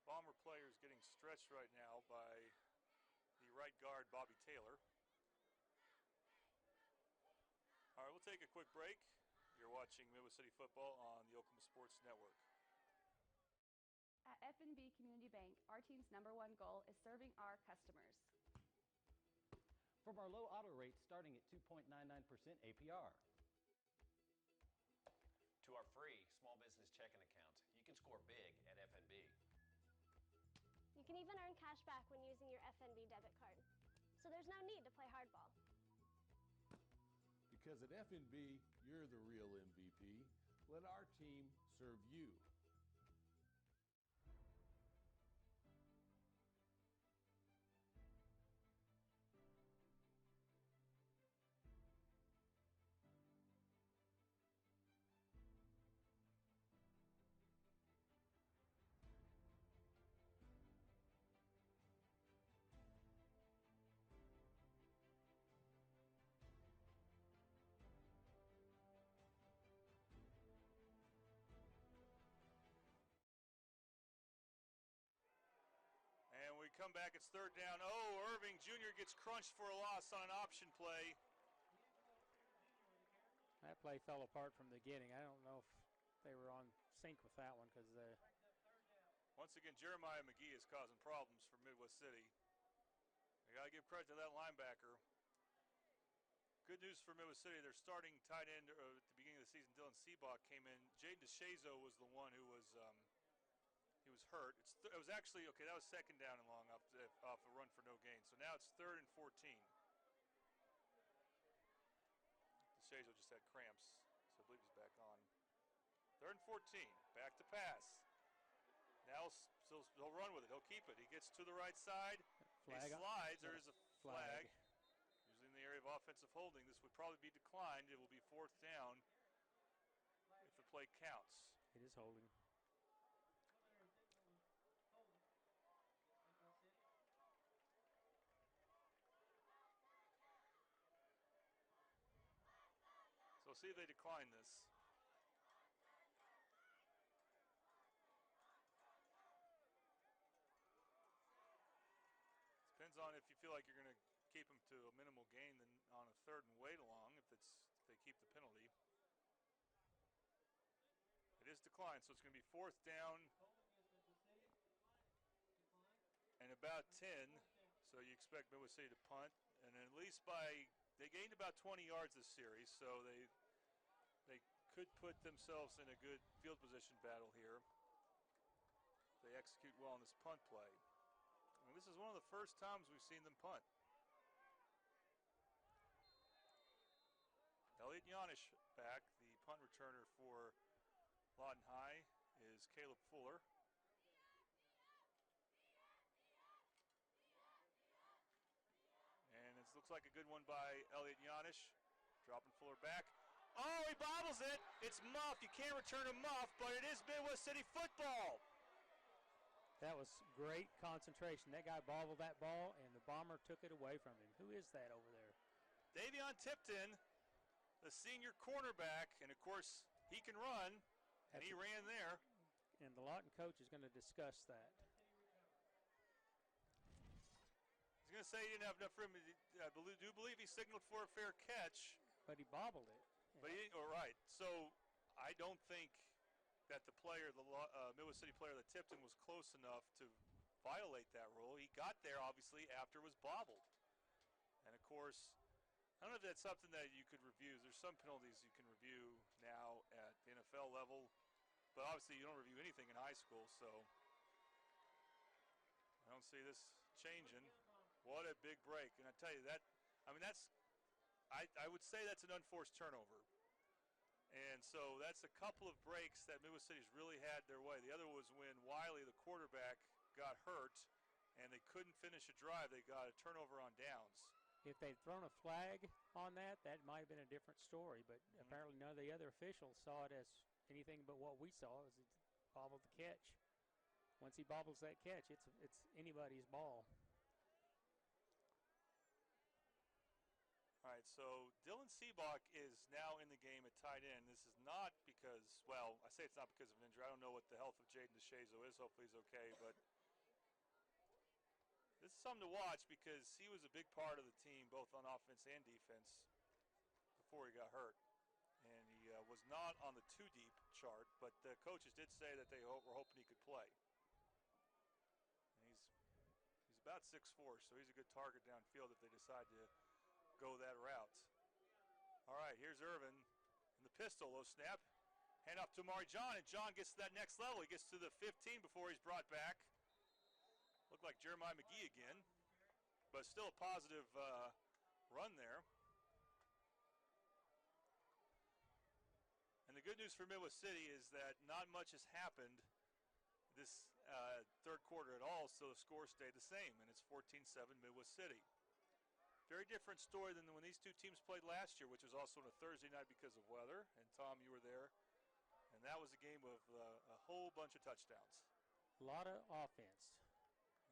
[SPEAKER 1] Bomber player is getting stretched right now by the right guard, Bobby Taylor. All right, we'll take a quick break. You're watching Midwest City Football on the Oklahoma Sports Network.
[SPEAKER 6] At F&B Community Bank, our team's #1 goal is serving our customers.
[SPEAKER 7] From our low auto rates starting at 2.99% APR.
[SPEAKER 8] To our free small business checking account, you can score big at F&B.
[SPEAKER 9] You can even earn cash back when using your FNB debit card. So there's no need to play hardball.
[SPEAKER 10] Because at F&B, you're the real MVP. Let our team serve you.
[SPEAKER 1] And we come back, it's 3rd down. Oh, Irving Jr. gets crunched for a loss on an option play.
[SPEAKER 19] That play fell apart from the beginning. I don't know if they were on sync with that one because
[SPEAKER 1] once again, Jeremiah McGee is causing problems for Midwest City. I got to give credit to that linebacker. Good news for Midwest City, their starting tight end at the beginning of the season, Dylan Seabach, came in. Jaden DeShazo was the one who was he was hurt. It was actually, okay, that was 2nd down and long off a run for no gain. So now it's 3rd and 14. DeShazo just had cramps, so I believe he's back on. 3rd and 14. Back to pass. Now he'll run with it. He'll keep it. He gets to the right side. He slides. There is a flag. Usually in the area of offensive holding, this would probably be declined. It will be 4th down if the play counts.
[SPEAKER 19] It is holding.
[SPEAKER 1] So see if they decline this. Depends on if you feel like you're going to keep them to a minimal gain than on a 3rd and wait along if they keep the penalty. It is declined, so it's going to be 4th down and about 10. So you expect Midwest City to punt, and at least they gained about 20 yards this series, so they could put themselves in a good field position battle here. They execute well on this punt play. And this is one of the first times we've seen them punt. Elliot Yanish back. The punt returner for Lawton High is Caleb Fuller. And it looks like a good one by Elliot Yanish. Dropping Fuller back. Oh, he bobbles it. It's muff. You can't return a muff, but it is Midwest City football.
[SPEAKER 19] That was great concentration. That guy bobbled that ball, and the Bomber took it away from him. Who is that over there?
[SPEAKER 1] Davion Tipton, the senior cornerback, and of course, he can run, and he ran there.
[SPEAKER 19] And the Lawton coach is going to discuss that.
[SPEAKER 1] He's going to say he didn't have enough room. I do believe he signaled for a fair catch.
[SPEAKER 19] But he bobbled it.
[SPEAKER 1] But he didn't, right. So I don't think that the player, the Midwest City player that Tipton, was close enough to violate that rule. He got there, obviously, after it was bobbled. And, of course, I don't know if that's something that you could review. There's some penalties you can review now at the NFL level, but obviously you don't review anything in high school, so I don't see this changing. What a big break. And I tell you, I would say that's an unforced turnover. And so that's a couple of breaks that Midwest City's really had their way. The other was when Wiley, the quarterback, got hurt, and they couldn't finish a drive. They got a turnover on downs.
[SPEAKER 19] If they'd thrown a flag on that might have been a different story. But apparently none of the other officials saw it as anything but what we saw, as he bobbled the catch. Once he bobbles that catch, it's anybody's ball.
[SPEAKER 1] All right, so Dylan Seabach is now in the game at tight end. This is not because, well, I say it's not because of an injury. I don't know what the health of Jaden DeShazo is. Hopefully he's okay, but this is something to watch because he was a big part of the team, both on offense and defense, before he got hurt. And he was not on the too deep chart, but the coaches did say that they were hoping he could play. And he's about 6'4", so he's a good target downfield if they decide to go that route. All right, here's Irvin in the pistol, low snap. Hand off to Amari John, and John gets to that next level. He gets to the 15 before he's brought back. Looked like Jeremiah McGee again, but still a positive run there. And the good news for Midwest City is that not much has happened this third quarter at all, so the score stayed the same, and it's 14-7 Midwest City. Very different story than when these two teams played last year, which was also on a Thursday night because of weather. And, Tom, you were there. And that was a game of a whole bunch of touchdowns.
[SPEAKER 19] A lot of offense.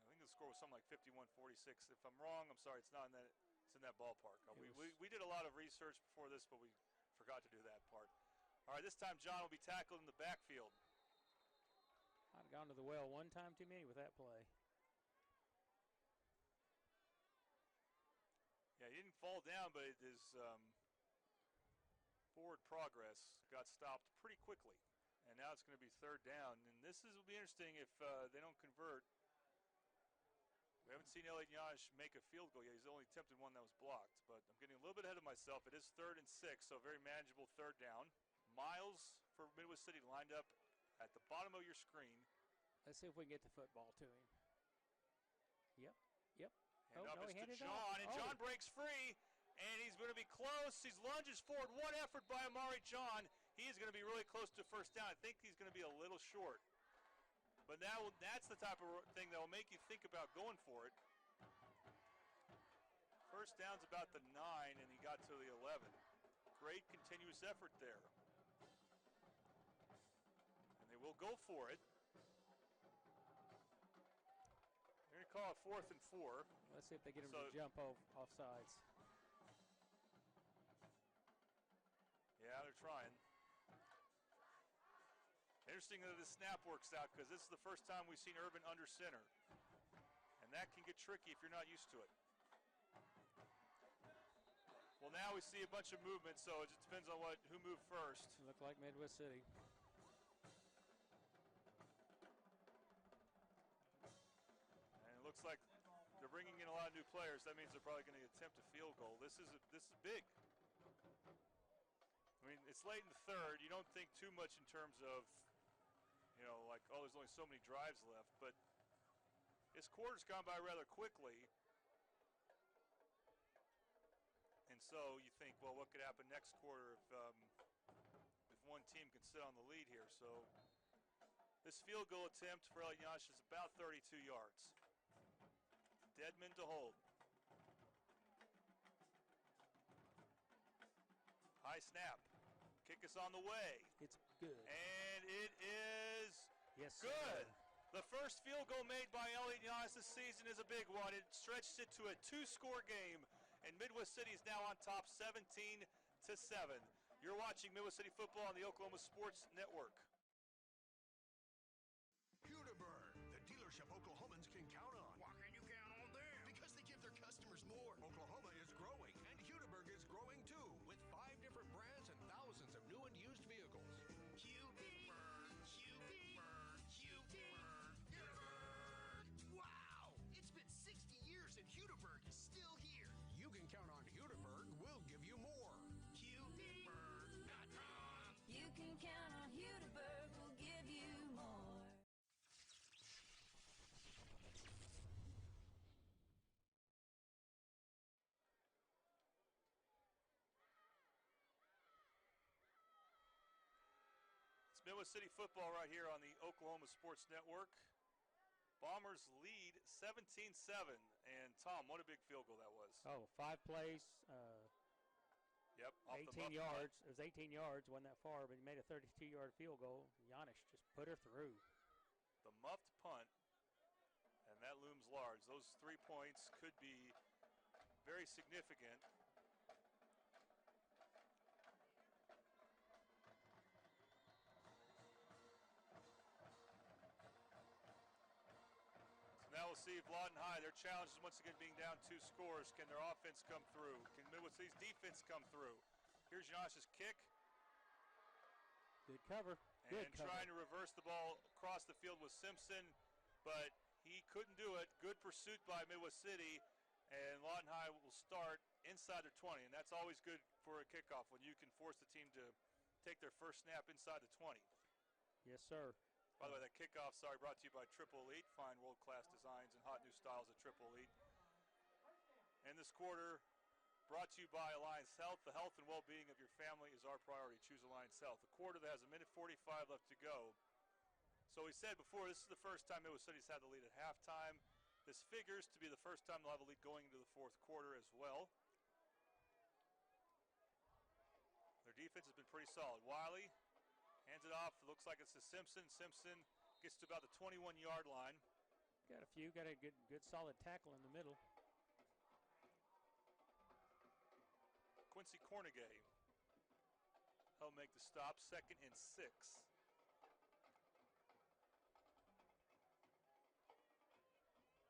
[SPEAKER 1] I think the score was something like 51-46. If I'm wrong, I'm sorry, it's not in that. It's in that ballpark. We did a lot of research before this, but we forgot to do that part. All right, this time John will be tackled in the backfield.
[SPEAKER 19] I'd have gone to the well one time too many with that play.
[SPEAKER 1] Yeah, he didn't fall down, but his forward progress got stopped pretty quickly. And now it's going to be 3rd down. And will be interesting if they don't convert. We haven't seen Elliot Yanish make a field goal yet. He's only attempted one that was blocked. But I'm getting a little bit ahead of myself. It is 3rd and 6, so a very manageable 3rd down. Miles for Midwest City lined up at the bottom of your screen.
[SPEAKER 19] Let's see if we can get the football to him. Yep.
[SPEAKER 1] And up is to John, and John breaks free, and he's going to be close. He lunges forward. What effort by Amari John. he is going to be really close to first down. I think he's going to be a little short. But now that's the type of thing that will make you think about going for it. First down's about the 9, and he got to the 11. Great continuous effort there. And they will go for it. They're going to call it 4th and 4.
[SPEAKER 19] Let's see if they get him to jump off sides.
[SPEAKER 1] Yeah, they're trying. Interesting that the snap works out because this is the first time we've seen Urban under center. And that can get tricky if you're not used to it. Well, now we see a bunch of movement, so it just depends on who moved first.
[SPEAKER 19] Look like Midwest City.
[SPEAKER 1] And it looks like they're bringing in a lot of new players. That means they're probably going to attempt a field goal. This is big. I mean, it's late in the third. You don't think too much in terms of, like, oh, there's only so many drives left. But this quarter's gone by rather quickly. And so you think, well, what could happen next quarter if one team can sit on the lead here? So this field goal attempt for Lawton is about 32 yards. Deadman to hold. High snap. Kick is on the way.
[SPEAKER 19] It's good.
[SPEAKER 1] And it is
[SPEAKER 19] good.
[SPEAKER 1] Sir. The first field goal made by Lawton this season is a big one. It stretched it to a 2-score game, and Midwest City is now on top 17-7. You're watching Midwest City football on the Oklahoma Sports Network.
[SPEAKER 4] Hudeberg, the dealership Oklahomans can count on.
[SPEAKER 5] Why can you count on them? Because they give their customers more.
[SPEAKER 4] Oklahoma is growing, and Hudeberg is growing too, with 5 different brands and thousands of new and used vehicles.
[SPEAKER 5] Hudeberg, Hudeberg, Hudeberg, Hudeberg. Wow! It's been 60 years and Hudeberg is still here.
[SPEAKER 4] You can count on Hudeberg. We'll give you more.
[SPEAKER 5] Hudeberg.com.
[SPEAKER 13] You can count on Hudeberg, we'll give you more.
[SPEAKER 1] It's Midwest City football right here on the Oklahoma Sports Network. Bombers lead 17-7. And Tom, what a big field goal that was.
[SPEAKER 19] Oh, 5 plays.
[SPEAKER 1] Yep.
[SPEAKER 19] 18 yards. It was 18 yards, wasn't that far, but he made a 32-yard field goal. Giannis just put her through.
[SPEAKER 1] The muffed punt, and that looms large. Those 3 points could be very significant. Now we'll see if Lawton High, their challenge is once again being down 2 scores. Can their offense come through? Can Midwest City's defense come through? Here's Josh's kick.
[SPEAKER 19] Good cover. Good
[SPEAKER 1] and
[SPEAKER 19] cover.
[SPEAKER 1] Trying to reverse the ball across the field with Simpson, but he couldn't do it. Good pursuit by Midwest City, and Lawton High will start inside their 20, and that's always good for a kickoff when you can force the team to take their first snap inside the 20.
[SPEAKER 19] Yes, sir.
[SPEAKER 1] By the way, that kickoff, brought to you by Triple Elite. Find world-class designs and hot new styles at Triple Elite. And this quarter, brought to you by Alliance Health. The health and well-being of your family is our priority. Choose Alliance Health. A quarter that has 1:45 left to go. So we said before, this is the first time Midwest City's had the lead at halftime. This figures to be the first time they'll have a lead going into the 4th quarter as well. Their defense has been pretty solid. Wiley hands it off. It looks like it's to Simpson. Simpson gets to about the 21-yard line.
[SPEAKER 19] Got a few. Got a good solid tackle in the middle.
[SPEAKER 1] Quincy Cornegay helped make the stop. 2nd and 6.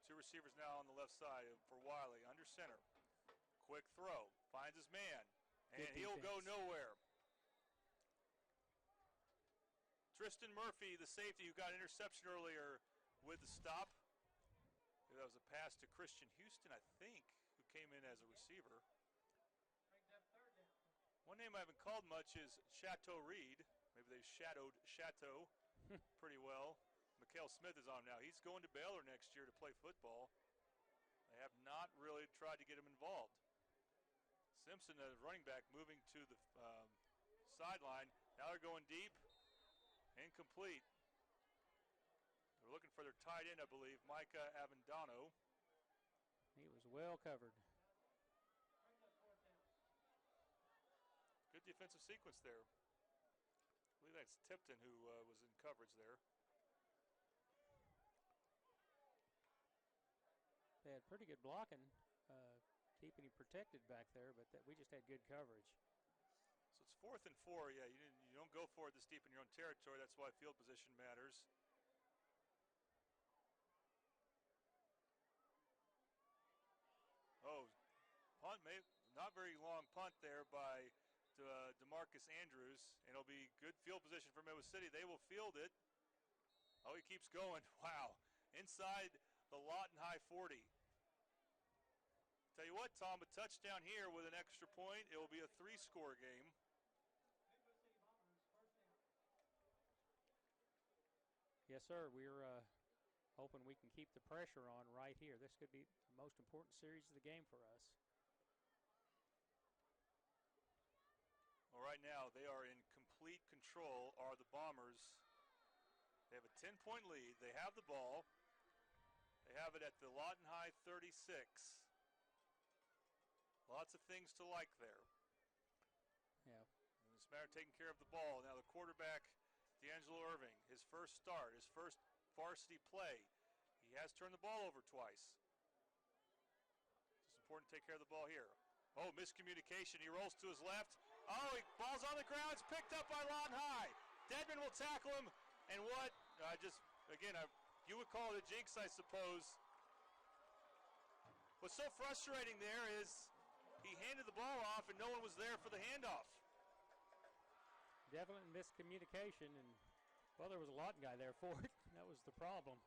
[SPEAKER 1] Two receivers now on the left side for Wiley. Under center. Quick throw. Finds his man. And he'll go nowhere. Tristan Murphy, the safety who got interception earlier with the stop. That was a pass to Christian Houston, I think, who came in as a receiver. One name I haven't called much is Chateau Reed. Maybe they shadowed Chateau pretty well. Mikhail Smith is on now. He's going to Baylor next year to play football. They have not really tried to get him involved. Simpson, the running back, moving to the sideline. Now they're going deep. Incomplete. They're looking for their tight end, I believe, Micah Avendano.
[SPEAKER 19] He was well covered.
[SPEAKER 1] Good defensive sequence there. I believe that's Tipton who was in coverage there.
[SPEAKER 19] They had pretty good blocking, keeping him protected back there, but we just had good coverage.
[SPEAKER 1] So it's 4th and 4. Yeah, you don't go for it this deep in your own territory. That's why field position matters. Oh, punt, not very long punt there by DeMarcus Andrews, and it'll be good field position for Midwest City. They will field it. Oh, he keeps going. Wow. Inside the Lawton High 40. Tell you what, Tom, a touchdown here with an extra point. It will be a 3-score game.
[SPEAKER 19] Yes, sir. We're hoping we can keep the pressure on right here. This could be the most important series of the game for us.
[SPEAKER 1] Well, right now they are in complete control, are the Bombers. They have a 10-point lead. They have the ball. They have it at the Lawton High 36. Lots of things to like there.
[SPEAKER 19] Yeah.
[SPEAKER 1] And it's a matter of taking care of the ball. Now the quarterback, D'Angelo Irving, his first start, his first varsity play. He has turned the ball over twice. It's important to take care of the ball here. Oh, miscommunication. He rolls to his left. Oh, ball's on the ground. It's picked up by Lawton High. Dedman will tackle him. And what? You would call it a jinx, I suppose. What's so frustrating there is he handed the ball off and no one was there for the handoff.
[SPEAKER 19] Definite miscommunication, and, well, there was a Lawton guy there for it. That was the problem.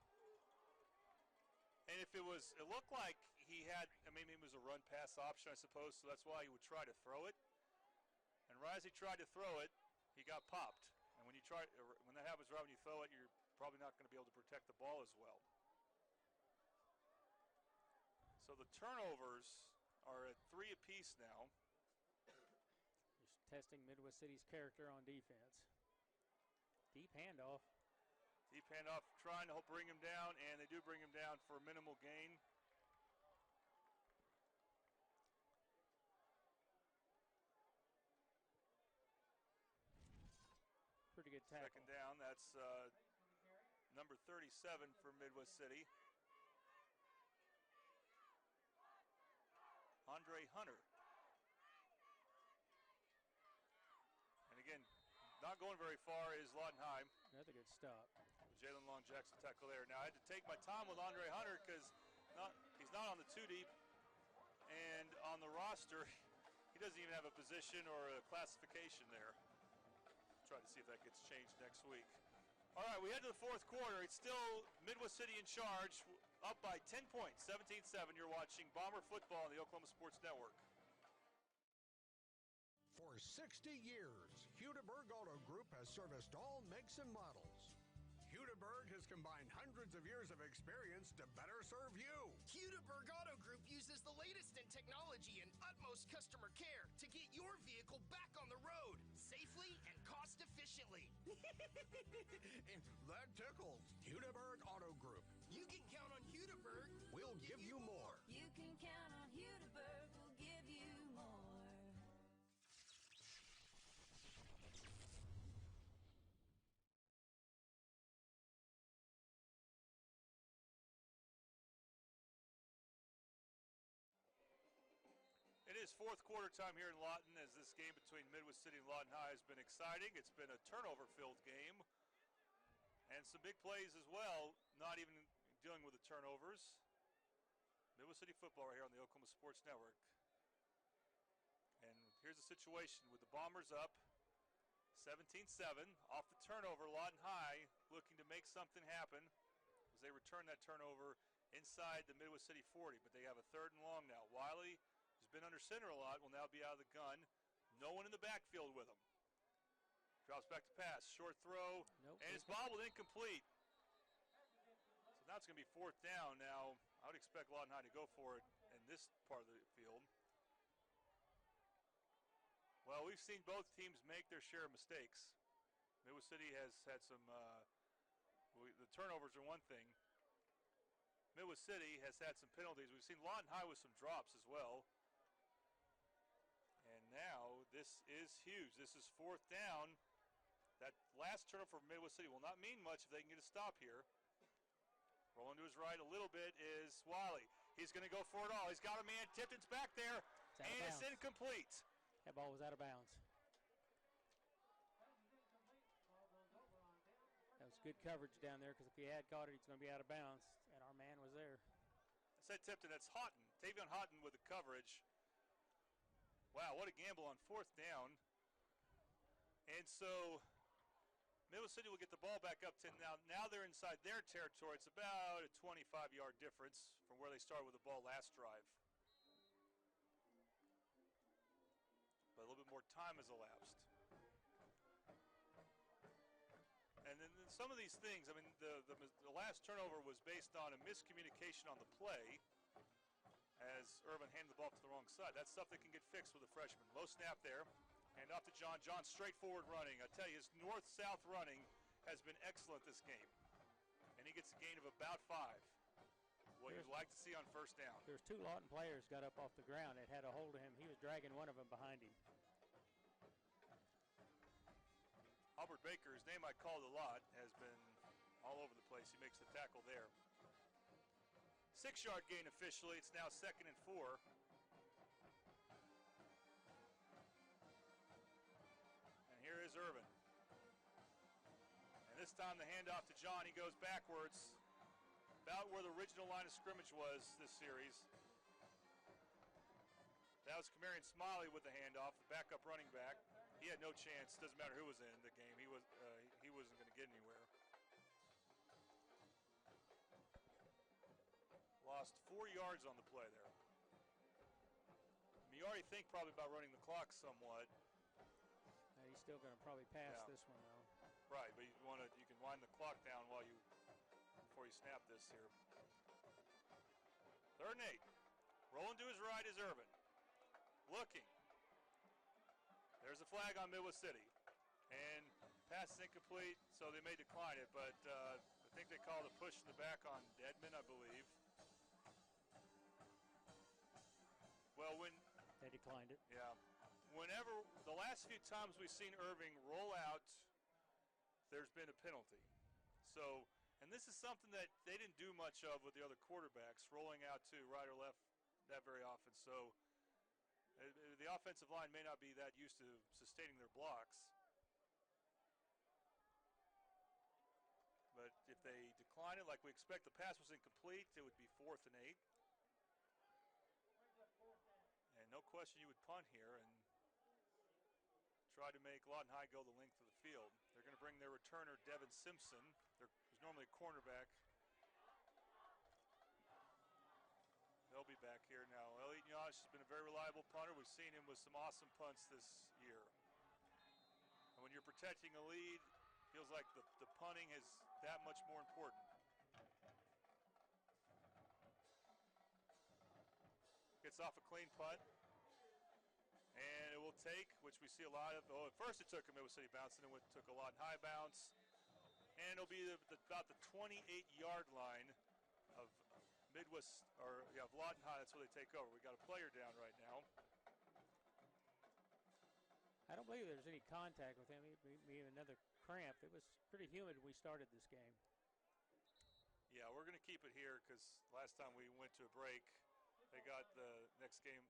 [SPEAKER 1] And if it looked like he had, maybe it was a run-pass option, I suppose, so that's why he would try to throw it. And right as he tried to throw it, he got popped. And when that happens right when you throw it, you're probably not going to be able to protect the ball as well. So the turnovers are at 3 apiece now.
[SPEAKER 19] Just testing Midwest City's character on defense. Deep handoff.
[SPEAKER 1] Deep handoff, trying to bring him down, and they do bring him down for a minimal gain.
[SPEAKER 19] Pretty good tackle.
[SPEAKER 1] Second down, that's number 37 for Midwest City. Andre Hunter. And again, not going very far is Lawton High.
[SPEAKER 19] Another good stop.
[SPEAKER 1] Jalen Long Jackson tackle there. Now I had to take my time with Andre Hunter because he's not on the 2 deep, and on the roster he doesn't even have a position or a classification there. Try to see if that gets changed next week. All right, we head to the 4th quarter. It's still Midwest City in charge, up by 10 points, 17-7. You're watching Bomber football on the Oklahoma Sports Network.
[SPEAKER 4] For 60 years, Hudeberg Auto Group has serviced all makes and models. Hudeberg has combined hundreds of years of experience to better serve you.
[SPEAKER 5] Hudeberg Auto Group uses the latest in technology and utmost customer care to get your vehicle back on the road safely and cost efficiently.
[SPEAKER 4] That tickles. Hudeberg Auto Group.
[SPEAKER 5] You can count on Hudeberg.
[SPEAKER 4] We'll give you more.
[SPEAKER 13] You can count on Hudeberg. We'll give you more.
[SPEAKER 1] It is 4th quarter time here in Lawton as this game between Midwest City and Lawton High has been exciting. It's been a turnover-filled game and some big plays as well, not even dealing with the turnovers. Midwest City football right here on the Oklahoma Sports Network. And here's the situation with the Bombers up 17-7 off the turnover. Lawton High looking to make something happen as they return that turnover inside the Midwest City 40, but they have a 3rd and long now. Wiley, who's been under center a lot, will now be out of the gun. No one in the backfield with him. Drops back to pass. Short throw.
[SPEAKER 19] Nope.
[SPEAKER 1] And it's bobbled incomplete. So now it's going to be 4th down. Now, I would expect Lawton High to go for it in this part of the field. Well, we've seen both teams make their share of mistakes. Midwest City has had some, the turnovers are one thing. Midwest City has had some penalties. We've seen Lawton High with some drops as well. And now this is huge. This is 4th down. That last turnover for Midwest City will not mean much if they can get a stop here. Rolling to his right a little bit is Wiley. He's going to go for it all. He's got a man. Tipton's back there, and it's incomplete.
[SPEAKER 19] That ball was out of bounds. That was good coverage down there because if he had caught it, he's going to be out of bounds, and our man was there.
[SPEAKER 1] I said Tipton. That's Houghton. Tavion Houghton with the coverage. Wow, what a gamble on 4th down. And so Midwest City will get the ball back up 10 now. Now they're inside their territory. It's about a 25-yard difference from where they started with the ball last drive. But a little bit more time has elapsed. And then some of these things, I mean, the last turnover was based on a miscommunication on the play as Irvin handed the ball to the wrong side. That's stuff that can get fixed with a freshman. Low snap there. Hand off to John. John straightforward running. I tell you, his north-south running has been excellent this game. And he gets a gain of about 5. What you'd like to see on 1st down.
[SPEAKER 19] There's 2 Lawton players got up off the ground that had a hold of him. He was dragging one of them behind him.
[SPEAKER 1] Albert Baker, his name I called a lot, has been all over the place. He makes the tackle there. 6-yard gain officially. It's now 2nd and 4. And here is Irvin. And this time the handoff to John. He goes backwards, about where the original line of scrimmage was this series. That was Kamarian Smiley with the handoff, the backup running back. He had no chance. Doesn't matter who was in the game. He wasn't going to get anywhere. Lost 4 yards on the play there. I mean, you already think probably about running the clock somewhat.
[SPEAKER 19] He's still going to probably pass this one though.
[SPEAKER 1] Right, but you can wind the clock down before you snap this here. 3rd and 8. Rolling to his right is Irvin. Looking. There's a flag on Midwest City. And pass is incomplete, so they may decline it, but I think they called a push in the back on Edmond, I believe. Well,
[SPEAKER 19] they declined it.
[SPEAKER 1] Yeah. Whenever the last few times we've seen Irving roll out, there's been a penalty. So, and this is something that they didn't do much of with the other quarterbacks, rolling out to right or left that very often. So, the offensive line may not be that used to sustaining their blocks. But if they decline it like we expect, the pass was incomplete, it would be 4th and 8. And no question you would punt here and try to make Lawton High go the length of the field. They're going to bring their returner, Devin Simpson. Who's normally a cornerback. They'll be back here now. Elliot Yosh has been a very reliable punter. We've seen him with some awesome punts this year. And when you're protecting a lead, it feels like the punting is that much more important. Gets off a clean punt. And it will take, which we see a lot of, at first it took a Midwest City bounce, and then it took a Lawton High bounce. And it'll be about the 28-yard line of of Lawton High. That's where they take over. We got a player down right now.
[SPEAKER 19] I don't believe there's any contact with him. Maybe another cramp. It was pretty humid when we started this game.
[SPEAKER 1] Yeah, we're going to keep it here because last time we went to a break, they got the next game,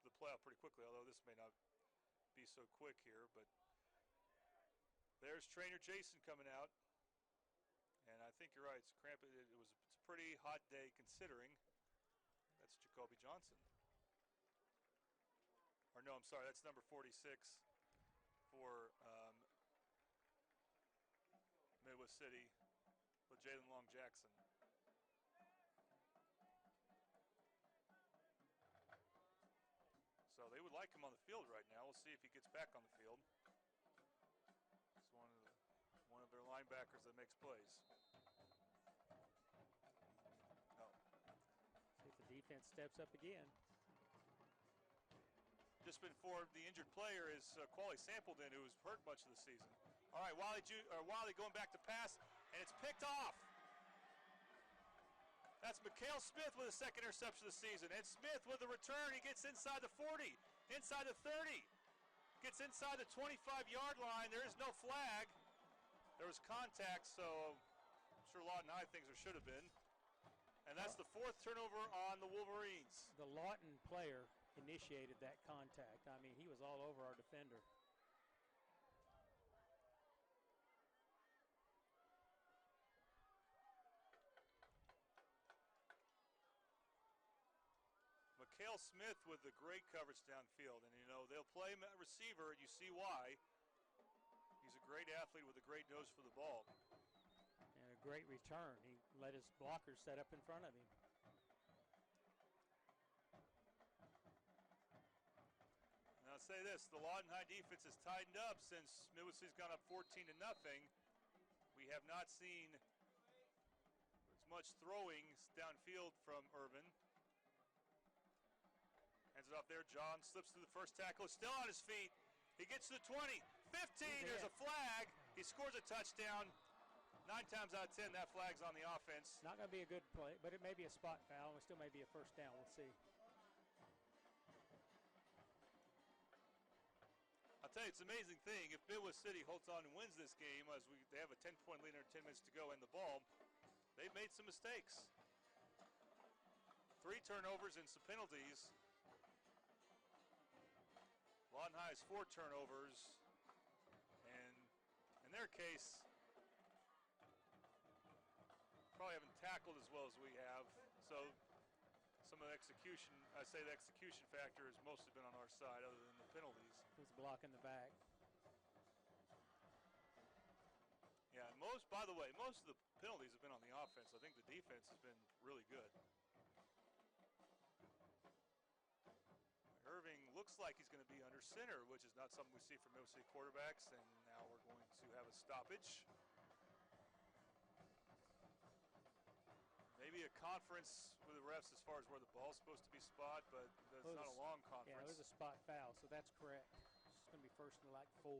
[SPEAKER 1] the playoff pretty quickly, although this may not be so quick here. But there's trainer Jason coming out. And I think you're right. It's a pretty hot day considering. That's Jacoby Johnson. Or no, I'm sorry. That's number 46 for Midwest City with Jalen Long Jackson. So they would like him on the field right now. We'll see if he gets back on the field. It's one of their linebackers that makes plays.
[SPEAKER 19] See if the defense steps up again.
[SPEAKER 1] just been informed the injured player is Quali Sampledon, who was hurt much of the season. All right, Wiley going back to pass, and it's picked off. That's Mikhail Smith with a second interception of the season. And Smith with the return. He gets inside the 40, inside the 30. Gets inside the 25-yard line. There is no flag. There was contact, so I'm sure Lawton High thinks there should have been. And that's the fourth turnover on the Wolverines.
[SPEAKER 19] The Lawton player initiated that contact. I mean, he was all over our defender.
[SPEAKER 1] Mikhail Smith with the great coverage downfield. And, you know, they'll play him at receiver. You see why. He's a great athlete with a great nose for the ball.
[SPEAKER 19] And a great return. He let his blockers set up in front of him.
[SPEAKER 1] Now, I'll say this. The Lawton High defense has tightened up since Midwest's gone up 14-0. We have not seen as much throwing downfield from Irvin. Hands it off there. John slips through the first tackle. Is still on his feet. He gets to the 20, 15. There's a flag. He scores a touchdown. 9 times out of 10, that flag's on the offense.
[SPEAKER 19] Not going to be a good play, but it may be a spot foul. It still may be a first down. We'll see.
[SPEAKER 1] I'll tell you, it's an amazing thing. If Midwest City holds on and wins this game, as they have a 10-point lead under 10 minutes to go and the ball, they've made some mistakes. 3 turnovers and some penalties. Lawton High has 4 turnovers, and in their case, probably haven't tackled as well as we have. So some of the execution, I say the execution factor has mostly been on our side other than the penalties.
[SPEAKER 19] Who's blocking the back?
[SPEAKER 1] Yeah, and by the way, most of the penalties have been on the offense. I think the defense has been really good. Irving looks like he's going to be under center, which is not something we see from Middle City quarterbacks, and now we're going to have a stoppage. Maybe a conference with the refs as far as where the ball's supposed to be spot, but it's not a long conference.
[SPEAKER 19] Yeah, it was a spot foul, so that's correct. It's going to be first and like 4.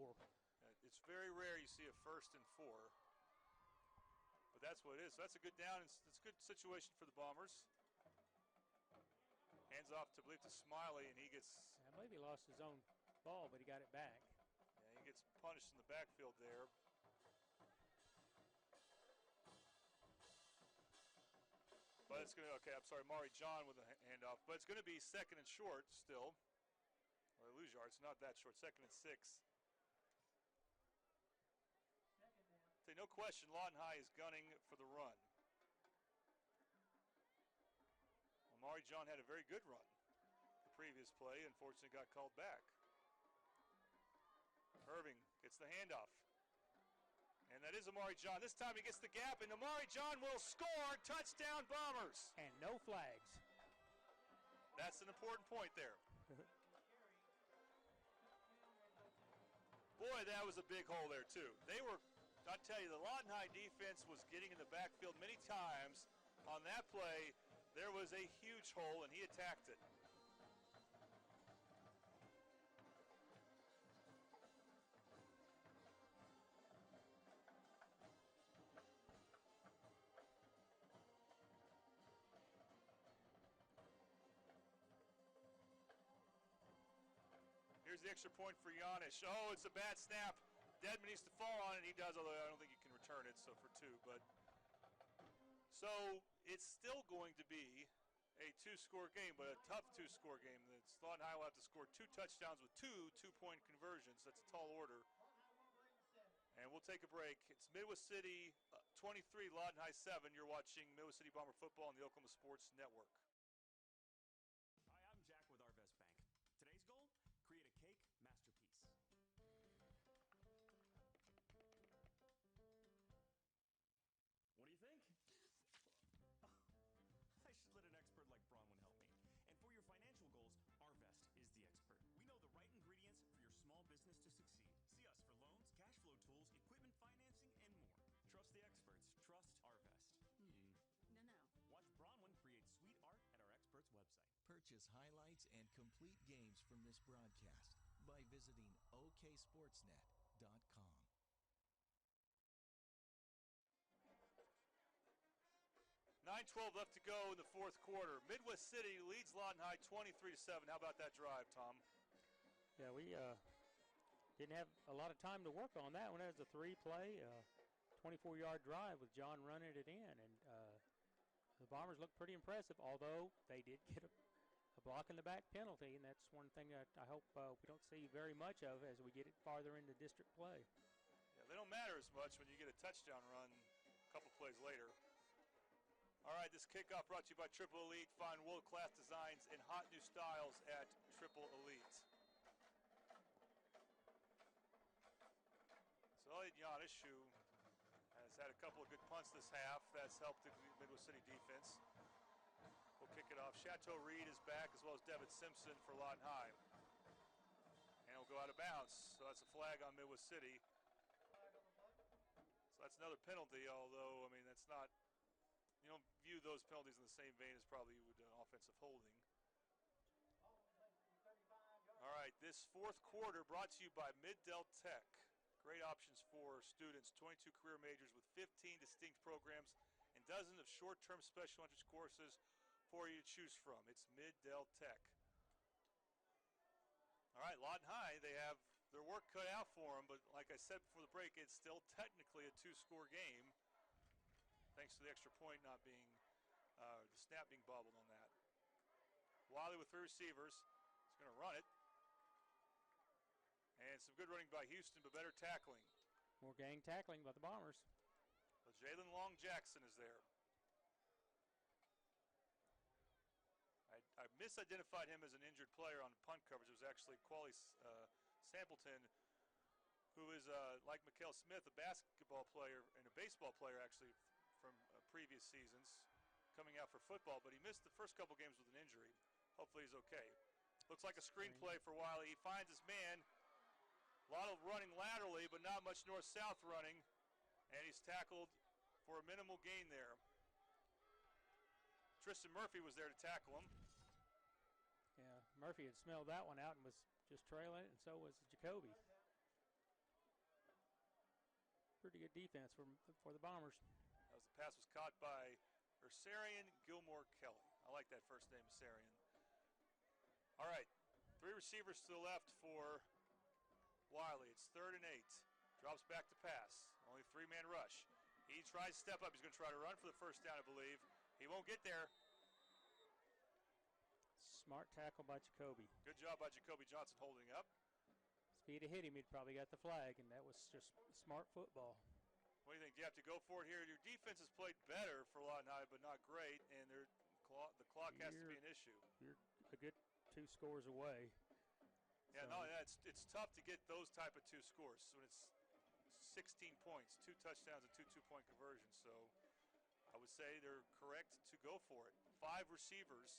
[SPEAKER 1] It's very rare you see a first and 4, but that's what it is. So that's a good down. It's a good situation for the Bombers. Hands off to, I believe, to Smiley, and he gets...
[SPEAKER 19] I believe he lost his own ball, but he got it back.
[SPEAKER 1] Yeah, he gets punished in the backfield there. But it's going to, okay, I'm sorry, Mari John with a handoff. But it's going to be second and short still. Or they lose yards, not that short, second and 6. Say, no question, Lawton High is gunning for the run. Amari John had a very good run the previous play, unfortunately got called back. Irving gets the handoff. And that is Amari John. This time he gets the gap, and Amari John will score. Touchdown, Bombers.
[SPEAKER 19] And no flags.
[SPEAKER 1] That's an important point there. Boy, that was a big hole there, too. I'll tell you, the Lawton High defense was getting in the backfield many times. On that play, there was a huge hole, and he attacked it. Here's the extra point for Giannis. Oh, it's a bad snap. Dedman needs to fall on it. He does, although I don't think he can return it, so for 2. But so it's still going to be a 2-score game, but a tough 2-score game. Lawton High will have to score 2 touchdowns with 2 2-point conversions. That's a tall order. And we'll take a break. It's Midwest City 23, Lawton High 7. You're watching Midwest City Bomber football on the Oklahoma Sports Network.
[SPEAKER 2] Hi, I'm Jack with Arvest Bank. Today's goal? Create a cake masterpiece. What do you think? I should let an expert like Bronwyn help me. And for your financial goals, Arvest is the expert. We know the right ingredients for your small business to succeed. See us for loans, cash flow tools, equipment financing, and more. Trust the experts. Trust Arvest.
[SPEAKER 3] No.
[SPEAKER 2] Watch Bronwyn create sweet art
[SPEAKER 14] purchase highlights and complete games from this broadcast by visiting oksportsnet.com.
[SPEAKER 1] 9:12 left to go in the fourth quarter. Midwest City leads Lawton High 23-7. How about that drive, Tom?
[SPEAKER 19] Yeah, we didn't have a lot of time to work on that one. That was a three-play, 24-yard drive with John running it in. And the Bombers looked pretty impressive, although they did get a block in the back penalty, and that's one thing that I hope we don't see very much of as we get it farther into district play.
[SPEAKER 1] Yeah, they don't matter as much when you get a touchdown run a couple plays later. All right, this kickoff brought to you by Triple Elite. Find world-class designs and hot new styles at Triple Elite. So Elliot Yanish, who has had a couple of good punts this half, that's helped the Midwest City defense. We'll kick it off. Chateau Reed is back, as well as Devin Simpson for Lawton High. And it'll go out of bounds, so that's a flag on Midwest City. So that's another penalty, although, I mean, that's not, you don't view those penalties in the same vein as probably you would an offensive holding. All right, this fourth quarter brought to you by Mid-Del Tech. Great options for students, 22 career majors with 15 distinct programs and dozens of short-term special interest courses for you to choose from. It's Mid-Del Tech. All right, Lawton High, they have their work cut out for them, but like I said before the break, it's still technically a two-score game, thanks to the extra point not being, the snap being bobbled on that. Wiley with three receivers. He's going to run it. And some good running by Houston, but better tackling.
[SPEAKER 19] More gang tackling by the Bombers.
[SPEAKER 1] But Jalen Long Jackson is there. I misidentified him as an injured player on punt coverage. It was actually Quali Sampleton, who is, like Mikhail Smith, a basketball player and a baseball player actually from previous seasons, coming out for football, but he missed the first couple games with an injury. Hopefully he's okay. Looks like a screen play for Wiley. He finds his man. A lot of running laterally, but not much north-south running, and he's tackled for a minimal gain there. Tristan Murphy was there to tackle him.
[SPEAKER 19] Yeah, Murphy had smelled that one out and was just trailing it, and so was Jacoby. Pretty good defense for the Bombers.
[SPEAKER 1] The pass was caught by Ursarian Gilmore Kelly. I like that first name, Ursarian. All right, three receivers to the left for Wiley. It's 3rd and 8. Drops back to pass. Only three-man rush. He tries to step up. He's going to try to run for the first down, I believe. He won't get there.
[SPEAKER 19] Smart tackle by Jacoby.
[SPEAKER 1] Good job by Jacoby Johnson holding up.
[SPEAKER 19] If he'd have hit him, he'd probably got the flag, and that was just smart football.
[SPEAKER 1] What do you think? Do you have to go for it here? Your defense has played better for Lawton High, but not great, and the clock has to be an issue.
[SPEAKER 19] You're a good 2 scores away.
[SPEAKER 1] Yeah, no, it's tough to get those type of 2 scores when it's 16 points, 2 touchdowns and 2 two-point conversions. So I would say they're correct to go for it. 5 receivers.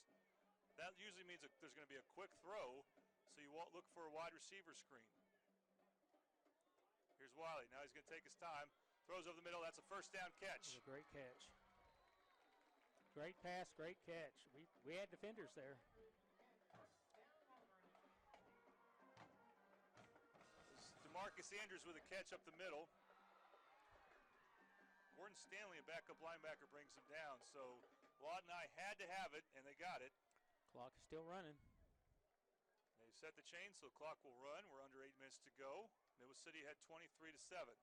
[SPEAKER 1] That usually means that there's going to be a quick throw, so you won't look for a wide receiver screen. Here's Wiley. Now he's going to take his time. Throws over the middle. That's a first down catch.
[SPEAKER 19] A great catch. Great pass, great catch. We had defenders there.
[SPEAKER 1] DeMarcus Andrews with a catch up the middle. Gordon Stanley, a backup linebacker, brings him down. So Lawton High had to have it, and they got it.
[SPEAKER 19] Clock is still running.
[SPEAKER 1] They've set the chain, so the clock will run. We're under 8 minutes to go. Midwest City had 23-7.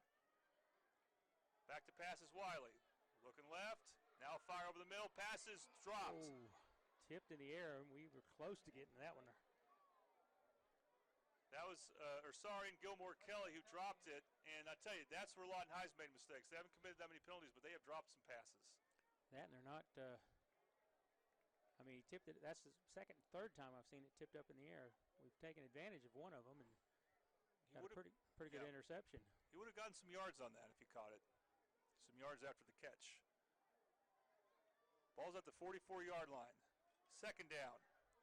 [SPEAKER 1] Back to pass is Wiley. Looking left. Now fire over the middle. Passes dropped.
[SPEAKER 19] Oh, tipped in the air, and we were close to getting that one.
[SPEAKER 1] That was Ursarian Gilmore Kelly who dropped it. And I tell you, that's where Lawton High's made mistakes. They haven't committed that many penalties, but they have dropped some passes.
[SPEAKER 19] That, and they're not, I mean, he tipped it. That's the second, third time I've seen it tipped up in the air. We've taken advantage of one of them and got a pretty good interception.
[SPEAKER 1] He would have gotten some yards on that if he caught it. Some yards after the catch. Ball's at the 44-yard line. Second down.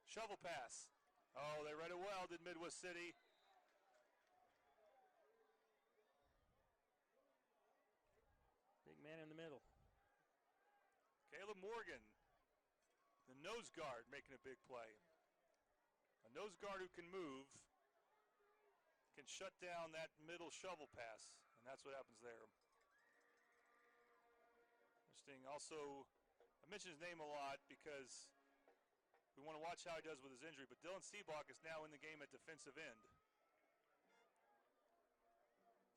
[SPEAKER 1] Shovel pass. Oh, they read it well, did Midwest City.
[SPEAKER 19] Big man in the middle.
[SPEAKER 1] Caleb Morgan, the nose guard, making a big play. nose guard who can move can shut down that middle shovel pass, and that's what happens there. Interesting. Also, I mention his name a lot because we want to watch how he does with his injury, but Dylan Seabach is now in the game at defensive end.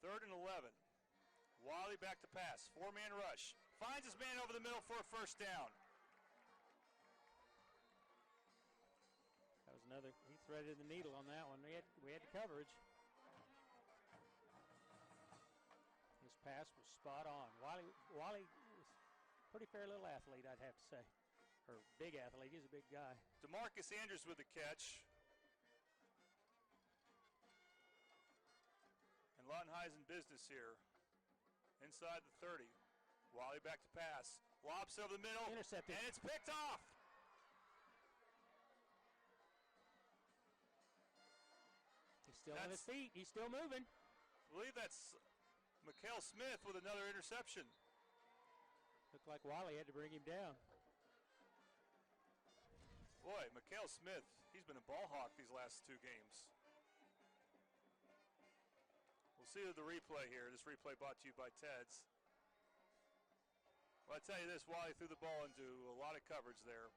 [SPEAKER 1] 3rd and 11. Wiley back to pass. 4-man rush. Finds his man over the middle for a first down.
[SPEAKER 19] That was another, he threaded the needle on that one. We had the coverage. His pass was spot on. Wiley was a pretty fair little athlete, I'd have to say. Or big athlete, he's a big guy.
[SPEAKER 1] DeMarcus Andrews with the catch. And Lawton High's in business here. Inside the 30. Wiley back to pass. Lobs over the middle.
[SPEAKER 19] Intercepted.
[SPEAKER 1] And it's picked off.
[SPEAKER 19] He's still on his feet. He's still moving.
[SPEAKER 1] I believe that's Mikhail Smith with another interception.
[SPEAKER 19] Looked like Wiley had to bring him down.
[SPEAKER 1] Boy, Mikhail Smith, he's been a ball hawk these last 2 games. We'll see the replay here. This replay brought to you by Ted's. Well, I tell you this, Wiley threw the ball into a lot of coverage there.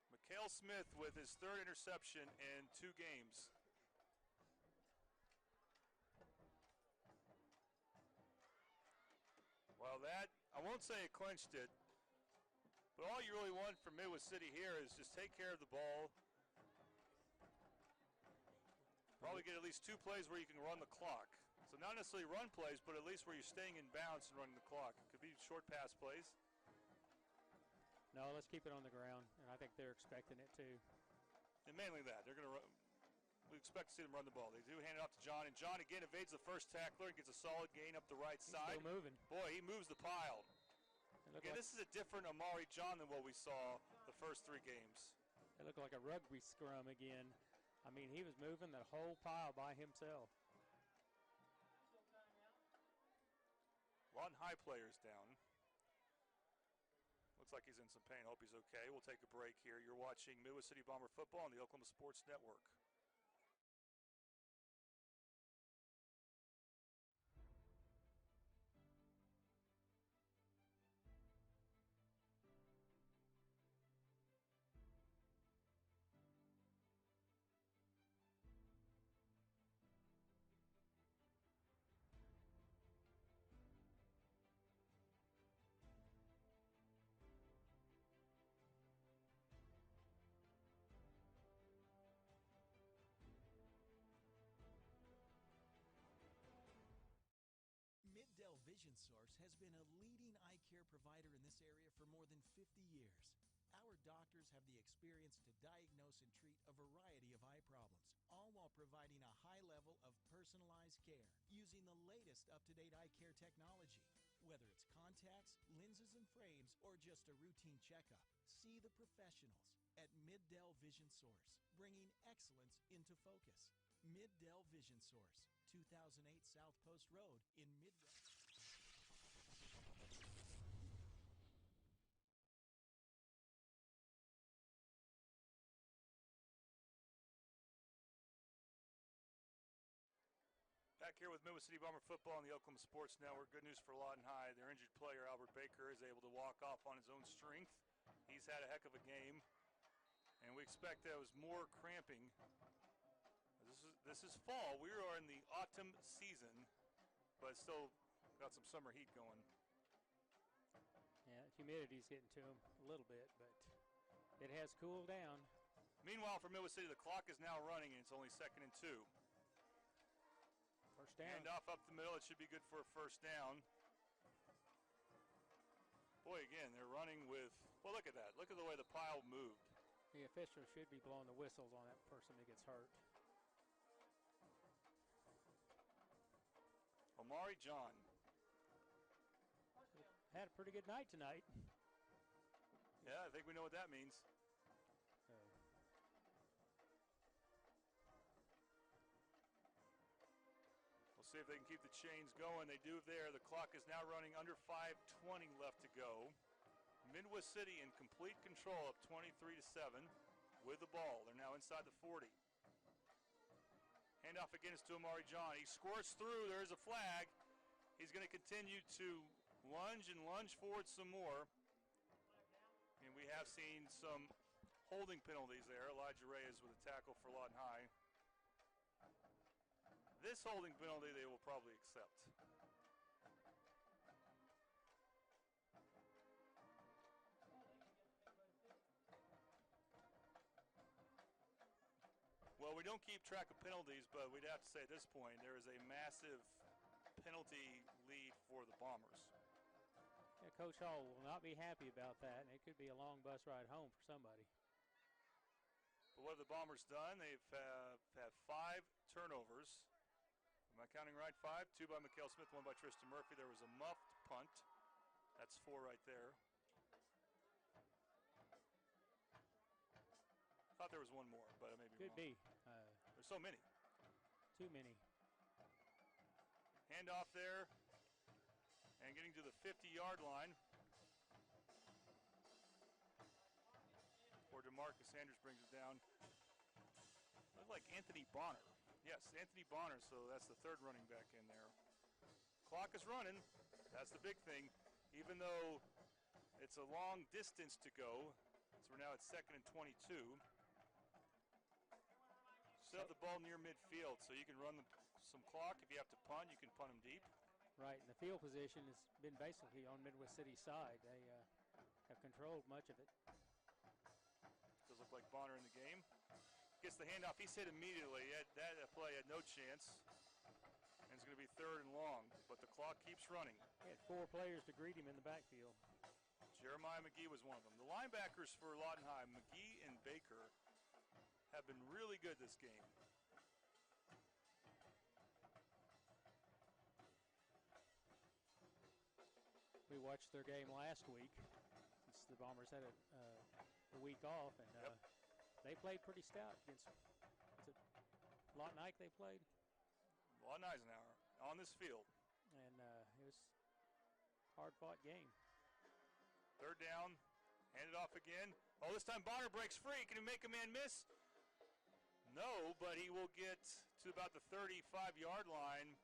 [SPEAKER 1] Mikhail Smith with his 3rd interception in 2 games. Well, that, I won't say it clinched it, but all you really want from Midwest City here is just take care of the ball. Probably get at least 2 plays where you can run the clock. So not necessarily run plays, but at least where you're staying in bounds and running the clock. It could be short pass plays.
[SPEAKER 19] No, let's keep it on the ground, and I think they're expecting it too.
[SPEAKER 1] And mainly that. They're going to run. We expect to see them run the ball. They do hand it off to John, and John again evades the first tackler and gets a solid gain up the right side.
[SPEAKER 19] Still moving.
[SPEAKER 1] Boy, he moves the pile. Again, this is a different Amari John than what we saw the first 3 games.
[SPEAKER 19] It looked like a rugby scrum again. I mean, he was moving that whole pile by himself.
[SPEAKER 1] Lawton High players down. Looks like he's in some pain. Hope he's okay. We'll take a break here. You're watching Midwest City Bomber football on the Oklahoma Sports Network.
[SPEAKER 14] Mid-Dell Vision Source has been a leading eye care provider in this area for more than 50 years. Our doctors have the experience to diagnose and treat a variety of eye problems, all while providing a high level of personalized care using the latest up-to-date eye care technology. Whether it's contacts, lenses and frames, or just a routine checkup, see the professionals at Mid-Dell Vision Source, bringing excellence into focus. Mid-Dell Vision Source, 2008 South Post Road in Midwest.
[SPEAKER 1] Back here with Midwest City Bomber football on the Oklahoma Sports Network. Good news for Lawton High. Their injured player, Albert Baker, is able to walk off on his own strength. He's had a heck of a game, and we expect there was more cramping. This is fall. We are in the autumn season, but still got some summer heat going.
[SPEAKER 19] Yeah, humidity's getting to him a little bit, but it has cooled down.
[SPEAKER 1] Meanwhile, for Midwest City, the clock is now running, and it's only 2nd and 2.
[SPEAKER 19] First down.
[SPEAKER 1] Hand off up the middle. It should be good for a first down. Boy, again, they're running with, well, look at that. Look at the way the pile moved.
[SPEAKER 19] The officials should be blowing the whistles on that person that gets hurt.
[SPEAKER 1] Amari John.
[SPEAKER 19] Had a pretty good night tonight.
[SPEAKER 1] Yeah, I think we know what that means.
[SPEAKER 19] So.
[SPEAKER 1] We'll see if they can keep the chains going. They do there. The clock is now running under 5:20 left to go. Midwest City in complete control of 23-7 with the ball. They're now inside the 40. Handoff again is to Amari John. He squirts through. There's a flag. He's going to continue to lunge and lunge forward some more. And we have seen some holding penalties there. Elijah Reyes with a tackle for Lawton High. This holding penalty they will probably accept. Well, we don't keep track of penalties, but we'd have to say at this point there is a massive penalty lead for the Bombers.
[SPEAKER 15] Yeah, Coach Hall will not be happy about that, and it could be a long bus ride home for somebody.
[SPEAKER 1] But what have the Bombers done? They've had 5 turnovers. Am I counting right? 5? 2 by Mikhail Smith, 1 by Tristan Murphy. There was a muffed punt. That's 4 right there. I thought there was one more, but I may be wrong.
[SPEAKER 15] Could be.
[SPEAKER 1] There's so many.
[SPEAKER 15] Too many.
[SPEAKER 1] Handoff there. And getting to the 50-yard line. Or DeMarcus Sanders brings it down. Looked like Anthony Bonner. Yes, Anthony Bonner, so that's the third running back in there. Clock is running. That's the big thing. Even though it's a long distance to go, so we're now at 2nd and 22. Still have the ball near midfield, so you can run some clock. If you have to punt, you can punt them deep.
[SPEAKER 15] Right, and the field position has been basically on Midwest City's side. They have controlled much of it.
[SPEAKER 1] Does look like Bonner in the game. Gets the handoff. He's hit immediately. That play had no chance. And it's going to be 3rd and long, but the clock keeps running.
[SPEAKER 15] He had 4 players to greet him in the backfield.
[SPEAKER 1] Jeremiah McGee was one of them. The linebackers for Lawton High, McGee and Baker, have been really good this game.
[SPEAKER 15] We watched their game last week since the Bombers had a week off, and they played pretty stout against, was it Lawton Ike they played?
[SPEAKER 1] Lawton Eisenhower on this field.
[SPEAKER 15] And it was a hard-fought game.
[SPEAKER 1] 3rd down, hand it off again. Oh, this time Bonner breaks free. Can he make a man miss? No, but he will get to about the 35-yard line.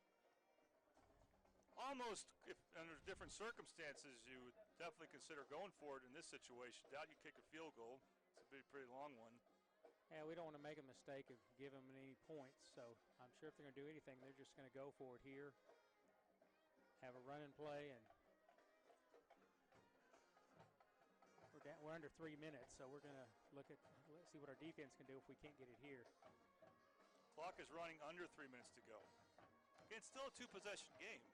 [SPEAKER 1] Almost, if under different circumstances, you would definitely consider going for it in this situation. Doubt you kick a field goal. It's a pretty long one.
[SPEAKER 15] Yeah, we don't want to make a mistake of giving them any points, so I'm sure if they're going to do anything, they're just going to go for it here, have a run and play, and we're under 3 minutes, so we're going to let's see what our defense can do if we can't get it here.
[SPEAKER 1] Clock is running under 3 minutes to go. Again, it's still a 2-possession game,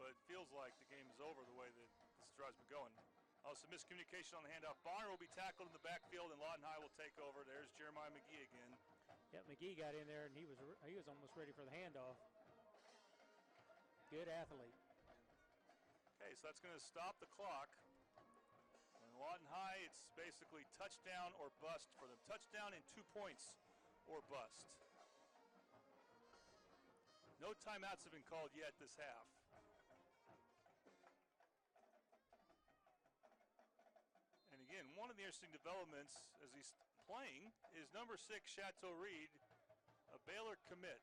[SPEAKER 1] but it feels like the game is over the way that this drive's been going. Oh, some miscommunication on the handoff. Bonner will be tackled in the backfield, and Lawton High will take over. There's Jeremiah McGee again.
[SPEAKER 15] Yep, McGee got in there, and he was almost ready for the handoff. Good athlete.
[SPEAKER 1] Okay, so that's going to stop the clock. And Lawton High, it's basically touchdown or bust for them. Touchdown and 2 points or bust. No timeouts have been called yet this half. And again, one of the interesting developments as he's playing is number 6, Chateau Reed, a Baylor commit.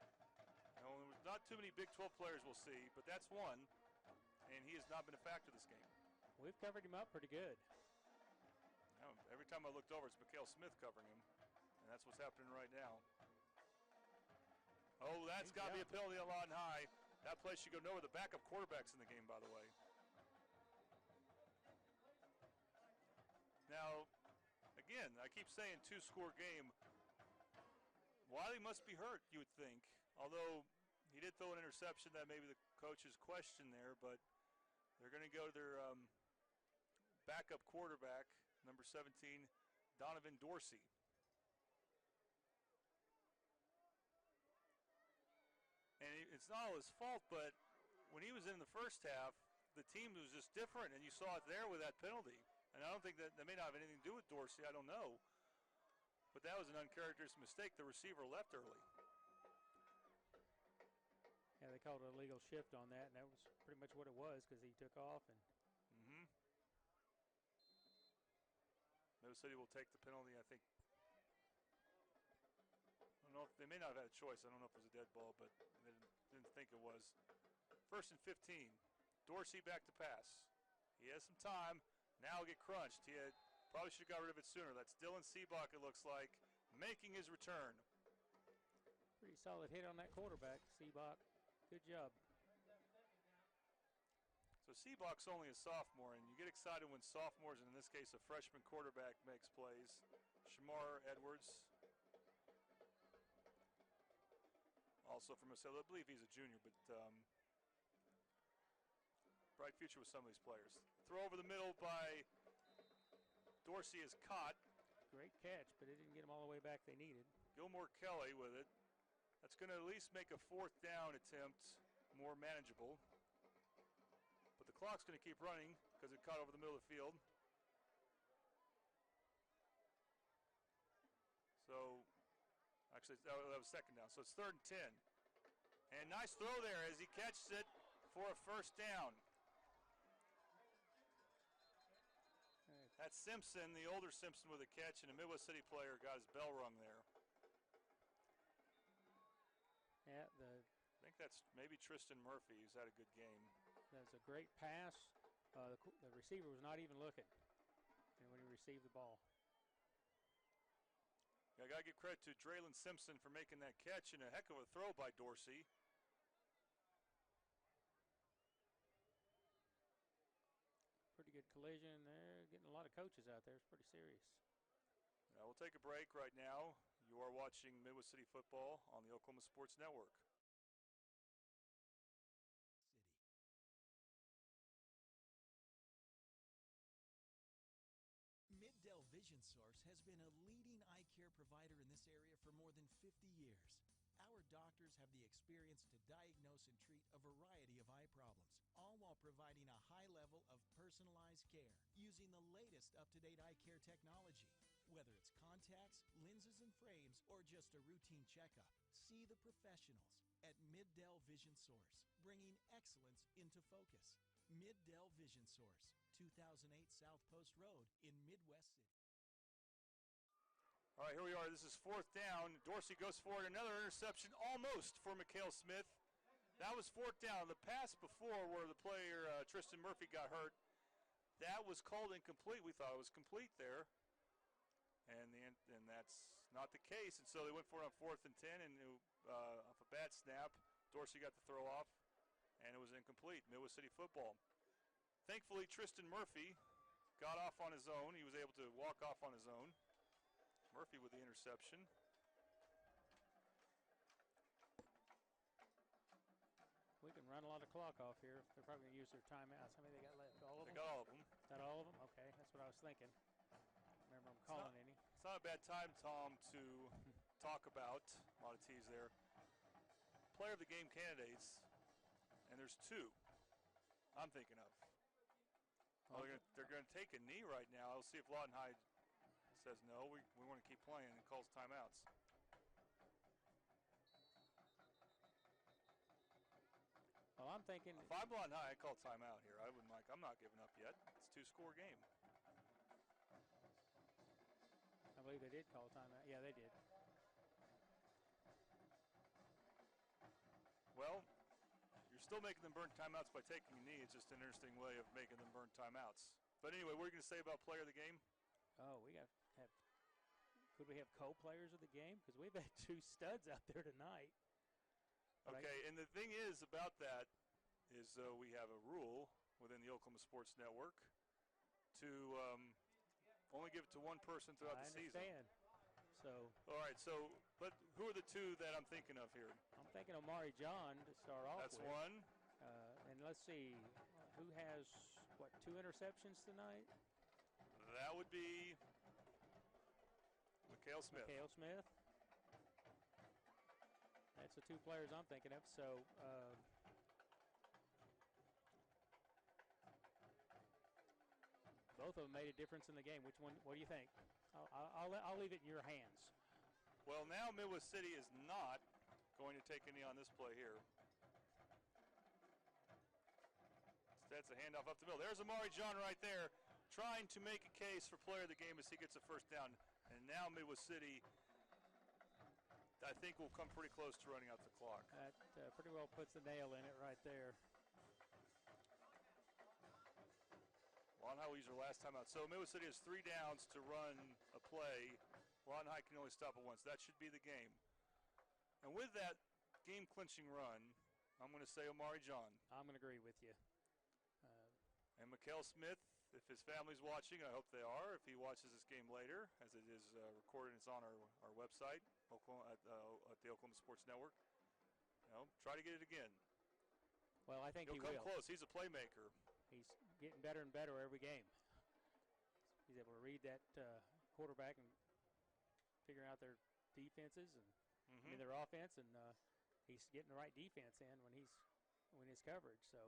[SPEAKER 1] Now, not too many Big 12 players we'll see, but that's one, and he has not been a factor this game.
[SPEAKER 15] We've covered him up pretty good.
[SPEAKER 1] Now, every time I looked over, it's Mikhail Smith covering him, and that's what's happening right now. Oh, that's got to be a penalty on Lawton High. That play should go nowhere. The backup quarterback's in the game, by the way. Now, again, I keep saying 2-score game. Wiley must be hurt, you would think. Although he did throw an interception that maybe the coaches questioned there, but they're going to go to their backup quarterback, number 17, Donovan Dorsey. And it's not all his fault, but when he was in the first half, the team was just different, and you saw it there with that penalty. And I don't think that may not have anything to do with Dorsey. I don't know. But that was an uncharacteristic mistake. The receiver left early.
[SPEAKER 15] Yeah, they called an illegal shift on that, and that was pretty much what it was because he took off. And
[SPEAKER 1] Middle City will take the penalty, I think, they may not have had a choice. I don't know if it was a dead ball, but they didn't think it was. 1st and 15. Dorsey back to pass. He has some time. Now he'll get crunched. Probably should have got rid of it sooner. That's Dylan Seabach, it looks like, making his return.
[SPEAKER 15] Pretty solid hit on that quarterback, Seabach. Good job.
[SPEAKER 1] So Seabach's only a sophomore, and you get excited when sophomores, and in this case a freshman quarterback, makes plays. Shamar Edwards, also from Minnesota. I believe he's a junior, but bright future with some of these players. Throw over the middle by Dorsey is caught.
[SPEAKER 15] Great catch, but it didn't get him all the way back they needed.
[SPEAKER 1] Gilmore Kelly with it. That's going to at least make a 4th down attempt more manageable. But the clock's going to keep running because it caught over the middle of the field. So, actually, that was 2nd down. So it's 3rd and 10. And nice throw there as he catches it for a 1st down. That's Simpson, the older Simpson, with a catch, and a Midwest City player got his bell rung there.
[SPEAKER 15] Yeah,
[SPEAKER 1] I think that's maybe Tristan Murphy, who's had a good game.
[SPEAKER 15] That's a great pass. The receiver was not even looking when he received the ball.
[SPEAKER 1] I got to give credit to Draylon Simpson for making that catch, and a heck of a throw by Dorsey.
[SPEAKER 15] Pretty good collision there. Getting a lot of coaches out there. It's pretty serious.
[SPEAKER 1] We'll take a break right now. You are watching Midwest City football on the Oklahoma Sports Network.
[SPEAKER 14] Mid-Dell Vision Source has been a leading eye care provider in this area for more than 50 years. Our doctors have the experience to diagnose and treat a variety of eye problems, all while providing a high level of personalized care using the latest up-to-date eye care technology. Whether it's contacts, lenses and frames, or just a routine checkup, see the professionals at Mid-Dell Vision Source, bringing excellence into focus. Mid-Dell Vision Source, 2008 South Post Road in Midwest City.
[SPEAKER 1] All right, here we are. This is 4th down. Dorsey goes forward. Another interception almost for Mikhail Smith. That was 4th down. The pass before where the player, Tristan Murphy, got hurt, that was called incomplete. We thought it was complete there. And that's not the case. And so they went for it on 4th and 10, and off a bad snap, Dorsey got the throw off, and it was incomplete. Midwest City football. Thankfully, Tristan Murphy got off on his own. He was able to walk off on his own. Murphy with the interception.
[SPEAKER 15] We can run a lot of clock off here. They're probably going to use their timeouts. How many they got left? All of them?
[SPEAKER 1] They got all of them.
[SPEAKER 15] Is that all of them? Okay, that's what I was thinking. Remember, I'm calling any.
[SPEAKER 1] It's not a bad time, Tom, to talk about, a lot of T's there, player of the game candidates, and there's 2 I'm thinking of. Well, they're going to take a knee right now. We'll see if Lawton High says no, we want to keep playing, and calls timeouts.
[SPEAKER 15] Well, I'm thinking.
[SPEAKER 1] If I'm Lawton High, I'd call timeout here. I'm not giving up yet. It's a 2-score game.
[SPEAKER 15] I believe they did call timeout. Yeah, they did.
[SPEAKER 1] Well, you're still making them burn timeouts by taking a knee. It's just an interesting way of making them burn timeouts. But anyway, what are you going to say about player of the game?
[SPEAKER 15] Oh, could we have co-players of the game? Because we've had 2 studs out there tonight.
[SPEAKER 1] Okay, and the thing is about that is we have a rule within the Oklahoma Sports Network to only give it to one person throughout the season.
[SPEAKER 15] I understand. So.
[SPEAKER 1] All right, but who are the 2 that I'm thinking of here?
[SPEAKER 15] I'm thinking Omari John to start off
[SPEAKER 1] with. That's one.
[SPEAKER 15] And let's see, who has, 2 interceptions tonight?
[SPEAKER 1] That would be Mikhail Smith.
[SPEAKER 15] That's the 2 players I'm thinking of. So, both of them made a difference in the game. Which one? What do you think? I'll leave it in your hands.
[SPEAKER 1] Well, now Midwest City is not going to take any on this play here. Instead, it's a handoff up the middle. There's Omari John right there, trying to make a case for player of the game as he gets a 1st down. And now Midwest City I think will come pretty close to running out the clock.
[SPEAKER 15] That pretty well puts the nail in it right there.
[SPEAKER 1] Lawton High will use their last time out. So Midwest City has 3 downs to run a play. Lawton High can only stop it once. That should be the game. And with that game-clinching run, I'm going to say Omari John.
[SPEAKER 15] I'm going to agree with you.
[SPEAKER 1] And Mikhail Smith, if his family's watching, I hope they are. If he watches this game later, as it is recorded, it's on our website at the Oklahoma Sports Network. Try to get it again.
[SPEAKER 15] Well, I think
[SPEAKER 1] He'll come close. He's a playmaker.
[SPEAKER 15] He's getting better and better every game. He's able to read that quarterback and figuring out their defenses and their offense, and he's getting the right defense in when his coverage. So,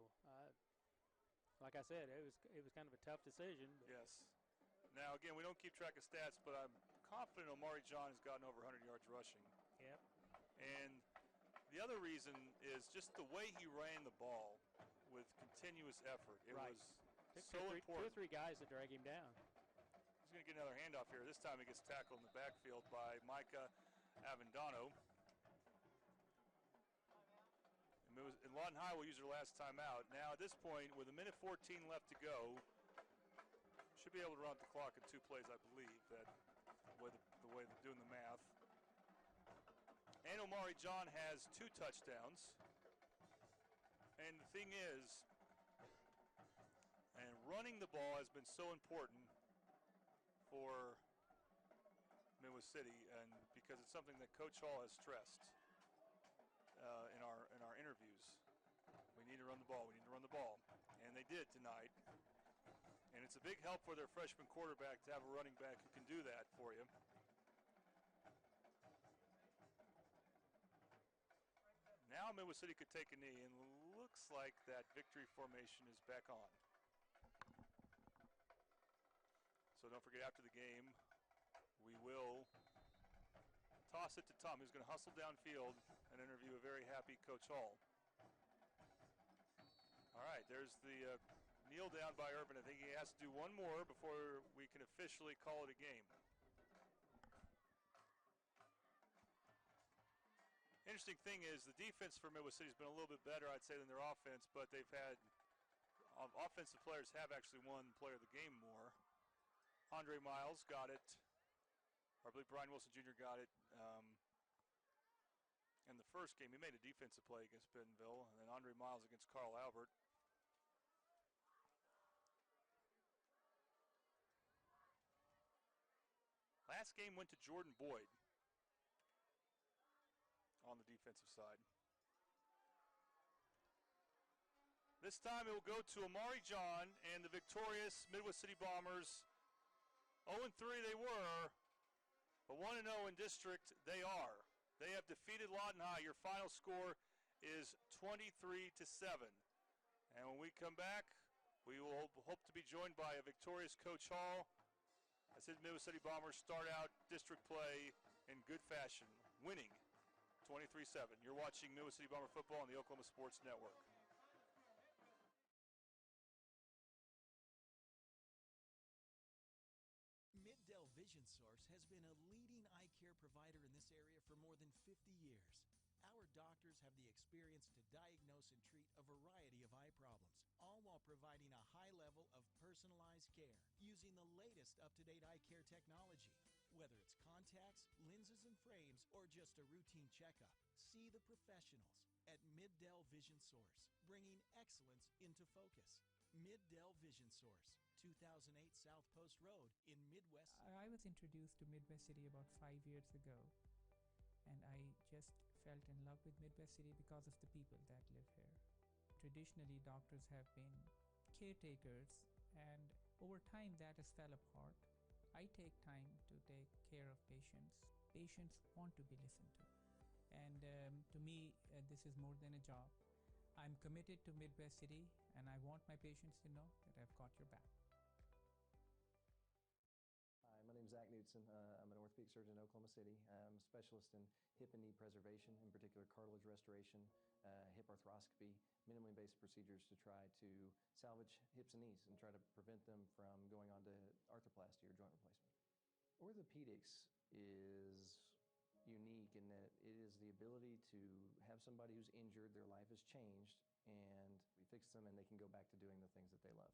[SPEAKER 15] like I said, it was kind of a tough decision.
[SPEAKER 1] Yes. Now, again, we don't keep track of stats, but I'm confident Omari John has gotten over 100 yards rushing.
[SPEAKER 15] Yep.
[SPEAKER 1] And the other reason is just the way he ran the ball with continuous effort. It was so important.
[SPEAKER 15] 2 or 3 guys to drag him down.
[SPEAKER 1] He's going to get another handoff here. This time he gets tackled in the backfield by Micah Avendano. And Lawton High will use their last timeout. Now, at this point, with 1:14 left to go, should be able to run the clock in 2 plays, I believe, the way they're doing the math. And Omari John has 2 touchdowns. And the thing is, and running the ball has been so important for Midwest City, and because it's something that Coach Hall has stressed in our interviews. We need to run the ball. We need to run the ball. And they did tonight. And it's a big help for their freshman quarterback to have a running back who can do that for you. Now Midwest City could take a knee, and looks like that victory formation is back on. So don't forget, after the game, we will toss it to Tom, who's going to hustle downfield and interview a very happy Coach Hall. All right, there's the kneel down by Urban. I think he has to do one more before we can officially call it a game. Interesting thing is the defense for Midwest City has been a little bit better, I'd say, than their offense, but they've had offensive players have actually won player of the game more. Andre Miles got it. I believe Brian Wilson Jr. got it in the first game. He made a defensive play against Bentonville, and then Andre Miles against Carl Albert. Last game went to Jordan Boyd on the defensive side. This time it will go to Omari John and the victorious Midwest City Bombers. 0-3 they were, but 1-0 in district they are. They have defeated Lawton High. Your final score is 23-7. And when we come back, we will hope to be joined by a victorious Coach Hall. As his Midwest City Bombers start out district play in good fashion, winning 23-7. You're watching Midwest City Bomber football on the Oklahoma Sports Network.
[SPEAKER 14] Mid-Del Vision Source has been a leading eye care provider in this area for more than 50 years. Our doctors have the experience to diagnose and treat a variety of eye problems, all while providing a high level of personalized care using the latest up-to-date eye care technology. Whether it's contacts, lenses and frames, or just a routine checkup, see the professionals at Mid-Del Vision Source, bringing excellence into focus. Mid-Del Vision Source, 2008 South Post Road in Midwest.
[SPEAKER 16] I was introduced to Midwest City about 5 years ago, and I just fell in love with Midwest City because of the people that live here. Traditionally, doctors have been caretakers, and over time that has fell apart. I take time to take care of patients. Patients want to be listened to. And to me, this is more than a job. I'm committed to Midwest City, and I want my patients to know that I've got your back.
[SPEAKER 21] Hi, my name is Zach Knudsen. I'm an orthopedic surgeon in Oklahoma City. I'm a specialist in hip and knee preservation, in particular cartilage restoration, hip arthroscopy, minimally invasive procedures to try to salvage hips and knees and try to prevent them from going on to arthroplasty or joint replacement. Orthopedics is unique in that it ability to have somebody who's injured, their life has changed, and we fix them and they can go back to doing the things that they love.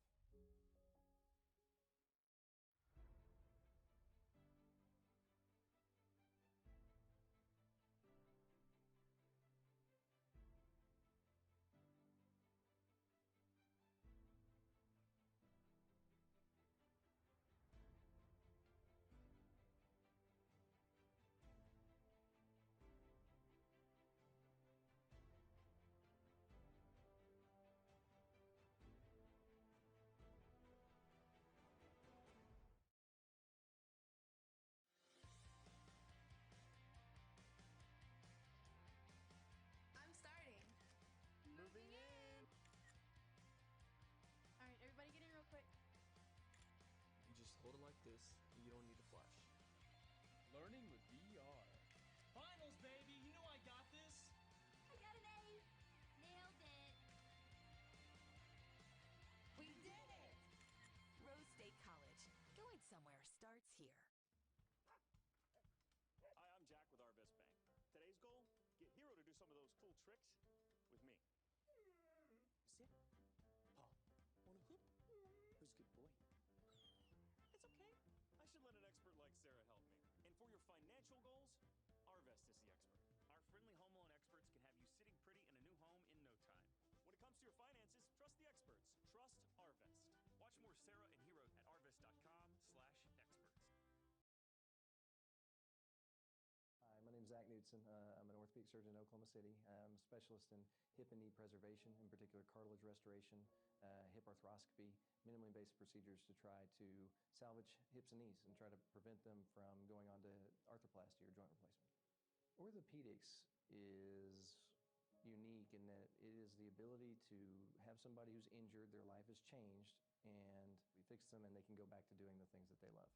[SPEAKER 3] I'm starting.
[SPEAKER 11] Moving in.
[SPEAKER 3] All right, everybody get in real quick.
[SPEAKER 11] You just hold it like this, and you don't need to flash.
[SPEAKER 20] Learning with VR. Finals, baby. You know I got this.
[SPEAKER 3] I got an A. Nailed it.
[SPEAKER 13] We did it! Rose State College. Going somewhere starts here.
[SPEAKER 2] Hi, I'm Jack with Arvest Bank. Today's goal, get Hero to do some of those cool tricks with me.
[SPEAKER 11] Sit. Paw. Wanna hoop? Who's a good boy?
[SPEAKER 2] It's okay. I should let an expert like Sarah help me. And for your financial goals, Arvest is the expert. Our friendly home loan experts can have you sitting pretty in a new home in no time. When it comes to your finances, trust the experts. Trust Arvest. Watch more Sarah and Hero at arvest.com/experts.
[SPEAKER 21] Hi, my name is Zach Knudsen. I'm an orthopedic surgeon in Oklahoma City. I'm a specialist in hip and knee preservation, in particular cartilage restoration, hip arthroscopy, minimally invasive procedures to try to salvage hips and knees and try to prevent them from going on to arthroplasty or joint replacement. Orthopedics is unique in that it is the ability to have somebody who's injured, their life has changed, and we fix them and they can go back to doing the things that they love.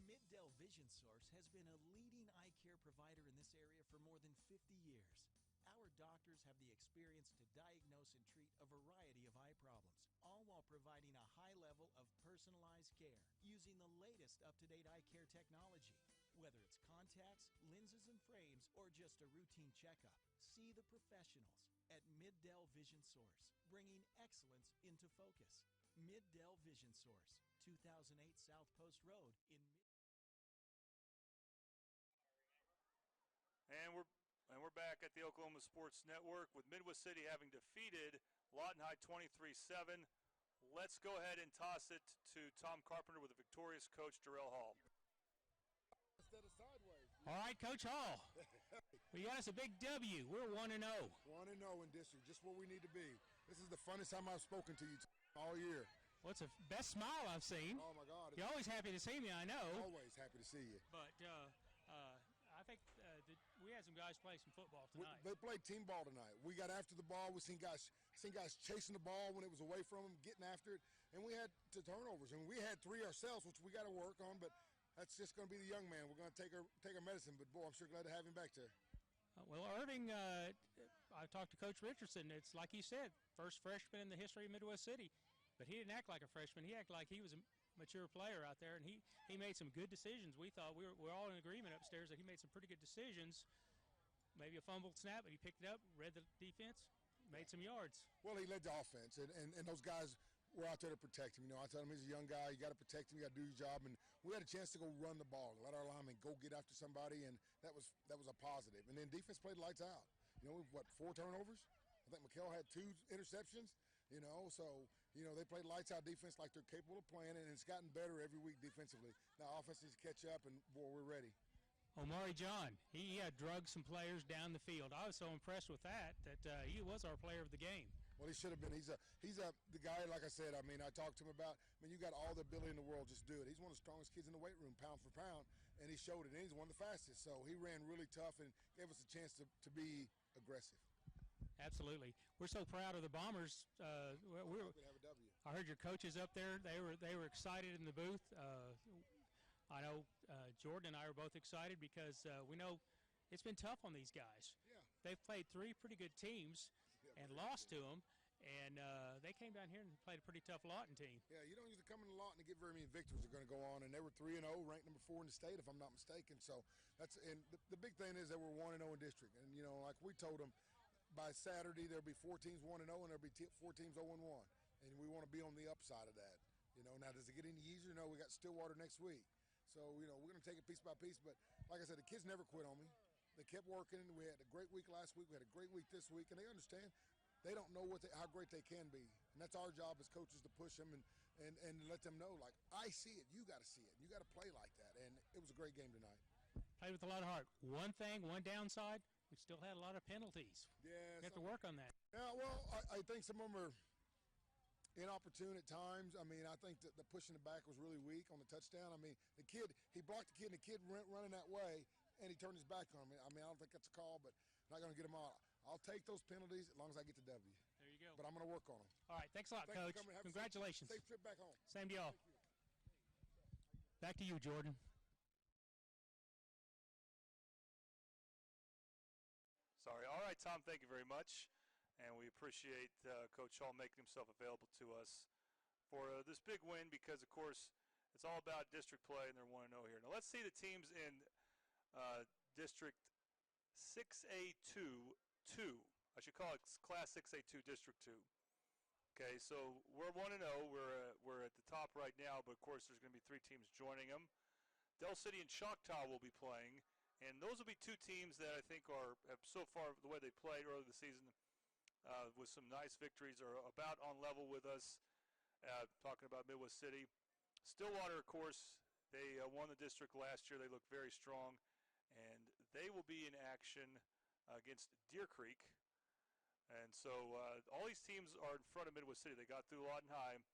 [SPEAKER 14] Mid-Dell Vision Source has been a leading eye care provider in this area for more than 50 years. Our doctors have the experience to diagnose and treat a variety of eye problems, all while providing a high level of personalized care using the latest up-to-date eye care technology. Whether it's contacts, lenses and frames, or just a routine checkup, see the professionals at Mid-Dell Vision Source, bringing excellence into focus. Mid-Dell Vision Source, 2008 South Post Road in
[SPEAKER 1] And we're back at the Oklahoma Sports Network with Midwest City having defeated Lawton High 23-7. Let's go ahead and toss it to Tom Carpenter with the victorious coach Darrell Hall.
[SPEAKER 12] Instead of sideways.
[SPEAKER 19] All right, Coach Hall. We got us a big W. We're 1-0.
[SPEAKER 12] 1-0 in district, just where we need to be. This is the funnest time I've spoken to you all year.
[SPEAKER 19] Well, it's the best smile I've seen.
[SPEAKER 12] Oh, my God.
[SPEAKER 19] You're always happy to see me, I know.
[SPEAKER 12] Always happy to see you.
[SPEAKER 19] But I think we had some guys play some football tonight.
[SPEAKER 12] They played team ball tonight. We got after the ball. We seen guys chasing the ball when it was away from them, getting after it, and we had two turnovers. And we had three ourselves, which we got to work on. But that's just going to be the young man. We're going to take our medicine. But boy, I'm sure glad to have him back there.
[SPEAKER 19] Well, Irving, I talked to Coach Richardson. It's like he said, first freshman in the history of Midwest City, but he didn't act like a freshman. He acted like he was a mature player out there, and he made some good decisions. We thought we're all in agreement upstairs that he made some pretty good decisions. Maybe a fumbled snap, but he picked it up, read the defense, made some yards.
[SPEAKER 12] Well, he led the offense, and those guys, we're out there to protect him. You know, I tell him he's a young guy. You got to protect him. You got to do your job. And we had a chance to go run the ball, let our linemen go get after somebody, and that was a positive. And then defense played lights out. You know, 4 turnovers? I think McHale had 2 interceptions. You know, so, you know, they played lights out defense like they're capable of playing, and it's gotten better every week defensively. Now offense needs to catch up, and boy, we're ready.
[SPEAKER 19] Omari John, he drug some players down the field. I was so impressed with that he was our player of the game.
[SPEAKER 12] Well, he should have been. He's the guy, like I said, I mean, I talked to him about, you got all the ability in the world, just do it. He's one of the strongest kids in the weight room, pound for pound, and he showed it, and he's one of the fastest. So he ran really tough and gave us a chance to be aggressive.
[SPEAKER 19] Absolutely. We're so proud of the Bombers. I heard your coaches up there. They were excited in the booth. I know Jordan and I are both excited because we know it's been tough on these guys.
[SPEAKER 12] Yeah.
[SPEAKER 19] They've played 3 pretty good teams and lost to them, and they came down here and played a pretty tough Lawton team.
[SPEAKER 12] Yeah, you don't usually come into Lawton and get very many victories are going to go on, and they were 3-0, ranked number 4 in the state, if I'm not mistaken. So the big thing is that we're 1-0 in district, and you know, like we told them, by Saturday there'll be 4 teams 1-0, and there'll be 4 teams 0-1, and we want to be on the upside of that. You know, now does it get any easier? No, we got Stillwater next week. So, you know, we're going to take it piece by piece. But like I said, the kids never quit on me. They kept working. We had a great week last week. We had a great week this week. And they understand they don't know how great they can be. And that's our job as coaches to push them and let them know, like, I see it. You got to see it. You got to play like that. And it was a great game tonight.
[SPEAKER 19] Played with a lot of heart. One downside, we still had a lot of penalties.
[SPEAKER 12] Yeah.
[SPEAKER 19] We have to work on that.
[SPEAKER 12] Yeah, well, I think some of them are inopportune at times. I mean, I think that the pushing the back was really weak on the touchdown. I mean, he blocked the kid, and the kid went running that way, and he turned his back on me. I mean, I don't think that's a call, but I'm not going to get him out. I'll take those penalties as long as I get the W.
[SPEAKER 19] There you go.
[SPEAKER 12] But I'm going to work on them.
[SPEAKER 19] All right, thanks a lot, Coach. Congratulations.
[SPEAKER 12] Safe trip back home.
[SPEAKER 19] Same to y'all. Back to you, Jordan.
[SPEAKER 1] Sorry. All right, Tom, thank you very much. And we appreciate Coach Hall making himself available to us for this big win because, of course, it's all about district play, and they're 1-0 here. Now, let's see the teams in District 6A2. I should call it Class 6A2 District 2. Okay, so we're 1-0. We're at the top right now, but, of course, there's going to be 3 teams joining them. Del City and Choctaw will be playing, and those will be 2 teams that I think have so far, the way they played earlier this season, with some nice victories, are about on level with us, talking about Midwest City. Stillwater, of course, they won the district last year. They look very strong, and they will be in action against Deer Creek. And so all these teams are in front of Midwest City. They got through Lawton High.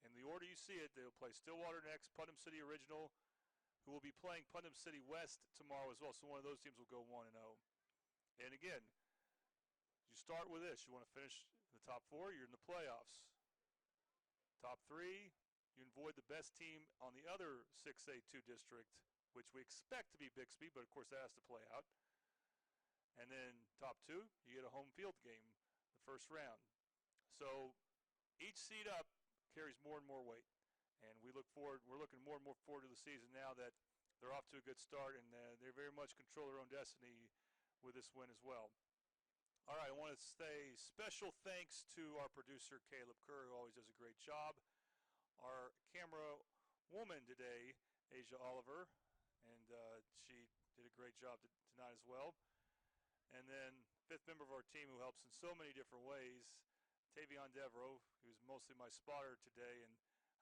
[SPEAKER 1] In the order you see it, they'll play Stillwater next, Putnam City Original, who will be playing Putnam City West tomorrow as well. So one of those teams will go 1-0. And again, you start with this. You want to finish in the top 4, you're in the playoffs. Top 3, you avoid the best team on the other 6A2 district, which we expect to be Bixby, but of course that has to play out. And then top 2, you get a home field game the first round. So each seed up carries more and more weight. And we're looking more and more forward to the season now that they're off to a good start, and they very much control their own destiny with this win as well. All right, I want to say special thanks to our producer, Caleb Kerr, who always does a great job. Our camera woman today, Asia Oliver, and she did a great job tonight as well. And then 5th member of our team who helps in so many different ways, Tavion Devereaux, who's mostly my spotter today and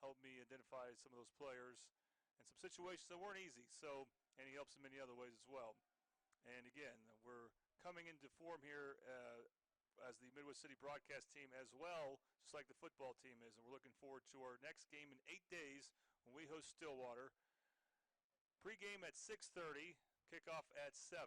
[SPEAKER 1] helped me identify some of those players and some situations that weren't easy. So, and he helps in many other ways as well. And again, we're coming into form here as the Midwest City broadcast team as well, just like the football team is. And we're looking forward to our next game in 8 days when we host Stillwater. Pre-game at 6:30, kickoff at 7.